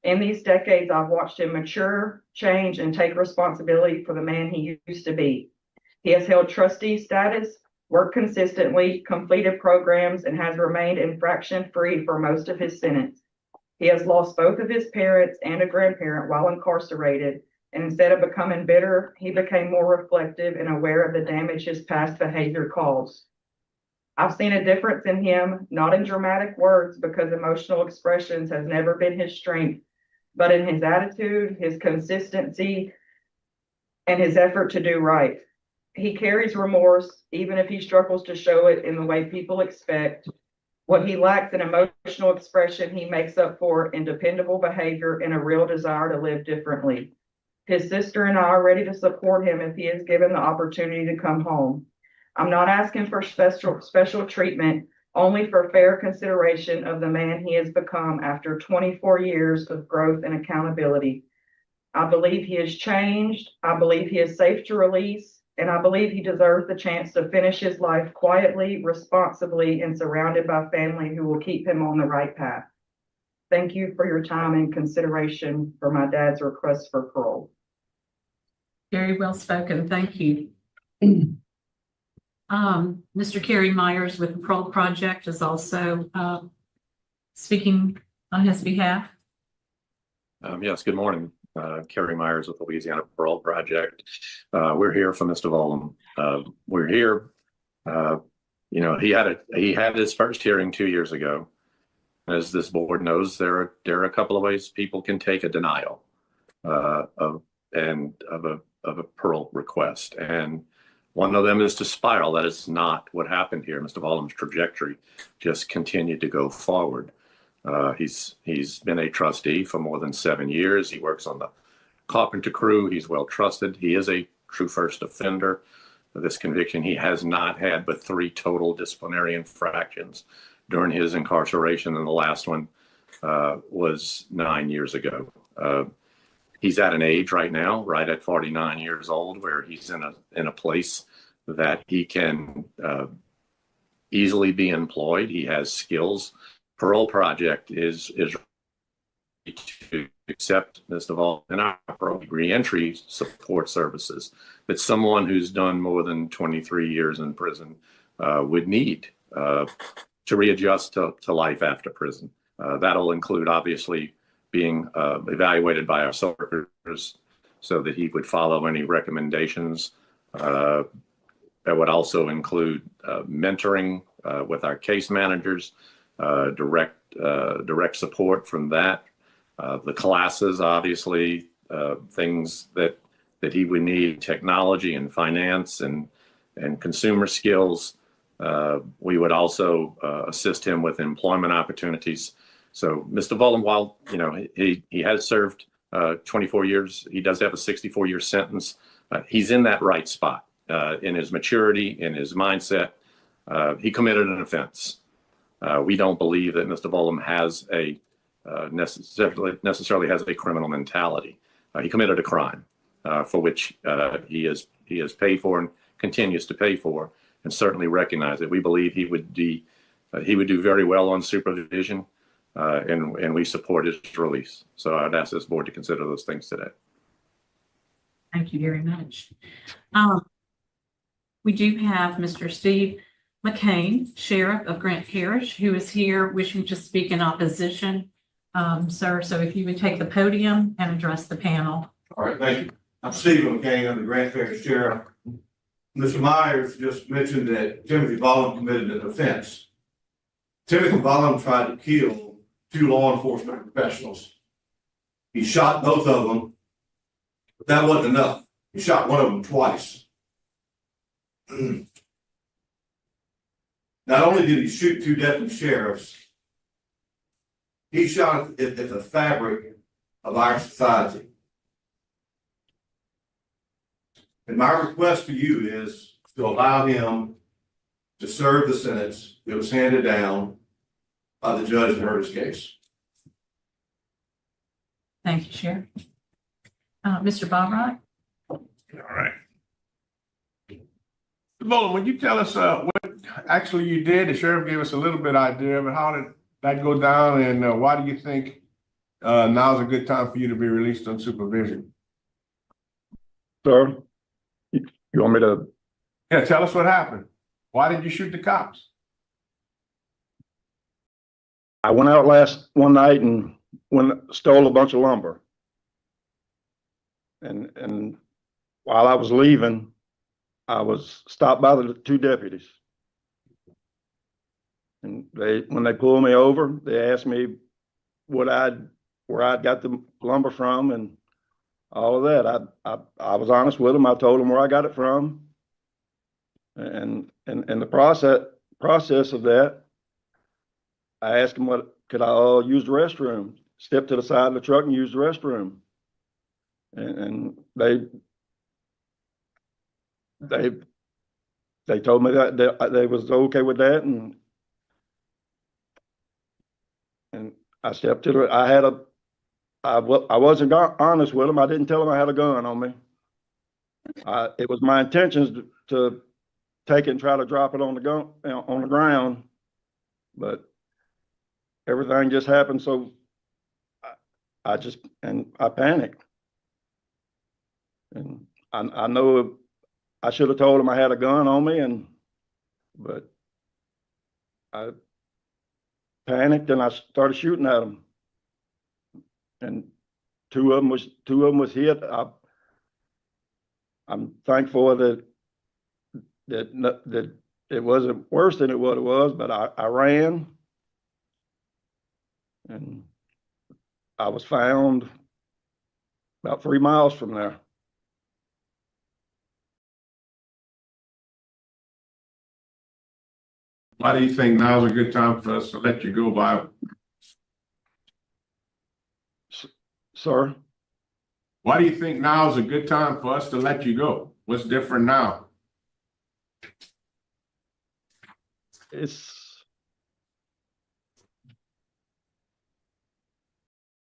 In these decades, I've watched him mature, change, and take responsibility for the man he used to be. He has held trustee status, worked consistently, completed programs, and has remained infraction-free for most of his sentence. He has lost both of his parents and a grandparent while incarcerated, and instead of becoming bitter, he became more reflective and aware of the damage his past behavior caused. I've seen a difference in him, not in dramatic words, because emotional expressions has never been his strength, but in his attitude, his consistency, and his effort to do right. He carries remorse, even if he struggles to show it in the way people expect. What he lacks in emotional expression, he makes up for in dependable behavior and a real desire to live differently. His sister and I are ready to support him if he is given the opportunity to come home. I'm not asking for special treatment, only for fair consideration of the man he has become after 24 years of growth and accountability. I believe he has changed. I believe he is safe to release. And I believe he deserves the chance to finish his life quietly, responsibly, and surrounded by family who will keep him on the right path. Thank you for your time and consideration for my dad's request for parole. Very well spoken. Thank you. Mr. Kerry Myers with the Parole Project is also speaking on his behalf. Yes, good morning. Kerry Myers with the Louisiana Parole Project. We're here for Mr. Volum. We're here. He had his first hearing 2 years ago. As this board knows, there are a couple of ways people can take a denial of a parole request, and one of them is to spiral. That is not what happened here. Mr. Volum's trajectory just continued to go forward. He's been a trustee for more than 7 years. He works on the carpenter crew. He's well trusted. He is a true first offender. For this conviction, he has not had but 3 total disciplinary infractions during his incarceration, and the last one was 9 years ago. He's at an age right now, right at 49 years old, where he's in a place that he can easily be employed. He has skills. Parole Project is to accept Mr. Volum in our reentry support services that someone who's done more than 23 years in prison would need to readjust to life after prison. That'll include, obviously, being evaluated by our social workers so that he would follow any recommendations. That would also include mentoring with our case managers, direct support from that. The classes, obviously, things that he would need, technology and finance and consumer skills. We would also assist him with employment opportunities. So Mr. Volum, while he has served 24 years, he does have a 64-year sentence. He's in that right spot in his maturity, in his mindset. He committed an offense. We don't believe that Mr. Volum has necessarily has a criminal mentality. He committed a crime for which he has paid for and continues to pay for, and certainly recognize it. We believe he would do very well on supervision, and we support his release. So I'd ask this board to consider those things today. Thank you very much. We do have Mr. Steve McCain, Sheriff of Grant Parish, who is here wishing to speak in opposition. Sir, so if you would take the podium and address the panel. All right, thank you. I'm Steve McCain. I'm the Grant Parish Sheriff. Mr. Myers just mentioned that Timothy Vollen committed an offense. Timothy Vollen tried to kill 2 law enforcement professionals. He shot both of them, but that wasn't enough. He shot one of them twice. Not only did he shoot 2 deputy sheriffs, he shot at the fabric of our society. And my request to you is to allow him to serve the sentence that was handed down by the judge in Hurt's case. Thank you, Sheriff. Mr. Bob Wright? All right. Bola, would you tell us what actually you did? The sheriff gave us a little bit idea, but how did that go down, and why do you think now's a good time for you to be released on supervision? Sir, you want me to? Yeah, tell us what happened. Why did you shoot the cops? I went out one night and stole a bunch of lumber. And while I was leaving, I was stopped by the 2 deputies. And when they pulled me over, they asked me where I'd got the lumber from and all of that. I was honest with them. I told them where I got it from. And in the process of that, I asked them could I use the restroom, step to the side of the truck and use the restroom. And they told me that they was okay with that, and I stepped to I wasn't honest with them. I didn't tell them I had a gun on me. It was my intentions to take it and try to drop it on the ground, but everything just happened, so I panicked. And I know I should have told him I had a gun on me, but I panicked and I started shooting at him. And two of them was hit. I'm thankful that it wasn't worse than what it was, but I ran and I was found about 3 miles from there. Why do you think now's a good time for us to let you go, Bob? Sir? Why do you think now is a good time for us to let you go? What's different now?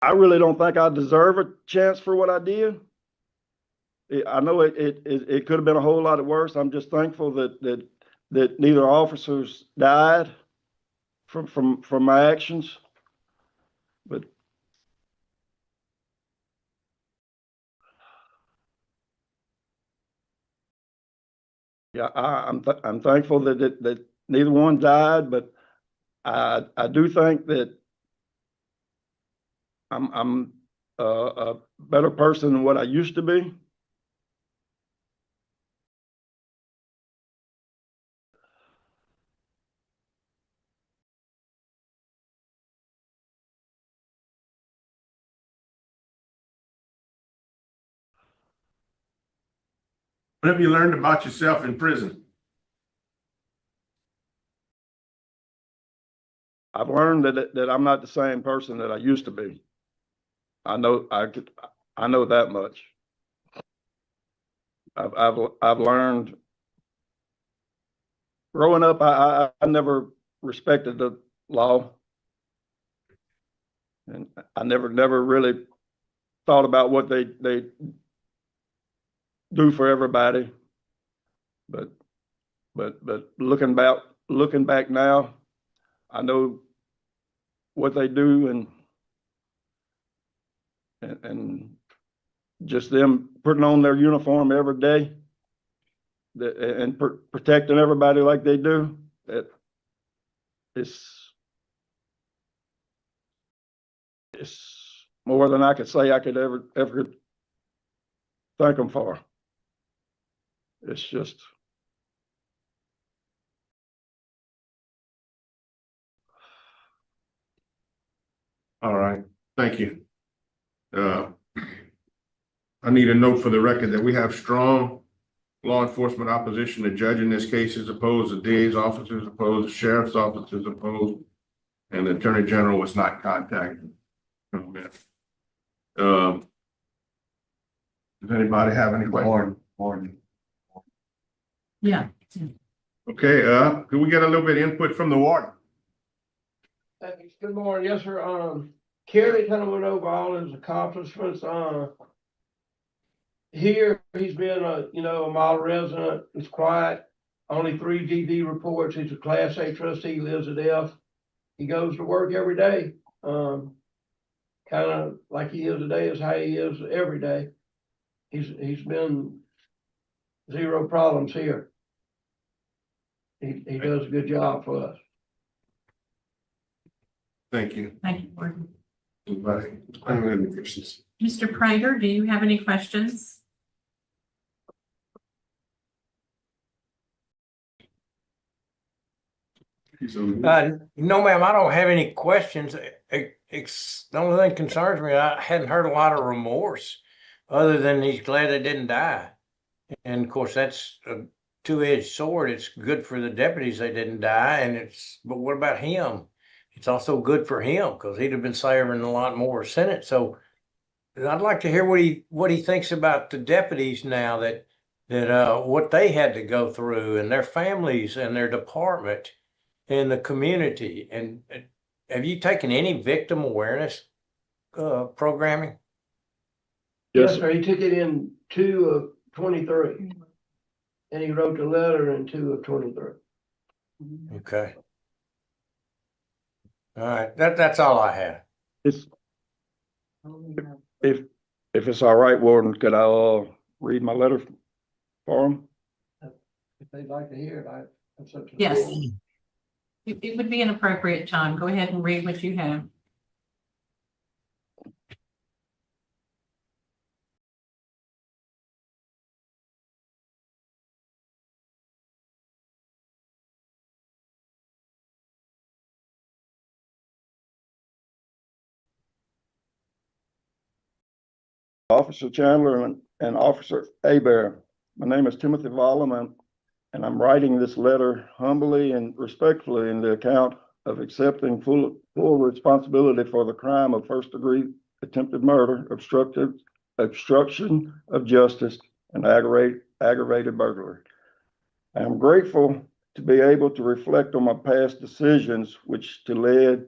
I really don't think I deserve a chance for what I did. I know it could have been a whole lot worse. I'm just thankful that neither officers died from my actions. But yeah, I'm thankful that neither one died, but I do think that I'm a better person than what I used to be. What have you learned about yourself in prison? I've learned that I'm not the same person that I used to be. I know that much. I've learned growing up. I never respected the law, and I never really thought about what they do for everybody. But looking back now, I know what they do, and just them putting on their uniform every day and protecting everybody like they do. That it's more than I could say I could ever thank them for. It's just All right, thank you. I need a note for the record that we have strong law enforcement opposition to judge in this case is opposed, the DA's office is opposed, the sheriff's office is opposed, and the attorney general was not contacted. Does anybody have any questions? Yeah. Okay, could we get a little bit of input from the warden? Good morning, yes, sir. Kerry kind of went over all his accomplishments. Here, he's been a model resident, he's quiet, only 3 GD reports, he's a Class A trustee, lives at F. He goes to work every day, kind of like he is today is how he is every day. He's been zero problems here. He does a good job for us. Thank you. Thank you, Warden. Anybody? I don't have any questions. Mr. Prater, do you have any questions? No, ma'am, I don't have any questions. The only thing concerns me, I hadn't heard a lot of remorse other than he's glad they didn't die. And of course, that's a two-edged sword. It's good for the deputies they didn't die, but what about him? It's also good for him because he'd have been serving a lot more sentence. So I'd like to hear what he thinks about the deputies now that what they had to go through and their families and their department and the community. And have you taken any victim awareness programming? Yes, sir. He took it in 2 of 23. And he wrote the letter in 2 of 23. Okay. All right. That's all I have. If it's all right, Warden, could I read my letter for him? If they'd like to hear it, I'm such a Yes. fool. It would be an appropriate time. Go ahead and read what you have. Officer Chandler and Officer Abear. My name is Timothy Vollum, and I'm writing this letter humbly and respectfully in the account of accepting full responsibility for the crime of first-degree attempted murder, obstruction of justice, and aggravated burglary. I am grateful to be able to reflect on my past decisions, which led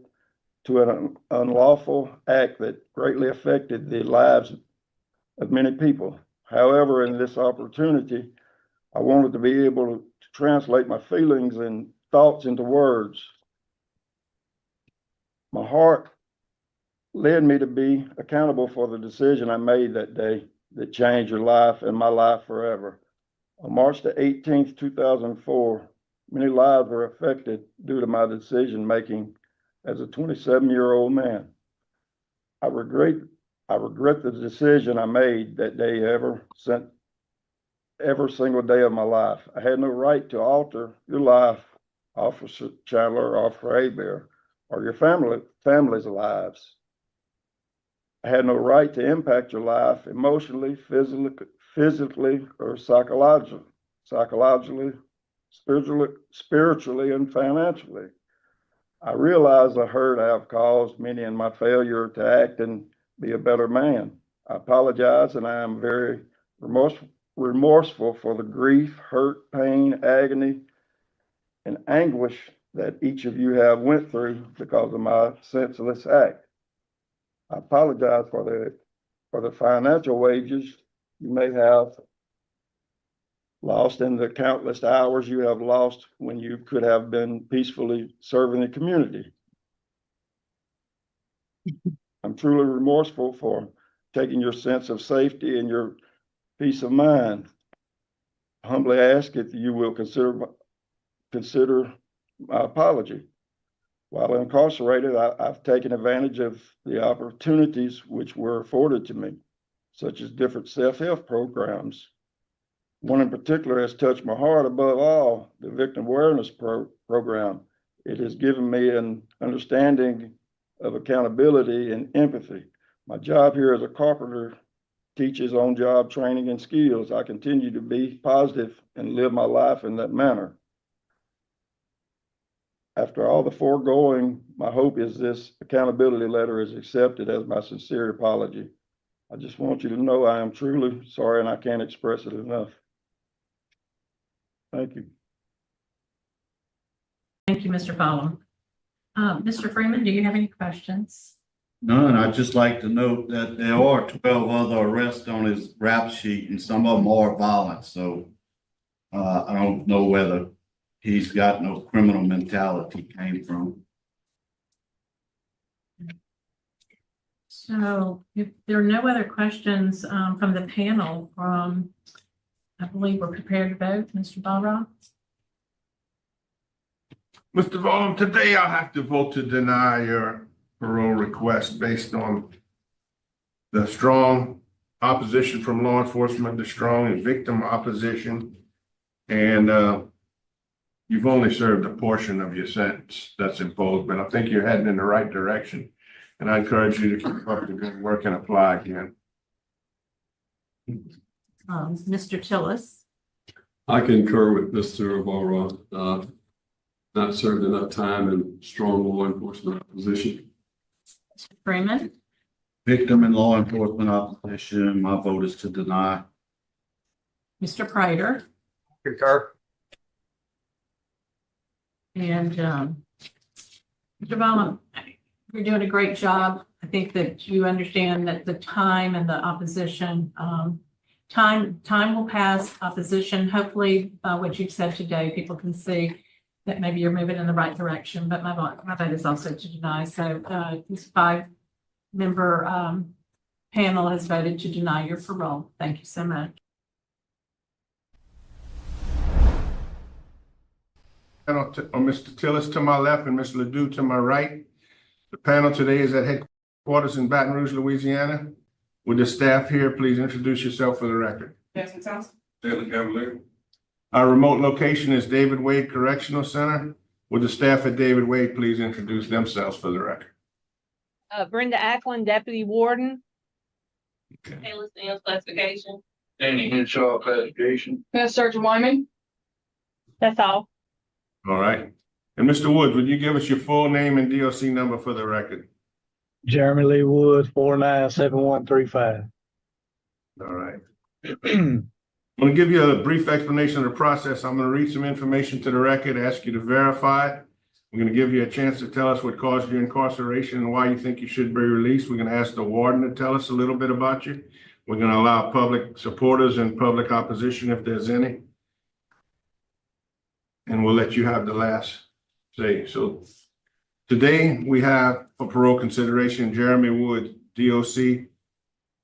to an unlawful act that greatly affected the lives of many people. However, in this opportunity, I wanted to be able to translate my feelings and thoughts into words. My heart led me to be accountable for the decision I made that day that changed your life and my life forever. On March the 18th, 2004, many lives were affected due to my decision making as a 27-year-old man. I regret the decision I made that day every single day of my life. I had no right to alter your life, Officer Chandler, or Officer Abear, or your family's lives. I had no right to impact your life emotionally, physically, or psychologically, spiritually, and financially. I realize the hurt I have caused many in my failure to act and be a better man. I apologize, and I am very remorseful for the grief, hurt, pain, agony, and anguish that each of you have went through because of my senseless act. I apologize for the financial wages you may have lost and the countless hours you have lost when you could have been peacefully serving the community. I'm truly remorseful for taking your sense of safety and your peace of mind. I humbly ask if you will consider my apology. While incarcerated, I've taken advantage of the opportunities which were afforded to me, such as different self-help programs. One in particular has touched my heart above all, the Victim Awareness Program. It has given me an understanding of accountability and empathy. My job here as a carpenter teaches on-job training and skills. I continue to be positive and live my life in that manner. After all the foregoing, my hope is this accountability letter is accepted as my sincere apology. I just want you to know I am truly sorry and I can't express it enough. Thank you. Thank you, Mr. Fallon. Mr. Freeman, do you have any questions? None. I'd just like to note that there are 12 other arrests on his rap sheet and some of them are violent. So I don't know whether he's got no criminal mentality came from. So if there are no other questions from the panel, I believe we're prepared to vote. Mr. Balrog? Mr. Vaughn, today I have to vote to deny your parole request based on the strong opposition from law enforcement, the strong victim opposition, and you've only served a portion of your sentence that's imposed, but I think you're heading in the right direction. And I encourage you to keep up the good work and apply again. Mr. Tillis? I concur with Mr. Balrog. Not served enough time in strong law enforcement opposition. Mr. Freeman? Victim and law enforcement opposition, my vote is to deny. Mr. Prater? Concur. And Mr. Ballin, you're doing a great job. I think that you understand that the time and the opposition, time will pass, opposition, hopefully what you've said today, people can see that maybe you're moving in the right direction, but my vote is also to deny. So this 5-member panel has voted to deny your parole. Thank you so much. Mr. Tillis to my left and Ms. Ledoux to my right. The panel today is at headquarters in Baton Rouge, Louisiana. Would the staff here please introduce yourself for the record? Jackson Thompson. Taylor Cavalier. Our remote location is David Wade Correctional Center. Would the staff at David Wade please introduce themselves for the record? Brenda Ackland, Deputy Warden. Taylor Sanders, Classification. Danny Henshaw, classification. Sergeant Wyman. That's all. All right. And Mr. Woods, would you give us your full name and DOC number for the record? Jeremy Lee Woods, 497135. All right. I'm going to give you a brief explanation of the process. I'm going to read some information to the record, ask you to verify it. We're going to give you a chance to tell us what caused your incarceration and why you think you should be released. We're going to ask the warden to tell us a little bit about you. We're going to allow public supporters and public opposition if there's any. And we'll let you have the last say. So today we have for parole consideration, Jeremy Woods, DOC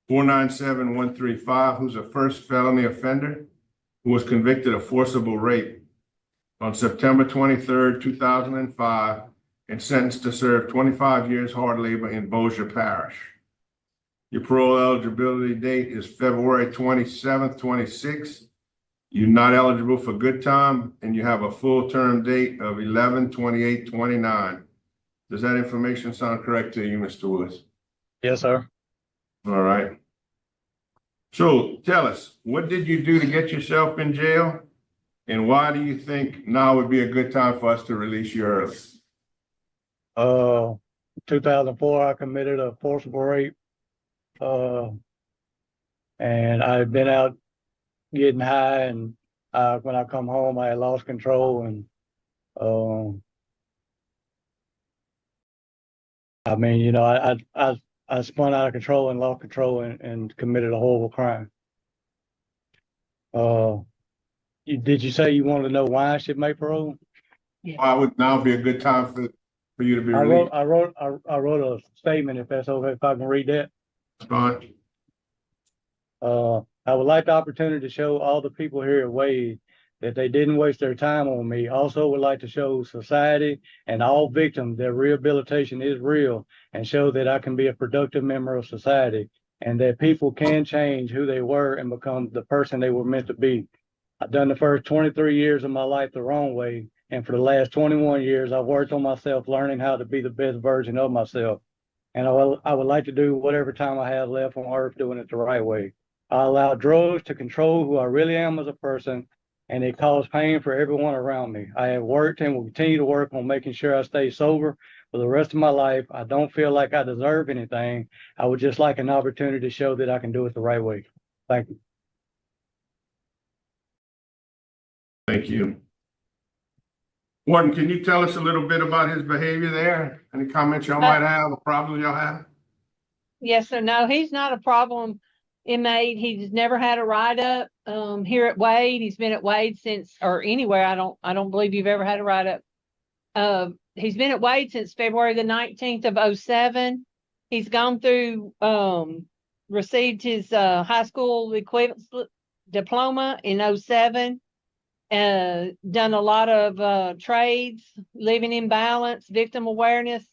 497135, who's a first felony offender who was convicted of forcible rape on September 23rd, 2005, and sentenced to serve 25 years hard labor in Bossier Parish. Your parole eligibility date is February 27th, 26. You're not eligible for good time, and you have a full term date of 11/28/29. Does that information sound correct to you, Mr. Woods? Yes, sir. All right. So tell us, what did you do to get yourself in jail? And why do you think now would be a good time for us to release you early? 2004, I committed a forcible rape. And I've been out getting high, and when I come home, I had lost control, and I mean, you know, I spun out of control and lost control and committed a horrible crime. Did you say you wanted to know why I should make parole? Why would now be a good time for you to be released? I wrote a statement, if that's okay, if I can read that. Fine. I would like the opportunity to show all the people here at Wade that they didn't waste their time on me. Also would like to show society and all victims that rehabilitation is real, and show that I can be a productive member of society, and that people can change who they were and become the person they were meant to be. I've done the first 23 years of my life the wrong way, And for the last 21 years, I've worked on myself, learning how to be the best version of myself. And I would like to do whatever time I have left on earth doing it the right way. I allow drugs to control who I really am as a person, and it caused pain for everyone around me. I have worked and will continue to work on making sure I stay sober for the rest of my life. I don't feel like I deserve anything. I would just like an opportunity to show that I can do it the right way. Thank you. Thank you. Warden, can you tell us a little bit about his behavior there? Any comments y'all might have or problems y'all have? Yes or no, he's not a problem inmate. He's never had a write-up here at Wade. He's been at Wade since, or anywhere. I don't believe you've ever had a write-up. He's been at Wade since February the 19th of 2007. He's gone through, received his high school equivalent diploma in 2007. Done a lot of trades, living in balance, victim awareness,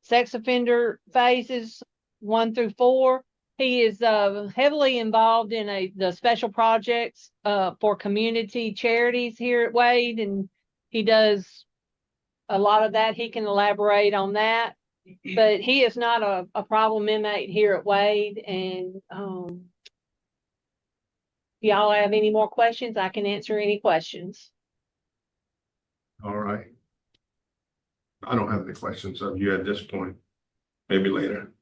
sex offender phases 1 through 4. He is heavily involved in the special projects for community charities here at Wade, and he does a lot of that. He can elaborate on that, but he is not a problem inmate here at Wade. And if y'all have any more questions, I can answer any questions. All right. I don't have any questions of you at this point. Maybe later.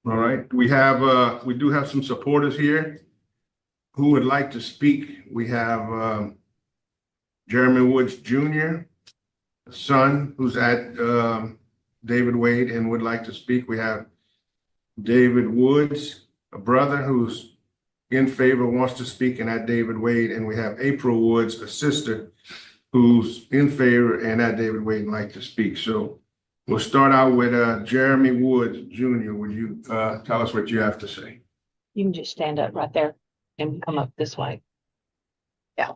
All right. We do have some supporters here who would like to speak. We have Jeremy Woods Jr., a son who's at David Wade and would like to speak. We have David Woods, a brother who's in favor, wants to speak, and at David Wade. And we have April Woods, a sister who's in favor and at David Wade and like to speak. So we'll start out with Jeremy Woods Jr. Would you tell us what you have to say? You can just stand up right there and come up this way. Yeah.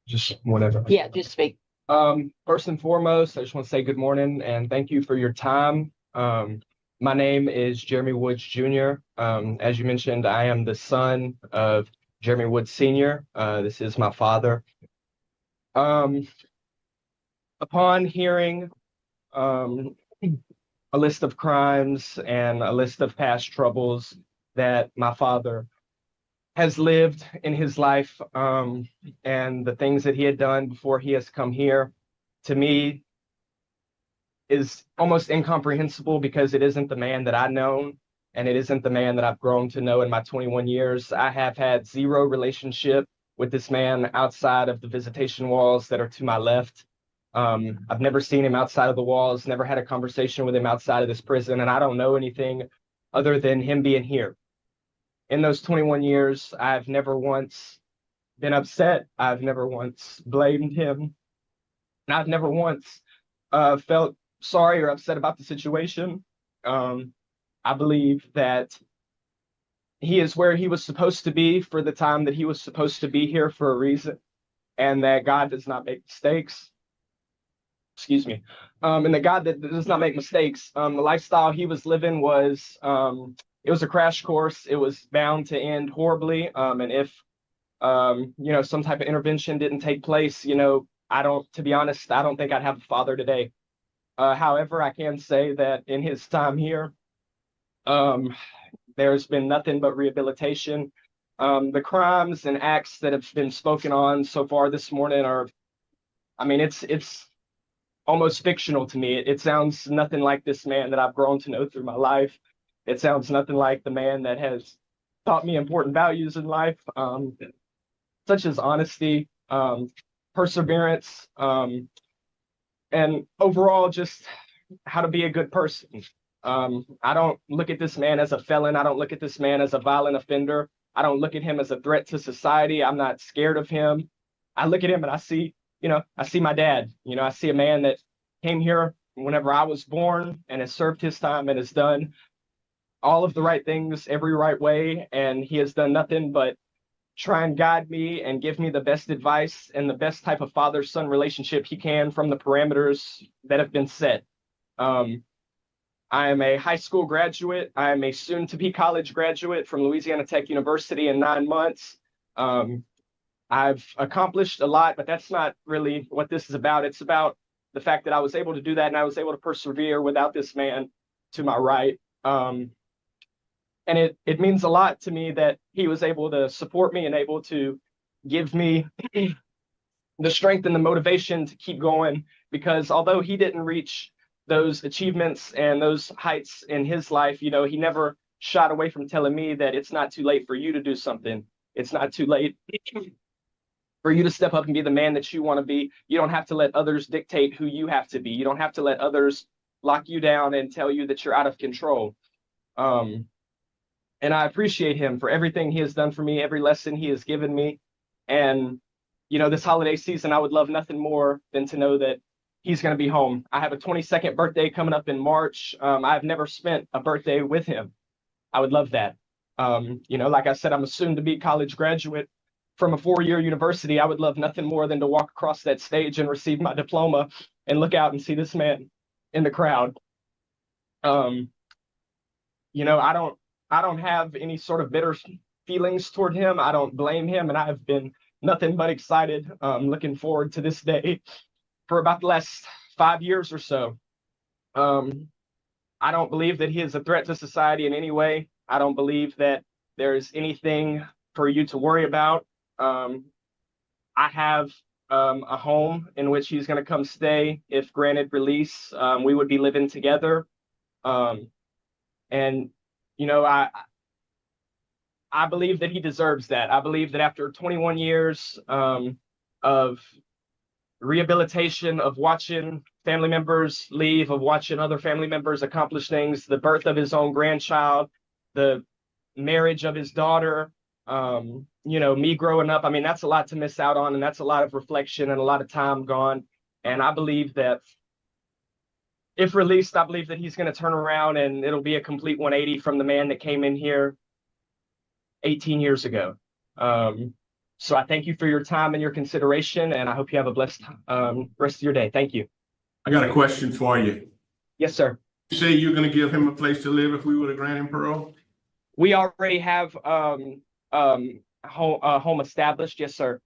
Just whatever. Yeah, just speak. First and foremost, I just want to say good morning and thank you for your time. My name is Jeremy Woods Jr. As you mentioned, I am the son of Jeremy Woods Sr. This is my father. Upon hearing a list of crimes and a list of past troubles that my father has lived in his life, and the things that he had done before he has come here, to me is almost incomprehensible, because it isn't the man that I've known, and it isn't the man that I've grown to know in my 21 years. I have had zero relationship with this man outside of the visitation walls that are to my left. I've never seen him outside of the walls, never had a conversation with him outside of this prison, and I don't know anything other than him being here. In those 21 years, I've never once been upset. I've never once blamed him. And I've never once felt sorry or upset about the situation. I believe that he is where he was supposed to be for the time that he was supposed to be here for a reason, and that God does not make mistakes. Excuse me. And that God that does not make mistakes. The lifestyle he was living was, it was a crash course. It was bound to end horribly. And if, some type of intervention didn't take place, to be honest, I don't think I'd have a father today. However, I can say that in his time here, there's been nothing but rehabilitation. The crimes and acts that have been spoken on so far this morning it's almost fictional to me. It sounds nothing like this man that I've grown to know through my life. It sounds nothing like the man that has taught me important values in life, such as honesty, perseverance, and overall just how to be a good person. I don't look at this man as a felon. I don't look at this man as a violent offender. I don't look at him as a threat to society. I'm not scared of him. I look at him and I see my dad. I see a man that came here whenever I was born and has served his time and has done all of the right things every right way. And he has done nothing but try and guide me and give me the best advice and the best type of father-son relationship he can from the parameters that have been set. I am a high school graduate. I am a soon-to-be college graduate from Louisiana Tech University in 9 months. I've accomplished a lot, but that's not really what this is about. It's about the fact that I was able to do that and I was able to persevere without this man to my right. And it means a lot to me that he was able to support me and able to give me the strength and the motivation to keep going, because although he didn't reach those achievements and those heights in his life, you know, he never shied away from telling me that it's not too late for you to do something. It's not too late for you to step up and be the man that you want to be. You don't have to let others dictate who you have to be. You don't have to let others lock you down and tell you that you're out of control. And I appreciate him for everything he has done for me, every lesson he has given me. And, you know, this holiday season, I would love nothing more than to know that he's going to be home. I have a 22nd birthday coming up in March. I've never spent a birthday with him. I would love that. You know, like I said, I'm a soon to be college graduate from a 4-year university. I would love nothing more than to walk across that stage and receive my diploma and look out and see this man in the crowd. You know, I don't have any sort of bitter feelings toward him. I don't blame him, and I've been nothing but excited, looking forward to this day for about the last 5 years or so. I don't believe that he is a threat to society in any way. I don't believe that there's anything for you to worry about. I have a home in which he's going to come stay if granted release. We would be living together. And, you know, I believe that he deserves that. I believe that after 21 years of rehabilitation, of watching family members leave, of watching other family members accomplish things, the birth of his own grandchild, the marriage of his daughter, you know, me growing up, I mean, that's a lot to miss out on, and that's a lot of reflection and a lot of time gone. And I believe that if released, I believe that he's going to turn around and it'll be a complete 180 from the man that came in here 18 years ago. So I thank you for your time and your consideration, and I hope you have a blessed rest of your day. Thank you. I got a question for you. Yes, sir. You say you're going to give him a place to live if we were to grant him parole? We already have home established. Yes, sir.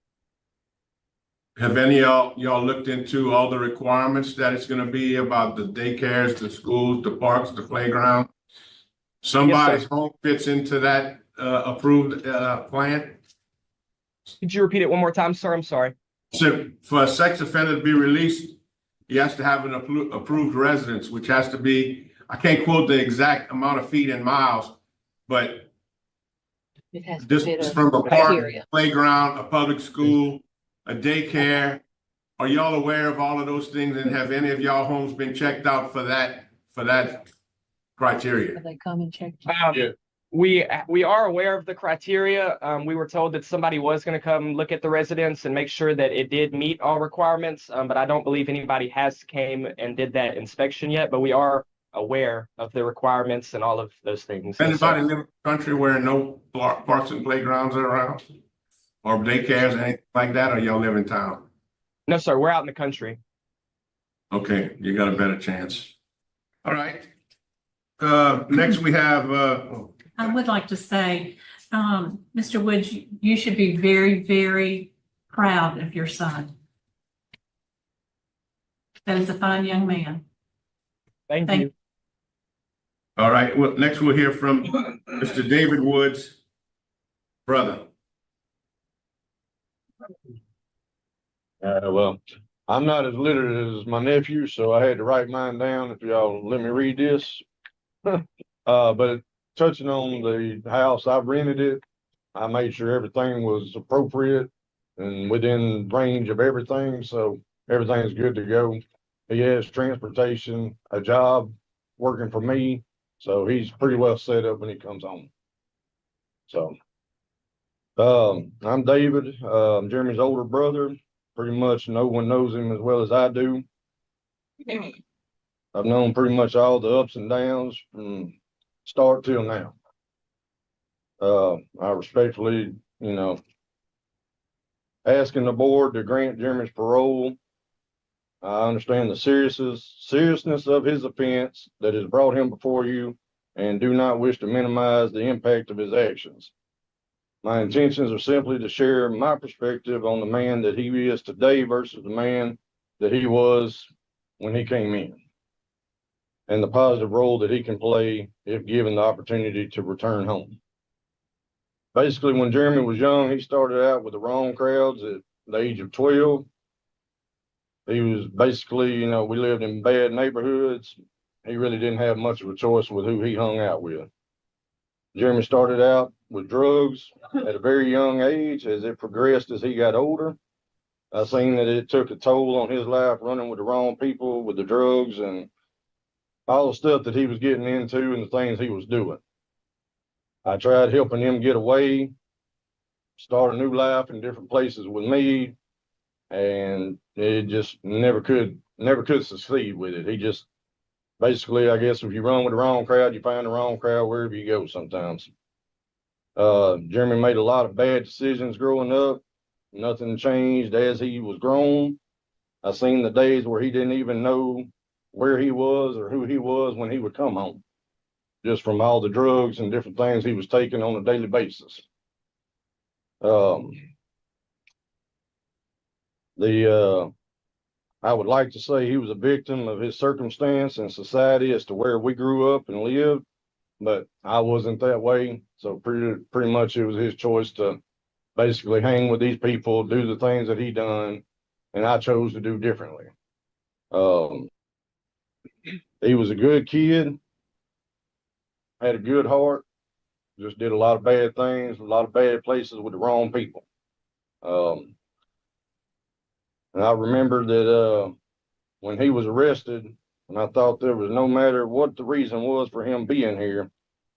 Have any of y'all looked into all the requirements that it's going to be about the daycares, the schools, the parks, the playground? Somebody's home fits into that approved plan? Could you repeat it one more time, sir? I'm sorry. So for a sex offender to be released, he has to have an approved residence, which has to be, I can't quote the exact amount of feet and miles, but It has to this fit is a from a park, criteria. playground, a public school, a daycare. Are y'all aware of all of those things, and have any of y'all homes been checked out for that criteria? Have they come and checked? We are aware of the criteria. We were told that somebody was going to come look at the residence and make sure that it did meet all requirements. But I don't believe anybody has came and did that inspection yet. But we are aware of the requirements and all of those things. Anybody live in the country where no parks and playgrounds are around, or daycares, anything like that, or y'all live in town? No, sir. We're out in the country. Okay, you got a better chance. All right. Next we have I would like to say, Mr. Woods, you should be very, very proud of your son. That is a fine young man. Thank you. all right. Well, next we'll hear from Mr. David Woods' brother. Well, I'm not as literate as my nephew, so I had to write mine down. If y'all let me read this. But touching on the house, I've rented it. I made sure everything was appropriate and within range of everything, so everything's good to go. He has transportation, a job, working for me, so he's pretty well set up when he comes home. So, I'm David, Jeremy's older brother. Pretty much no one knows him as well as I do. I've known pretty much all the ups and downs from start till now. I respectfully, asking the board to grant Jeremy's parole. I understand the seriousness of his offense that has brought him before you, and do not wish to minimize the impact of his actions. My intentions are simply to share my perspective on the man that he is today versus the man that he was when he came in, and the positive role that he can play if given the opportunity to return home. Basically, when Jeremy was young, he started out with the wrong crowds at the age of 12. He was basically, you know, we lived in bad neighborhoods. He really didn't have much of a choice with who he hung out with. Jeremy started out with drugs at a very young age. As it progressed as he got older, I seen that it took a toll on his life, running with the wrong people, with the drugs and all the stuff that he was getting into and the things he was doing. I tried helping him get away, start a new life in different places with me, and it just never could succeed with it. He just basically, I guess, if you run with the wrong crowd, you find the wrong crowd wherever you go sometimes. Jeremy made a lot of bad decisions growing up. Nothing changed as he was grown. I seen the days where he didn't even know where he was or who he was when he would come home, just from all the drugs and different things he was taking on a daily basis. I would like to say he was a victim of his circumstance and society as to where we grew up and lived, but I wasn't that way. So pretty much it was his choice to basically hang with these people, do the things that he done, and I chose to do differently. He was a good kid, had a good heart, just did a lot of bad things, a lot of bad places with the wrong people. And I remember that when he was arrested, and I thought there was, no matter what the reason was for him being here,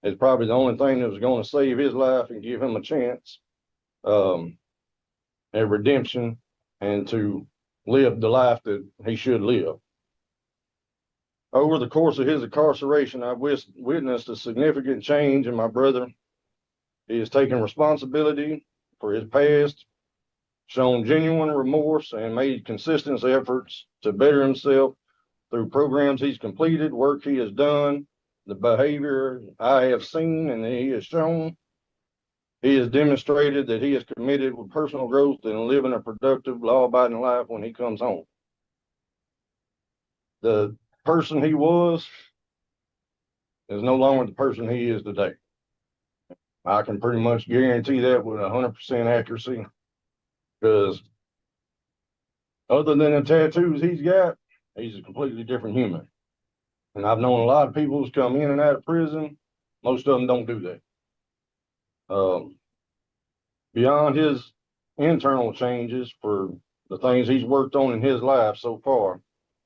it's probably the only thing that was going to save his life and give him a chance at redemption and to live the life that he should live. Over the course of his incarceration, I witnessed a significant change in my brother. He has taken responsibility for his past, shown genuine remorse, and made consistent efforts to better himself through programs he's completed, work he has done, the behavior I have seen and he has shown. He has demonstrated that he is committed with personal growth and living a productive, law-abiding life when he comes home. The person he was is no longer the person he is today. I can pretty much guarantee that with 100% accuracy, because other than the tattoos he's got, he's a completely different human. And I've known a lot of people who's come in and out of prison. Most of them don't do that. Beyond his internal changes for the things he's worked on in his life so far,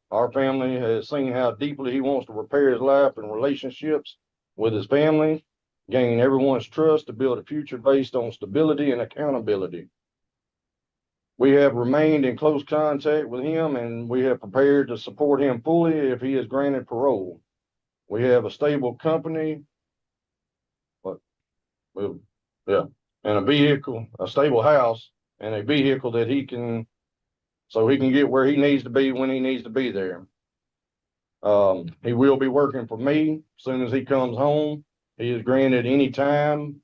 our family has seen how deeply he wants to repair his life and relationships with his family, gain everyone's trust to build a future based on stability and accountability. We have remained in close contact with him, and we have prepared to support him fully if he is granted parole. We have a stable company, and a vehicle, a stable house, and a vehicle that he can get where he needs to be when he needs to be there. He will be working for me as soon as he comes home. He is granted any time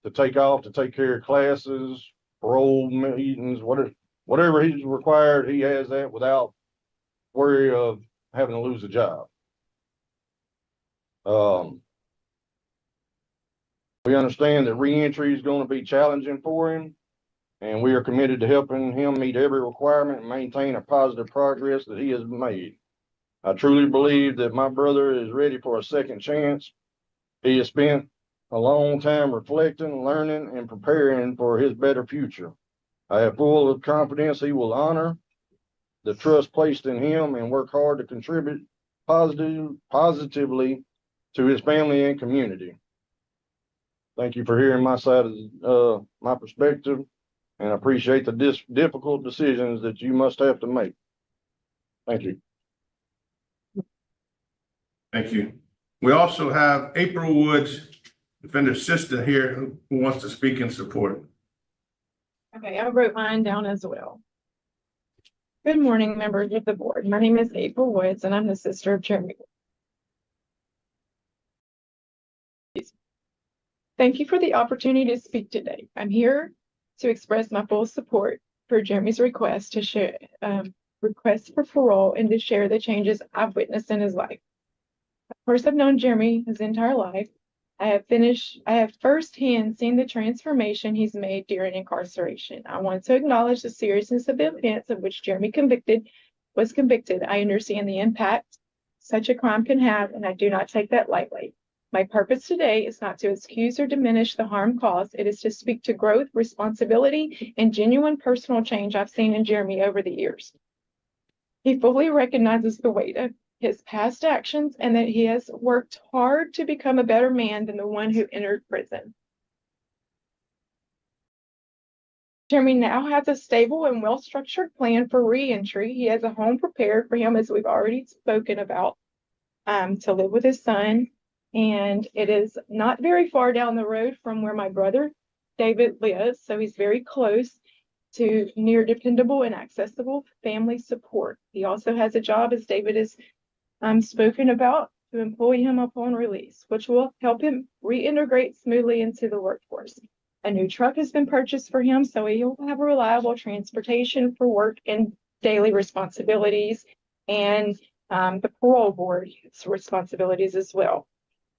to take off to take care of classes, parole meetings, whatever he's required. He has that without worry of having to lose a job. We understand that re-entry is going to be challenging for him, and we are committed to helping him meet every requirement and maintain a positive progress that he has made. I truly believe that my brother is ready for a second chance. He has spent a long time reflecting, learning, and preparing for his better future. I have full of confidence he will honor the trust placed in him and work hard to contribute positively to his family and community. Thank you for hearing my side of my perspective, and I appreciate the difficult decisions that you must have to make. Thank you. Thank you. We also have April Woods, defender's sister here, who wants to speak in support. Okay, I wrote mine down as well. Good morning, members of the board. My name is April Woods, and I'm the sister of Jeremy. Thank you for the opportunity to speak today. I'm here to express my full support for Jeremy's request to share, request for parole and to share the changes I've witnessed in his life. Of course, I've known Jeremy his entire life. I have firsthand seen the transformation he's made during incarceration. I want to acknowledge the seriousness of the offense of which Jeremy was convicted. I understand the impact such a crime can have, and I do not take that lightly. My purpose today is not to excuse or diminish the harm caused. It is to speak to growth, responsibility, and genuine personal change I've seen in Jeremy over the years. He fully recognizes the weight of his past actions and that he has worked hard to become a better man than the one who entered prison. Jeremy now has a stable and well-structured plan for re-entry. He has a home prepared for him, as we've already spoken about, to live with his son. And it is not very far down the road from where my brother David lives, so he's very close to near dependable and accessible family support. He also has a job, as David has spoken about, to employ him upon release, which will help him reintegrate smoothly into the workforce. A new truck has been purchased for him, so he'll have a reliable transportation for work and daily responsibilities, and the parole board's responsibilities as well.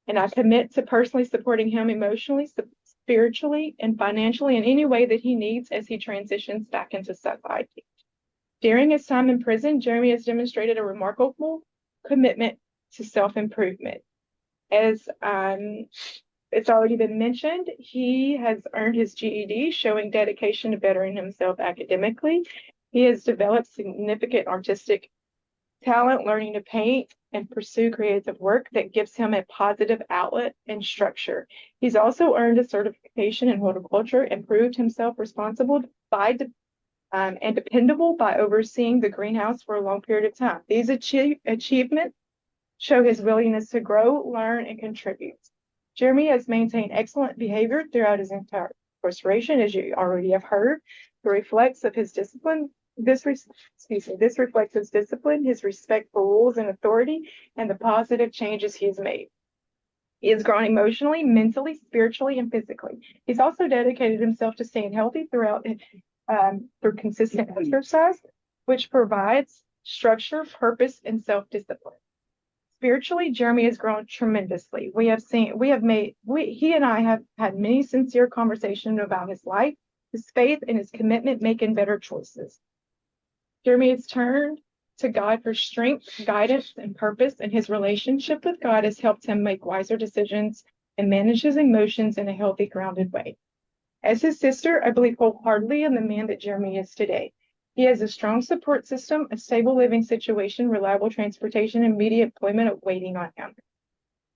And I commit to personally supporting him emotionally, spiritually, and financially in any way that he needs as he transitions back into society. During his time in prison, Jeremy has demonstrated a remarkable commitment to self-improvement. As it's already been mentioned, he has earned his GED, showing dedication to bettering himself academically. He has developed significant artistic talent, learning to paint and pursue creative work that gives him a positive outlet and structure. He's also earned a certification in horticulture and proved himself responsible and dependable by overseeing the greenhouse for a long period of time. These achievements show his willingness to grow, learn, and contribute. Jeremy has maintained excellent behavior throughout his entire incarceration, as you already have heard. This reflects his discipline, his respect for rules and authority, and the positive changes he has made. He has grown emotionally, mentally, spiritually, and physically. He's also dedicated himself to staying healthy through consistent exercise, which provides structure, purpose, and self-discipline. Spiritually, Jeremy has grown tremendously. He and I have had many sincere conversations about his life, his faith, and his commitment making better choices. Jeremy has turned to God for strength, guidance, and purpose, and his relationship with God has helped him make wiser decisions and manage his emotions in a healthy, grounded way. As his sister, I believe wholeheartedly in the man that Jeremy is today. He has a strong support system, a stable living situation, reliable transportation, and immediate employment waiting on him.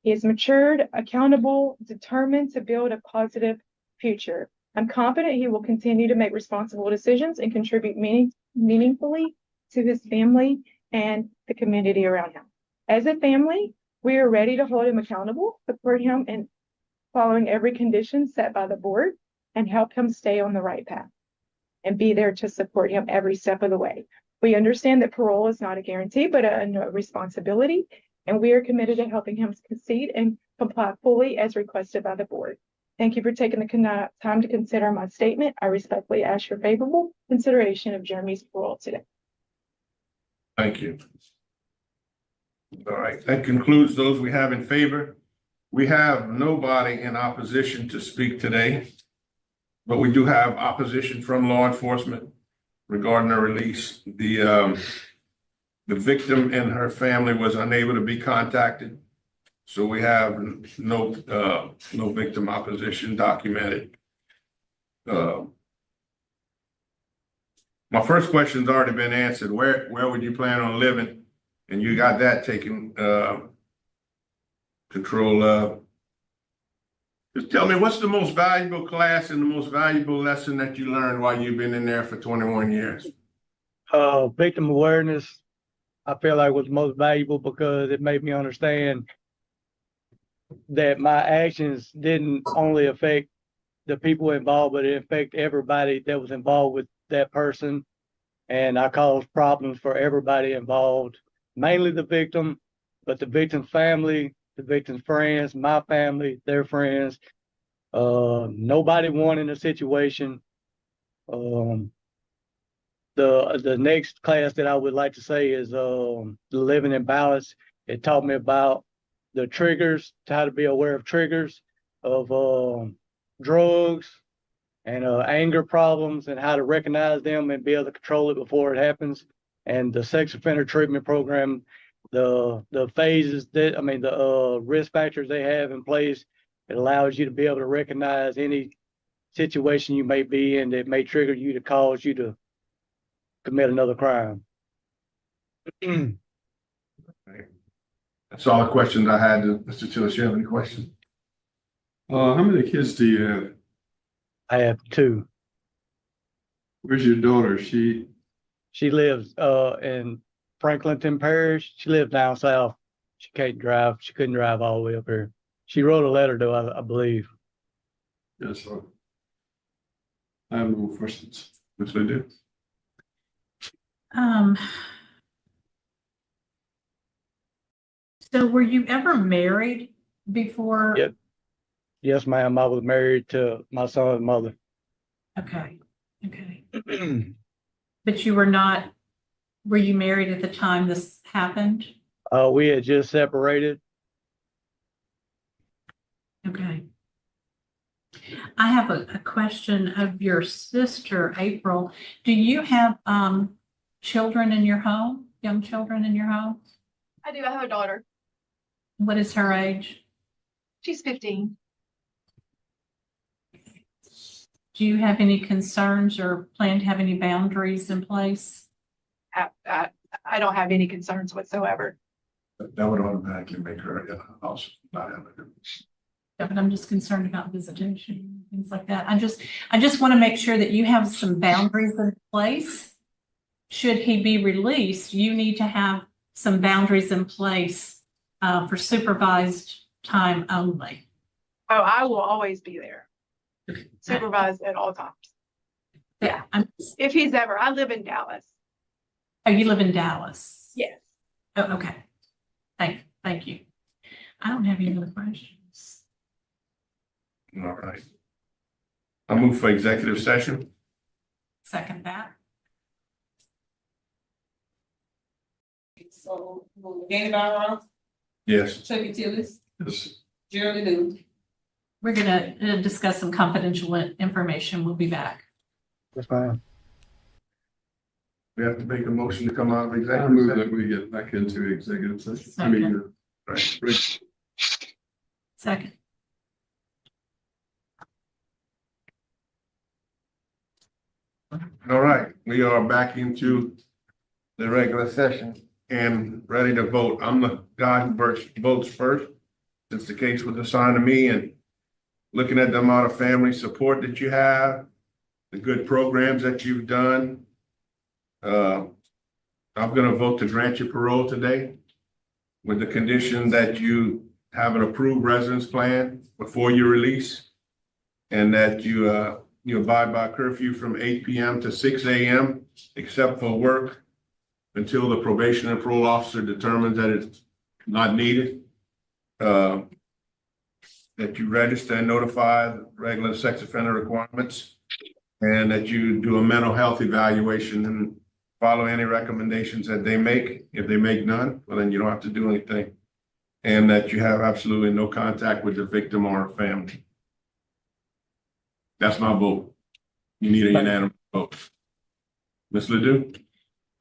He is matured, accountable, determined to build a positive future. I'm confident he will continue to make responsible decisions and contribute meaningfully to his family and the community around him. As a family, we are ready to hold him accountable, support him in following every condition set by the board, and help him stay on the right path and be there to support him every step of the way. We understand that parole is not a guarantee, but a responsibility, and we are committed to helping him succeed and comply fully as requested by the board. Thank you for taking the time to consider my statement. I respectfully ask your favorable consideration of Jeremy's parole today. Thank you. All right, that concludes those we have in favor. We have nobody in opposition to speak today, but we do have opposition from law enforcement regarding the release. The victim and her family was unable to be contacted, so we have no victim opposition documented. My first question's already been answered. Where would you plan on living? And you got that taken control of. Just tell me, what's the most valuable class and the most valuable lesson that you learned while you've been in there for 21 years? Victim awareness, I feel like was most valuable because it made me understand that my actions didn't only affect the people involved, but it affected everybody that was involved with that person. And I caused problems for everybody involved, mainly the victim, but the victim's family, the victim's friends, my family, their friends. Nobody won in the situation. The next class that I would like to say is Living in Balance. It taught me about the triggers, how to be aware of triggers of drugs and anger problems, and how to recognize them and be able to control it before it happens. And the sex offender treatment program, the phases that, the risk factors they have in place, it allows you to be able to recognize any situation you may be in that may trigger you to cause you to commit another crime. That's all the questions I had. Mr. Tillis, you have any questions? How many kids do you have? I have 2. Where's your daughter? She lives in Franklinton Parish. She lives down south. She can't drive. She couldn't drive all the way up here. She wrote a letter though, I believe. Yes, sir. I have no more questions. Yes, I do. So were you ever married before? Yep. Yes, ma'am. I was married to my son's mother. Okay. Okay. But you were not, were you married at the time this happened? We had just separated. Okay. I have a question of your sister, April. Do you have children in your home, young children in your home? I do. I have a daughter. What is her age? She's 15. Do you have any concerns or plan to have any boundaries in place? I don't have any concerns whatsoever. That would automatically make her also not have a. Yeah, but I'm just concerned about visitation, things like that. I just want to make sure that you have some boundaries in place. Should he be released, you need to have some boundaries in place for supervised time only. Oh, I will always be there. Supervised at all times. Yeah. If he's ever, I live in Dallas. Oh, you live in Dallas? Yes. Oh, okay. Thank you. I don't have any other questions. All right. I move for executive session. Second that. So, Danny Barrow, Yes. Chucky Tillis, Yes. Geraldine New. We're gonna discuss some confidential information. We'll be back. That's fine. We have to make a motion to come out of I executive move session. that we get back into executive session. Second. Right. Second. All right, we are back into the regular session and ready to vote. I'm the guy who votes first, since the case was assigned to me, and looking at the amount of family support that you have, the good programs that you've done. I'm gonna vote to grant you parole today with the condition that you have an approved residence plan before your release, and that you abide by curfew from 8 p.m. to 6 a.m. except for work until the probation and parole officer determines that it's not needed. That you register and notify the regular sex offender requirements, and that you do a mental health evaluation and follow any recommendations that they make. If they make none, well, then you don't have to do anything. And that you have absolutely no contact with the victim or her family. That's my vote. You need a unanimous vote. Ms. Ledoux?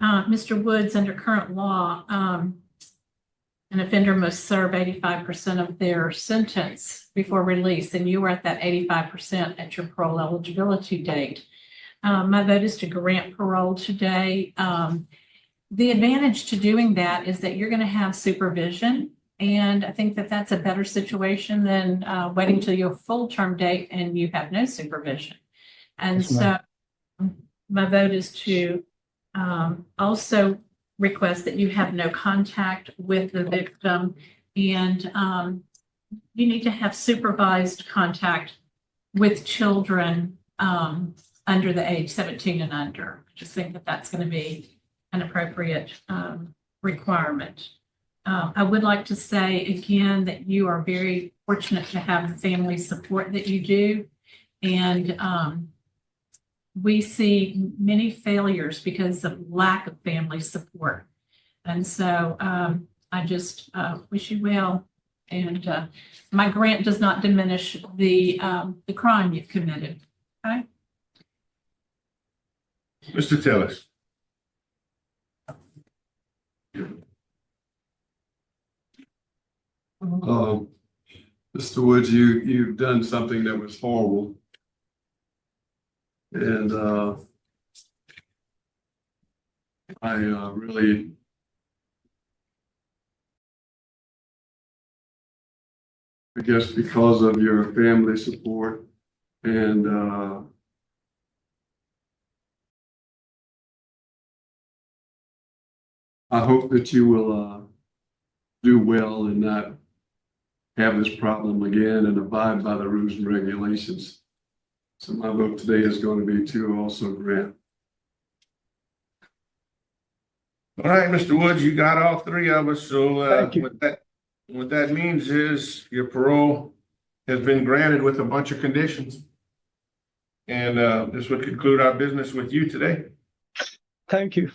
Mr. Woods, under current law, an offender must serve 85% of their sentence before release, and you were at that 85% at your parole eligibility date. My vote is to grant parole today. The advantage to doing that is that you're going to have supervision, and I think that that's a better situation than waiting till your full term date and you have no supervision. And so my vote is to also request that you have no contact with the victim, and you need to have supervised contact with children under the age 17 and under. I just think that that's going to be an appropriate requirement. I would like to say again that you are very fortunate to have the family support that you do. And we see many failures because of lack of family support. And so I just wish you well. And my grant does not diminish the crime you've committed. Okay. Mr. Tillis. Mr. Woods, you've done something that was horrible. And I really I guess because of your family support and I hope that you will do well and not have this problem again and abide by the rules and regulations. So my vote today is going to be to also grant. All right, Mr. Woods, you got all three of us. So Thank you. what that means is your parole has been granted with a bunch of conditions. And this would conclude our business with you today. Thank you.